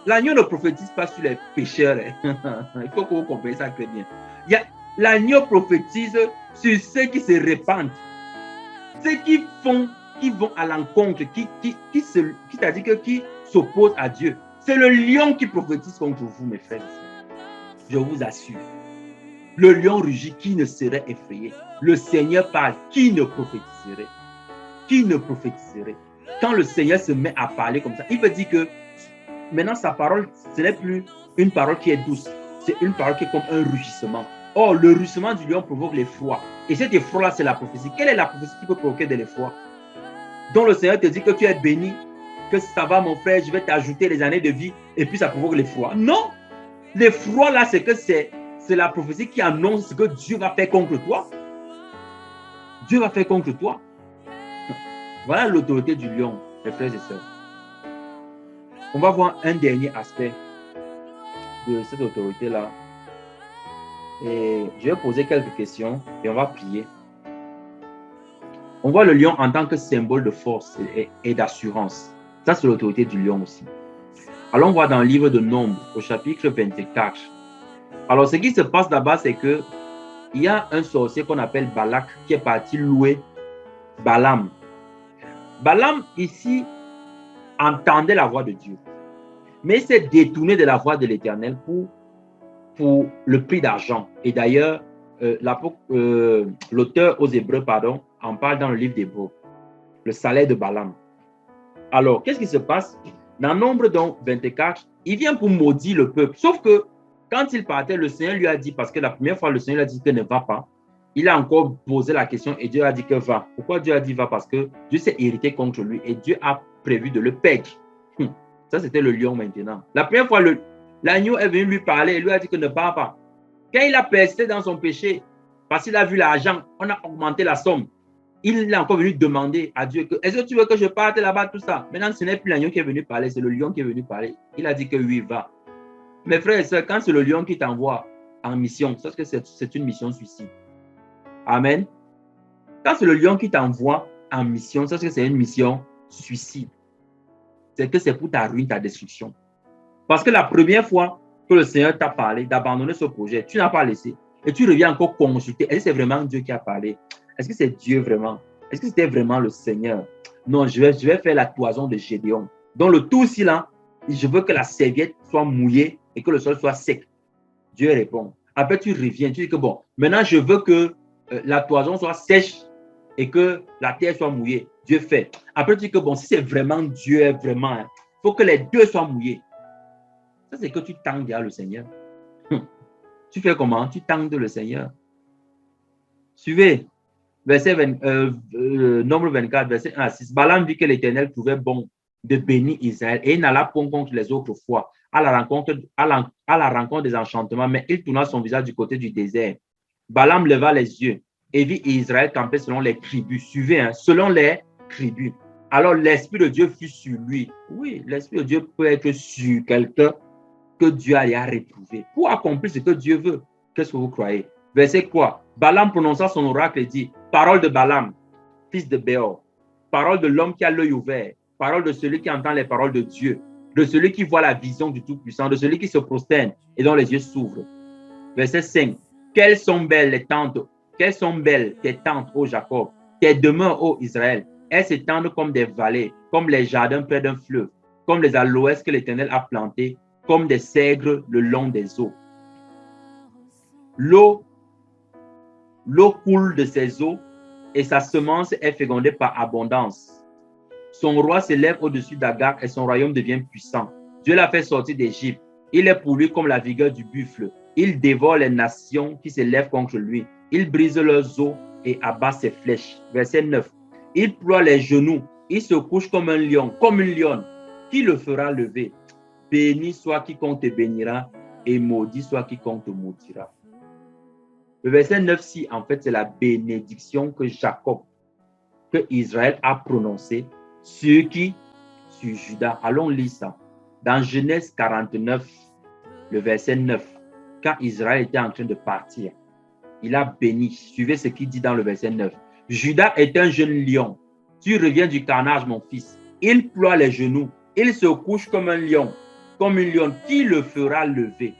L'agneau ne prophétise pas sur les pécheurs. Hein. Il faut que vous compreniez ça très bien. L'agneau prophétise sur ceux qui se répandent. Ceux qui vont à l'encontre, qui s'opposent à Dieu. C'est le lion qui prophétise contre vous, mes frères. Je vous assure. Le lion rugit, qui ne serait effrayé? Le Seigneur parle, qui ne prophétiserait? Qui ne prophétiserait? Quand le Seigneur se met à parler comme ça, il veut dire que maintenant sa parole, ce n'est plus une parole qui est douce. C'est une parole qui est comme un rugissement. Or, le rugissement du lion provoque l'effroi. Et cet effroi-là, c'est la prophétie. Quelle est la prophétie qui peut provoquer de l'effroi? Donc le Seigneur te dit que tu es béni, que ça va mon frère, je vais t'ajouter les années de vie, et puis ça provoque l'effroi. Non! L'effroi là, c'est que c'est la prophétie qui annonce ce que Dieu va faire contre toi. Dieu va faire contre toi. Voilà l'autorité du lion, mes frères et sœurs. On va voir un dernier aspect de cette autorité-là. Et je vais poser quelques questions et on va prier. On voit le lion en tant que symbole de force et d'assurance. Ça, c'est l'autorité du lion aussi. Allons voir dans le livre de Nombres, au chapitre 24. Alors, ce qui se passe là-bas, c'est que il y a un sorcier qu'on appelle Balak qui est parti louer Balaam. Balaam, ici, entendait la voix de Dieu. Mais il s'est détourné de la voix de l'Éternel pour le prix d'argent. Et d'ailleurs, l'auteur aux Hébreux, en parle dans le livre d'Hébreux, le salaire de Balaam. Alors, qu'est-ce qui se passe? Dans Nombre 24, il vient pour maudire le peuple. Sauf que quand il partait, le Seigneur lui a dit, parce que la première fois, le Seigneur lui a dit que ne va pas. Il a encore posé la question et Dieu a dit que va. Pourquoi Dieu a dit va? Parce que Dieu s'est irrité contre lui et Dieu a prévu de le perdre. Ça, c'était le lion maintenant. La première fois, l'agneau est venu lui parler et lui a dit que ne va pas. Quand il a persisté dans son péché, parce qu'il a vu l'argent, on a augmenté la somme. Il est encore venu demander à Dieu que est-ce que tu veux que je parte là-bas, tout ça? Maintenant, ce n'est plus l'agneau qui est venu parler, c'est le lion qui est venu parler. Il a dit que oui, va. Mes frères et sœurs, quand c'est le lion qui t'envoie en mission, c'est que c'est une mission suicide. Amen. Quand c'est le lion qui t'envoie en mission, c'est que c'est une mission suicide. C'est que c'est pour ta ruine, ta destruction. Parce que la première fois que le Seigneur t'a parlé d'abandonner ce projet, tu n'as pas laissé. Et tu reviens encore consulter. Est-ce que c'est vraiment Dieu qui a parlé? Est-ce que c'est Dieu vraiment? Est-ce que c'était vraiment le Seigneur? Non, je vais faire la toison de Gédéon. Donc le tout ici là, je veux que la serviette soit mouillée et que le sol soit sec. Dieu répond. Après tu reviens, tu dis que bon, maintenant je veux que la toison soit sèche et que la terre soit mouillée. Dieu fait. Après, tu dis que bon, si c'est vraiment Dieu, vraiment, il faut que les deux soient mouillés. Ça, c'est que tu tendes à le Seigneur. Tu fais comment? Tu tendes le Seigneur. Suivez. Nombre 24, verset 1 à 6. Balaam vit que l'Éternel trouvait bon de bénir Israël et il n'alla point contre les autres fois à la rencontre des enchantements, mais il tourna son visage du côté du désert. Balaam leva les yeux et vit Israël camper selon les tribus. Suivez, hein, selon les tribus. Alors l'Esprit de Dieu fut sur lui. Oui, l'Esprit de Dieu peut être sur quelqu'un que Dieu a réprouvé pour accomplir ce que Dieu veut. Qu'est-ce que vous croyez? Verset quoi? Balaam prononça son oracle et dit, parole de Balaam, fils de Béor, parole de l'homme qui a l'œil ouvert, parole de celui qui entend les paroles de Dieu, de celui qui voit la vision du Tout-Puissant, de celui qui se prosterne et dont les yeux s'ouvrent. Verset 5. Quelles sont belles les tentes, quelles sont belles tes tentes, ô Jacob, tes demeures, ô Israël. Elles s'étendent comme des vallées, comme les jardins près d'un fleuve, comme les aloès que l'Éternel a plantés, comme des cèdres le long des eaux. L'eau coule de ses eaux et sa semence est fécondée par abondance. Son roi s'élève au-dessus d'Agar et son royaume devient puissant. Dieu l'a fait sortir d'Égypte. Il est pour lui comme la vigueur du buffle. Il dévore les nations qui s'élèvent contre lui. Il brise leurs os et abat ses flèches. Verset 9. Il ploie les genoux. Il se couche comme un lion, comme une lionne. Qui le fera lever? Béni soit quiconque te bénira et maudit soit quiconque te maudira. Le verset 9-ci, en fait, c'est la bénédiction que Jacob, que Israël a prononcée sur qui? Sur Judas. Allons lire ça. Dans Genèse 49, le verset 9, quand Israël était en train de partir, il a béni. Suivez ce qu'il dit dans le verset 9. Judas est un jeune lion. Tu reviens du carnage, mon fils. Il ploie les genoux. Il se couche comme un lion, comme une lionne. Qui le fera lever?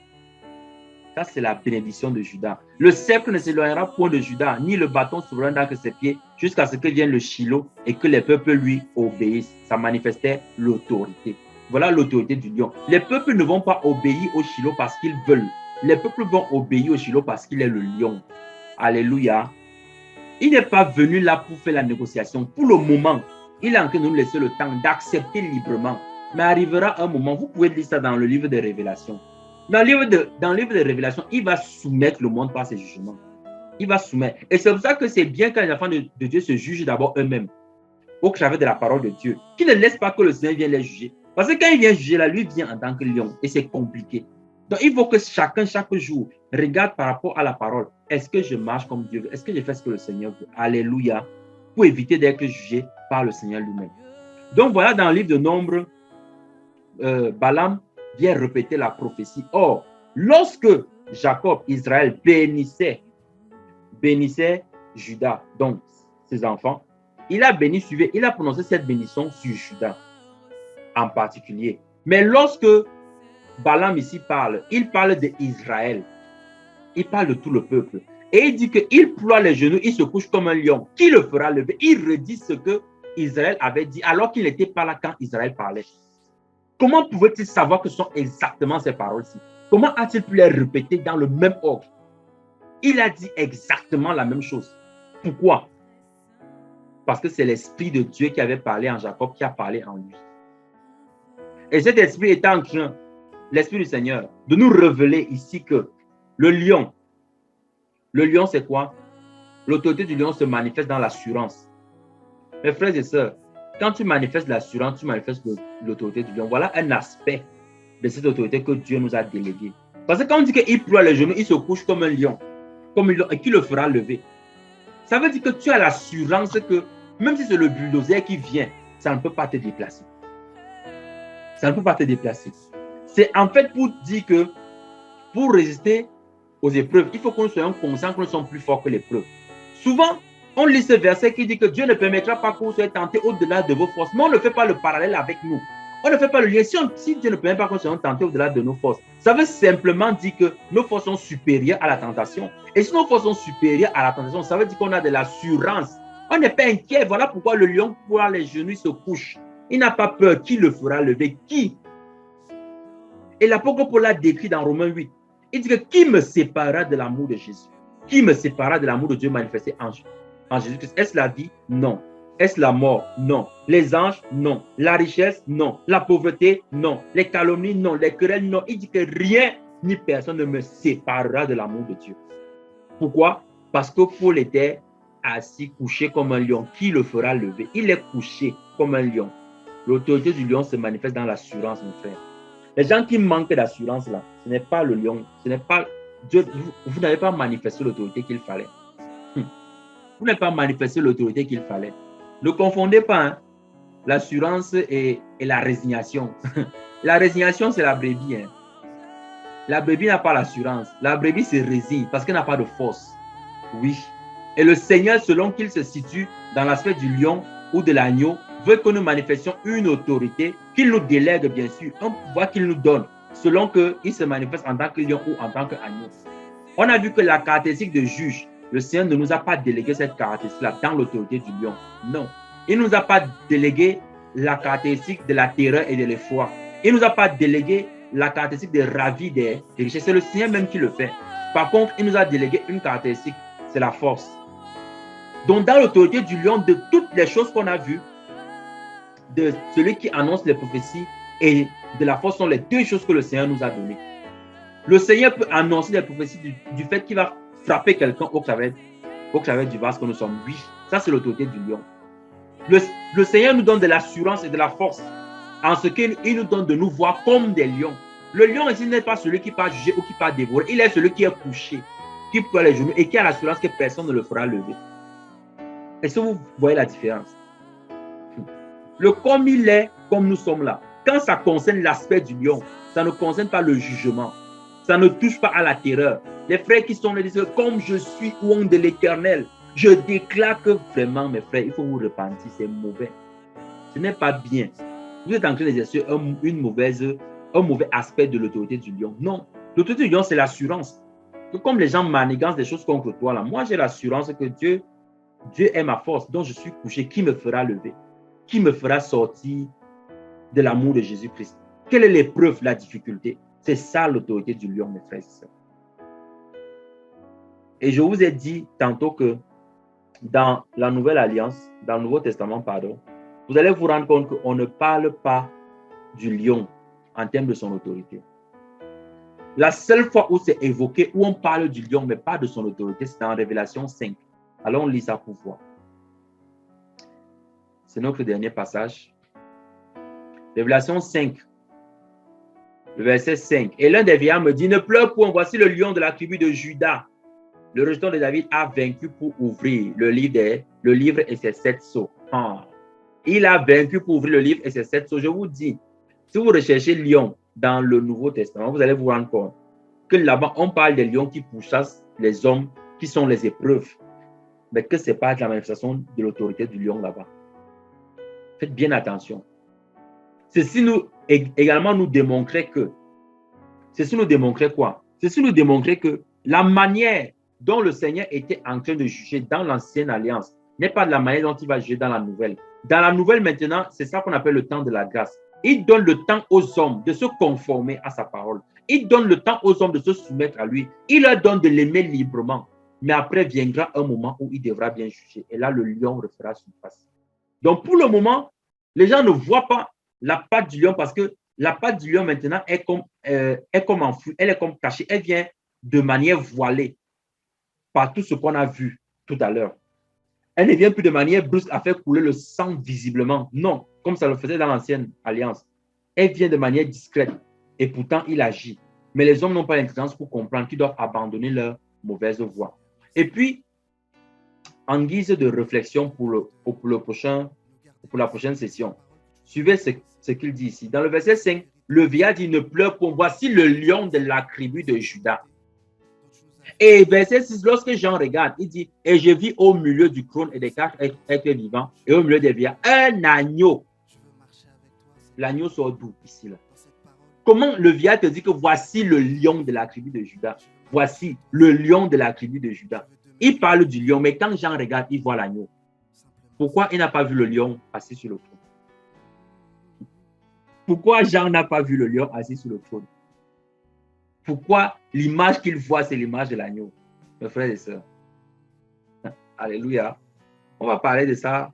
Ça, c'est la bénédiction de Judas. Le sceptre ne s'éloignera point de Judas, ni le bâton souverain d'entre ses pieds, jusqu'à ce que vienne le Shiloh et que les peuples lui obéissent. Ça manifestait l'autorité. Voilà l'autorité du lion. Les peuples ne vont pas obéir au Shiloh parce qu'ils veulent. Les peuples vont obéir au Shiloh parce qu'il est le lion. Alléluia. Il n'est pas venu là pour faire la négociation. Pour le moment, il est en train de nous laisser le temps d'accepter librement. Mais arrivera un moment, vous pouvez lire ça dans le livre des Révélations. Dans le livre de Révélation, il va soumettre le monde par ses jugements. Il va soumettre. Et c'est pour ça que c'est bien quand les enfants de Dieu se jugent d'abord eux-mêmes, au travers de la parole de Dieu, qui ne laisse pas que le Seigneur vienne les juger. Parce que quand il vient juger, là, lui vient en tant que lion et c'est compliqué. Donc, il faut que chacun, chaque jour, regarde par rapport à la parole. Est-ce que je marche comme Dieu veut? Est-ce que je fais ce que le Seigneur veut? Alléluia. Pour éviter d'être jugé par le Seigneur lui-même. Donc, voilà dans le livre de Nombre, Balaam vient répéter la prophétie. Or, lorsque Jacob, Israël, bénissait Judas, donc ses enfants, il a béni, suivez, il a prononcé cette bénédiction sur Judas en particulier. Mais lorsque Balaam ici parle, il parle d'Israël. Il parle de tout le peuple. Et il dit qu'il ploie les genoux, il se couche comme un lion. Qui le fera lever? Il redit ce que Israël avait dit alors qu'il n'était pas là quand Israël parlait. Comment pouvait-il savoir que ce sont exactement ces paroles-ci? Comment a-t-il pu les répéter dans le même ordre? Il a dit exactement la même chose. Pourquoi? Parce que c'est l'Esprit de Dieu qui avait parlé en Jacob, qui a parlé en lui. Et cet Esprit est en train, l'Esprit du Seigneur, de nous révéler ici que le lion c'est quoi? L'autorité du lion se manifeste dans l'assurance. Mes frères et sœurs, quand tu manifestes l'assurance, tu manifestes l'autorité du lion. Voilà un aspect de cette autorité que Dieu nous a déléguée. Parce que quand on dit qu'il ploie les genoux, il se couche comme un lion, et qui le fera lever. Ça veut dire que tu as l'assurance que même si c'est le bulldozer qui vient, ça ne peut pas te déplacer. Ça ne peut pas te déplacer. C'est en fait pour dire que pour résister aux épreuves, il faut que nous soyons conscients que nous sommes plus forts que l'épreuve. Souvent, on lit ce verset qui dit que Dieu ne permettra pas que vous soyez tentés au-delà de vos forces. Mais on ne fait pas le parallèle avec nous. On ne fait pas le lien. Si Dieu ne permet pas que nous soyons tentés au-delà de nos forces, ça veut simplement dire que nos forces sont supérieures à la tentation. Et si nos forces sont supérieures à la tentation, ça veut dire qu'on a de l'assurance. On n'est pas inquiet. Voilà pourquoi le lion, pour les genoux, il se couche. Il n'a pas peur. Qui le fera lever? Qui? Et l'apôtre Paul l'a décrit dans Romains 8. Il dit que qui me séparera de l'amour de Jésus? Qui me séparera de l'amour de Dieu manifesté en Jésus-Christ. Est-ce la vie? Non. Est-ce la mort? Non. Les anges? Non. La richesse? Non. La pauvreté? Non. Les calomnies? Non. Les querelles? Non. Il dit que rien ni personne ne me séparera de l'amour de Dieu. Pourquoi? Parce que Paul était assis, couché comme un lion. Qui le fera lever? Il est couché comme un lion. L'autorité du lion se manifeste dans l'assurance, mon frère. Les gens qui manquent d'assurance, là, ce n'est pas le lion, ce n'est pas Dieu. Vous n'avez pas manifesté l'autorité qu'il fallait. Vous n'avez pas manifesté l'autorité qu'il fallait. Ne confondez pas hein, l'assurance et la résignation. La résignation, c'est la brebis. Hein. La brebis n'a pas l'assurance. La brebis se résigne parce qu'elle n'a pas de force. Oui. Et le Seigneur, selon qu'il se situe dans l'aspect du lion ou de l'agneau, veut que nous manifestions une autorité qu'il nous délègue, bien sûr, un pouvoir qu'il nous donne, selon qu'il se manifeste en tant que lion ou en tant qu'agneau. On a vu que la caractéristique de juge, le Seigneur ne nous a pas délégué cette caractéristique-là dans l'autorité du lion. Non. Il ne nous a pas délégué la caractéristique de la terreur et de l'effroi. Il ne nous a pas délégué la caractéristique de ravi des richesses. C'est le Seigneur même qui le fait. Par contre, il nous a délégué une caractéristique, c'est la force. Donc, dans l'autorité du lion, de toutes les choses qu'on a vues, de celui qui annonce les prophéties et de la force sont les deux choses que le Seigneur nous a données. Le Seigneur peut annoncer les prophéties du fait qu'il va frapper quelqu'un au clavet du vase que nous sommes. Oui, ça c'est l'autorité du lion. Le Seigneur nous donne de l'assurance et de la force en ce qu'il nous donne de nous voir comme des lions. Le lion ici n'est pas celui qui part juger ou qui part dévorer. Il est celui qui est couché, qui peut les genoux et qui a l'assurance que personne ne le fera lever. Est-ce que vous voyez la différence? Le comme il est, comme nous sommes là. Quand ça concerne l'aspect du lion, ça ne concerne pas le jugement. Ça ne touche pas à la terreur. Les frères qui sont là disent comme je suis oint de l'Éternel, je déclare que vraiment, mes frères, il faut vous repentir, c'est mauvais. Ce n'est pas bien. Vous êtes en train d'exercer un mauvais aspect de l'autorité du lion. Non, l'autorité du lion, c'est l'assurance. Que comme les gens manigancent des choses contre toi, là, moi j'ai l'assurance que Dieu est ma force, dont je suis couché, qui me fera lever, qui me fera sortir de l'amour de Jésus-Christ. Quelle est l'épreuve, la difficulté? C'est ça l'autorité du lion, mes frères et sœurs. Et je vous ai dit tantôt que dans la Nouvelle Alliance, dans le Nouveau Testament, pardon, vous allez vous rendre compte qu'on ne parle pas du lion en termes de son autorité. La seule fois où c'est évoqué, où on parle du lion, mais pas de son autorité, c'est dans Révélation 5. Alors on lit ça pour voir. C'est notre dernier passage. Révélation 5, le verset 5. Et l'un des vieillards me dit, ne pleure point, voici le lion de la tribu de Juda. Le rejeton de David a vaincu pour ouvrir le livre et ses 7 sceaux. Il a vaincu pour ouvrir le livre et ses 7 sceaux. Je vous dis, si vous recherchez lion dans le Nouveau Testament, vous allez vous rendre compte que là-bas, on parle des lions qui pourchassent les hommes qui sont les épreuves. Mais que ce n'est pas la manifestation de l'autorité du lion là-bas. Faites bien attention. Ceci nous également nous démontrait que, ceci nous démontrait quoi? Ceci nous démontrait que la manière dont le Seigneur était en train de juger dans l'ancienne alliance n'est pas de la manière dont il va juger dans la nouvelle. Dans la nouvelle maintenant, c'est ça qu'on appelle le temps de la grâce. Il donne le temps aux hommes de se conformer à sa parole. Il donne le temps aux hommes de se soumettre à lui. Il leur donne de l'aimer librement. Mais après viendra un moment où il devra bien juger. Et là, le lion refera surface. Donc, pour le moment, les gens ne voient pas la patte du lion parce que la patte du lion maintenant est comme enfouie, elle est comme cachée, elle vient de manière voilée par tout ce qu'on a vu tout à l'heure. Elle ne vient plus de manière brusque à faire couler le sang visiblement. Non, comme ça le faisait dans l'ancienne alliance. Elle vient de manière discrète et pourtant il agit. Mais les hommes n'ont pas l'intelligence pour comprendre qu'ils doivent abandonner leur mauvaise voie. Et puis, en guise de réflexion pour la prochaine session, suivez ce qu'il dit ici. Dans le verset 5, le vieillard dit, ne pleure point, voici le lion de la tribu de Juda. Et verset 6, lorsque Jean regarde, il dit, et je vis au milieu du trône et des 4 êtres vivants, et au milieu des vieillards, un agneau. L'agneau sort d'où ici là? Comment le vieillard te dit que voici le lion de la tribu de Juda? Voici le lion de la tribu de Juda. Il parle du lion, mais quand Jean regarde, il voit l'agneau. Pourquoi il n'a pas vu le lion assis sur le trône? Pourquoi Jean n'a pas vu le lion assis sur le trône? Pourquoi l'image qu'il voit, c'est l'image de l'agneau? Mes frères et sœurs. Alléluia. On va parler de ça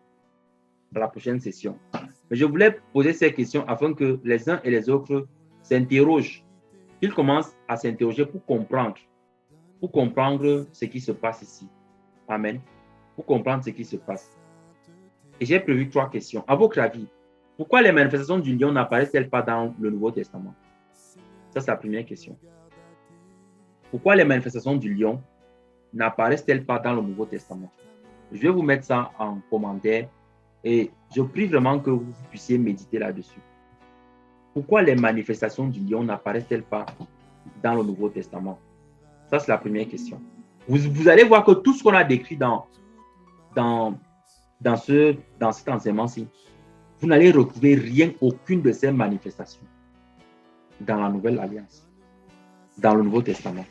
dans la prochaine session. Mais je voulais poser ces questions afin que les uns et les autres s'interrogent. Qu'ils commencent à s'interroger pour comprendre ce qui se passe ici. Amen. Pour comprendre ce qui se passe. Et j'ai prévu 3 questions. À votre avis, pourquoi les manifestations du lion n'apparaissent-elles pas dans le Nouveau Testament? Ça, c'est la première question. Pourquoi les manifestations du lion n'apparaissent-elles pas dans le Nouveau Testament? Je vais vous mettre ça en commentaire et je prie vraiment que vous puissiez méditer là-dessus. Pourquoi les manifestations du lion n'apparaissent-elles pas dans le Nouveau Testament? Ça, c'est la première question. Vous allez voir que tout ce qu'on a décrit dans cet enseignement-ci, vous n'allez retrouver rien, aucune de ces manifestations dans la Nouvelle Alliance, dans le Nouveau Testament.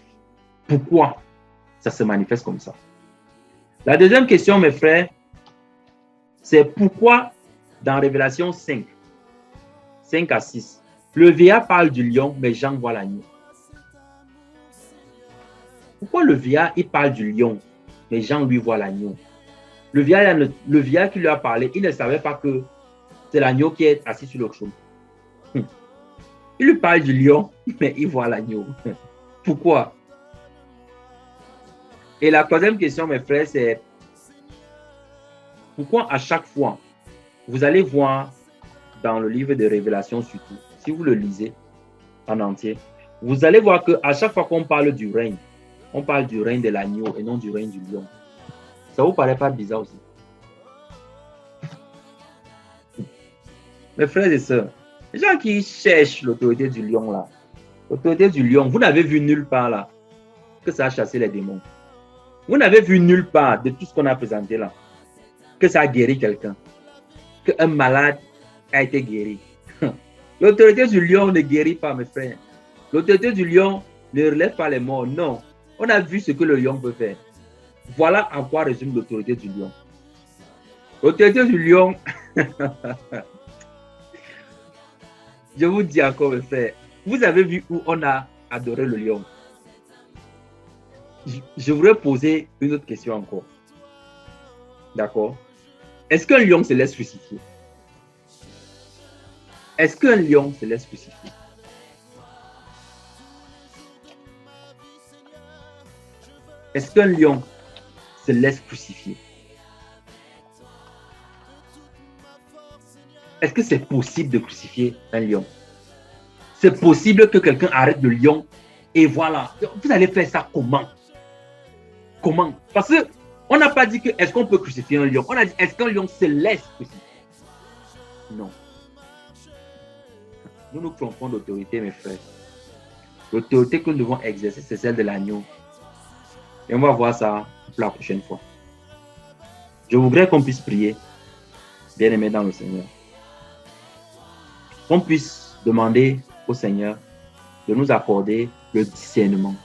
Pourquoi ça se manifeste comme ça? La deuxième question, mes frères, c'est pourquoi dans Révélation 5 à 6, le vieillard parle du lion, mais Jean voit l'agneau. Pourquoi le vieillard, il parle du lion, mais Jean lui voit l'agneau? Le vieillard qui lui a parlé, il ne savait pas que c'est l'agneau qui est assis sur le trône. Il lui parle du lion, mais il voit l'agneau. Pourquoi? Et la troisième question, mes frères, c'est pourquoi à chaque fois, vous allez voir dans le livre de Révélation surtout, si vous le lisez en entier, vous allez voir qu'à chaque fois qu'on parle du règne, on parle du règne de l'agneau et non du règne du lion. Ça vous paraît pas bizarre aussi? Mes frères et sœurs, les gens qui cherchent l'autorité du lion là, l'autorité du lion, vous n'avez vu nulle part là que ça a chassé les démons. Vous n'avez vu nulle part de tout ce qu'on a présenté là que ça a guéri quelqu'un, qu'un malade a été guéri. L'autorité du lion ne guérit pas, mes frères. L'autorité du lion ne relève pas les morts. Non. On a vu ce que le lion peut faire. Voilà en quoi résume l'autorité du lion. L'autorité du lion, je vous dis encore, mes frères, vous avez vu où on a adoré le lion. Je voudrais poser une autre question encore. D'accord? Est-ce qu'un lion se laisse crucifier? Est-ce qu'un lion se laisse crucifier? Est-ce qu'un lion se laisse crucifier? Est-ce que c'est possible de crucifier un lion? C'est possible que quelqu'un arrête le lion et voilà. Vous allez faire ça comment? Comment? Parce que on n'a pas dit que est-ce qu'on peut crucifier un lion. On a dit est-ce qu'un lion se laisse crucifier? Non. Nous nous trompons d'autorité, mes frères. L'autorité que nous devons exercer, c'est celle de l'agneau. Et on va voir ça pour la prochaine fois. Je voudrais qu'on puisse prier, bien aimé dans le Seigneur. Qu'on puisse demander au Seigneur de nous accorder le discernement.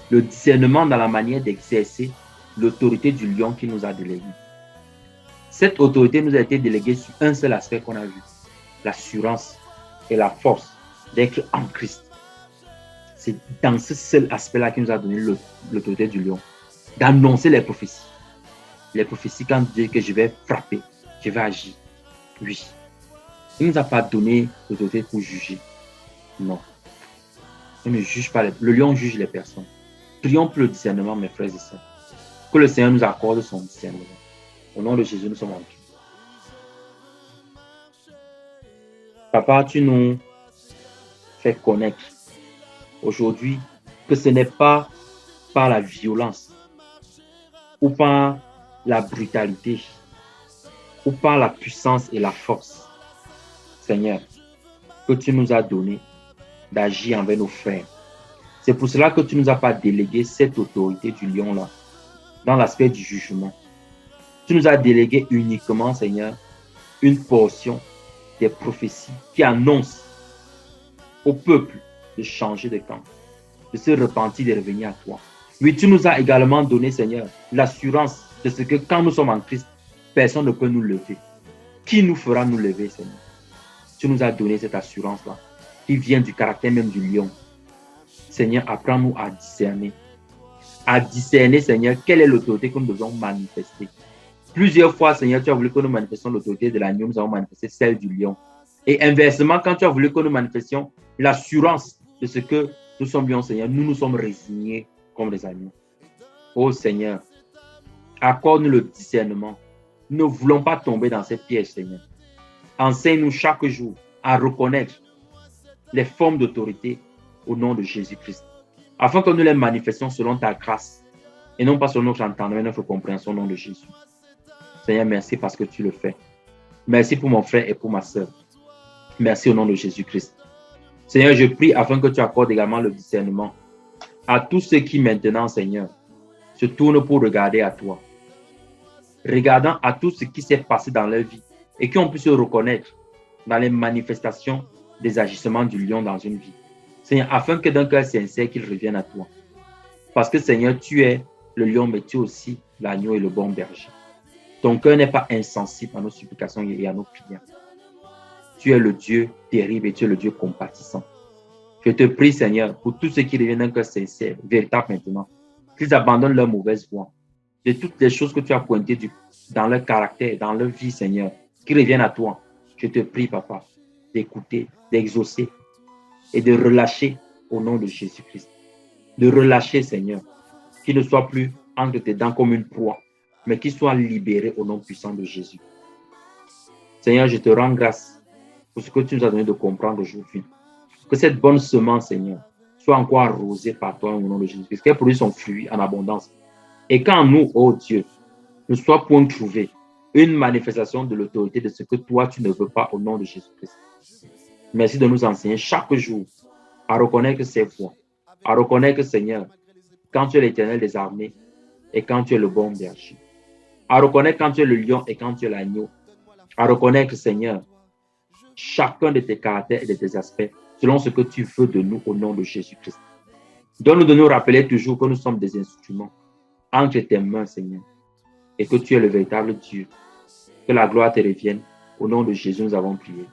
Le discernement dans la manière d'exercer l'autorité du lion qu'il nous a délégué. Cette autorité nous a été déléguée sur un seul aspect qu'on a vu. L'assurance et la force d'être en Christ. C'est dans ce seul aspect-là qu'il nous a donné l'autorité du lion. D'annoncer les prophéties. Les prophéties quand Dieu dit que je vais frapper, je vais agir. Oui. Il ne nous a pas donné l'autorité pour juger. Non. On ne juge pas. Le lion juge les personnes. Prions pour le discernement, mes frères et sœurs. Que le Seigneur nous accorde son discernement. Au nom de Jésus, nous sommes en Dieu. Papa, tu nous fais connaître aujourd'hui que ce n'est pas par la violence ou par la brutalité ou par la puissance et la force, Seigneur, que tu nous as donné d'agir envers nos frères. C'est pour cela que tu ne nous as pas délégué cette autorité du lion-là dans l'aspect du jugement. Tu nous as délégué uniquement, Seigneur, une portion des prophéties qui annoncent au peuple de changer de camp, de se repentir, de revenir à toi. Oui, tu nous as également donné, Seigneur, l'assurance de ce que quand nous sommes en Christ, personne ne peut nous lever. Qui nous fera nous lever, Seigneur? Tu nous as donné cette assurance-là, qui vient du caractère même du lion. Seigneur, apprends-nous à discerner, Seigneur, quelle est l'autorité que nous devons manifester. Plusieurs fois, Seigneur, tu as voulu que nous manifestions l'autorité de l'agneau, nous avons manifesté celle du lion. Et inversement, quand tu as voulu que nous manifestions l'assurance de ce que nous sommes lions, Seigneur, nous nous sommes résignés comme des agneaux. Oh Seigneur, accorde-nous le discernement. Nous ne voulons pas tomber dans ces pièges, Seigneur. Enseigne-nous chaque jour à reconnaître les formes d'autorité au nom de Jésus-Christ, afin que nous les manifestions selon ta grâce et non pas selon notre entendement et notre compréhension au nom de Jésus. Seigneur, merci parce que tu le fais. Merci pour mon frère et pour ma sœur. Merci au nom de Jésus-Christ. Seigneur, je prie afin que tu accordes également le discernement à tous ceux qui maintenant, Seigneur, se tournent pour regarder à toi. Regardant à tout ce qui s'est passé dans leur vie et qui ont pu se reconnaître dans les manifestations des agissements du lion dans une vie. Seigneur, afin que d'un cœur sincère, qu'ils reviennent à toi. Parce que Seigneur, tu es le lion, mais tu es aussi l'agneau et le bon berger. Ton cœur n'est pas insensible à nos supplications et à nos prières. Tu es le Dieu terrible et tu es le Dieu compatissant. Je te prie, Seigneur, pour tous ceux qui reviennent d'un cœur sincère, véritable maintenant, qu'ils abandonnent leur mauvaise voie, de toutes les choses que tu as pointées dans leur caractère, dans leur vie, Seigneur, qu'ils reviennent à toi. Je te prie, Papa, d'écouter, d'exaucer et de relâcher au nom de Jésus-Christ. De relâcher, Seigneur, qu'ils ne soient plus entre tes dents comme une proie, mais qu'ils soient libérés au nom puissant de Jésus. Seigneur, je te rends grâce pour ce que tu nous as donné de comprendre aujourd'hui. Que cette bonne semence, Seigneur, soit encore arrosée par toi au nom de Jésus-Christ, qu'elle produise son fruit en abondance. Et qu'en nous, oh Dieu, ne soit point trouvé une manifestation de l'autorité de ce que toi, tu ne veux pas au nom de Jésus-Christ. Merci de nous enseigner chaque jour à reconnaître ses voies, à reconnaître, Seigneur, quand tu es l'Éternel des armées et quand tu es le bon berger. À reconnaître quand tu es le lion et quand tu es l'agneau. À reconnaître, Seigneur, chacun de tes caractères et de tes aspects selon ce que tu veux de nous au nom de Jésus-Christ. Donne-nous de nous rappeler toujours que nous sommes des instruments entre tes mains, Seigneur, et que tu es le véritable Dieu. Que la gloire te revienne. Au nom de Jésus, nous avons prié.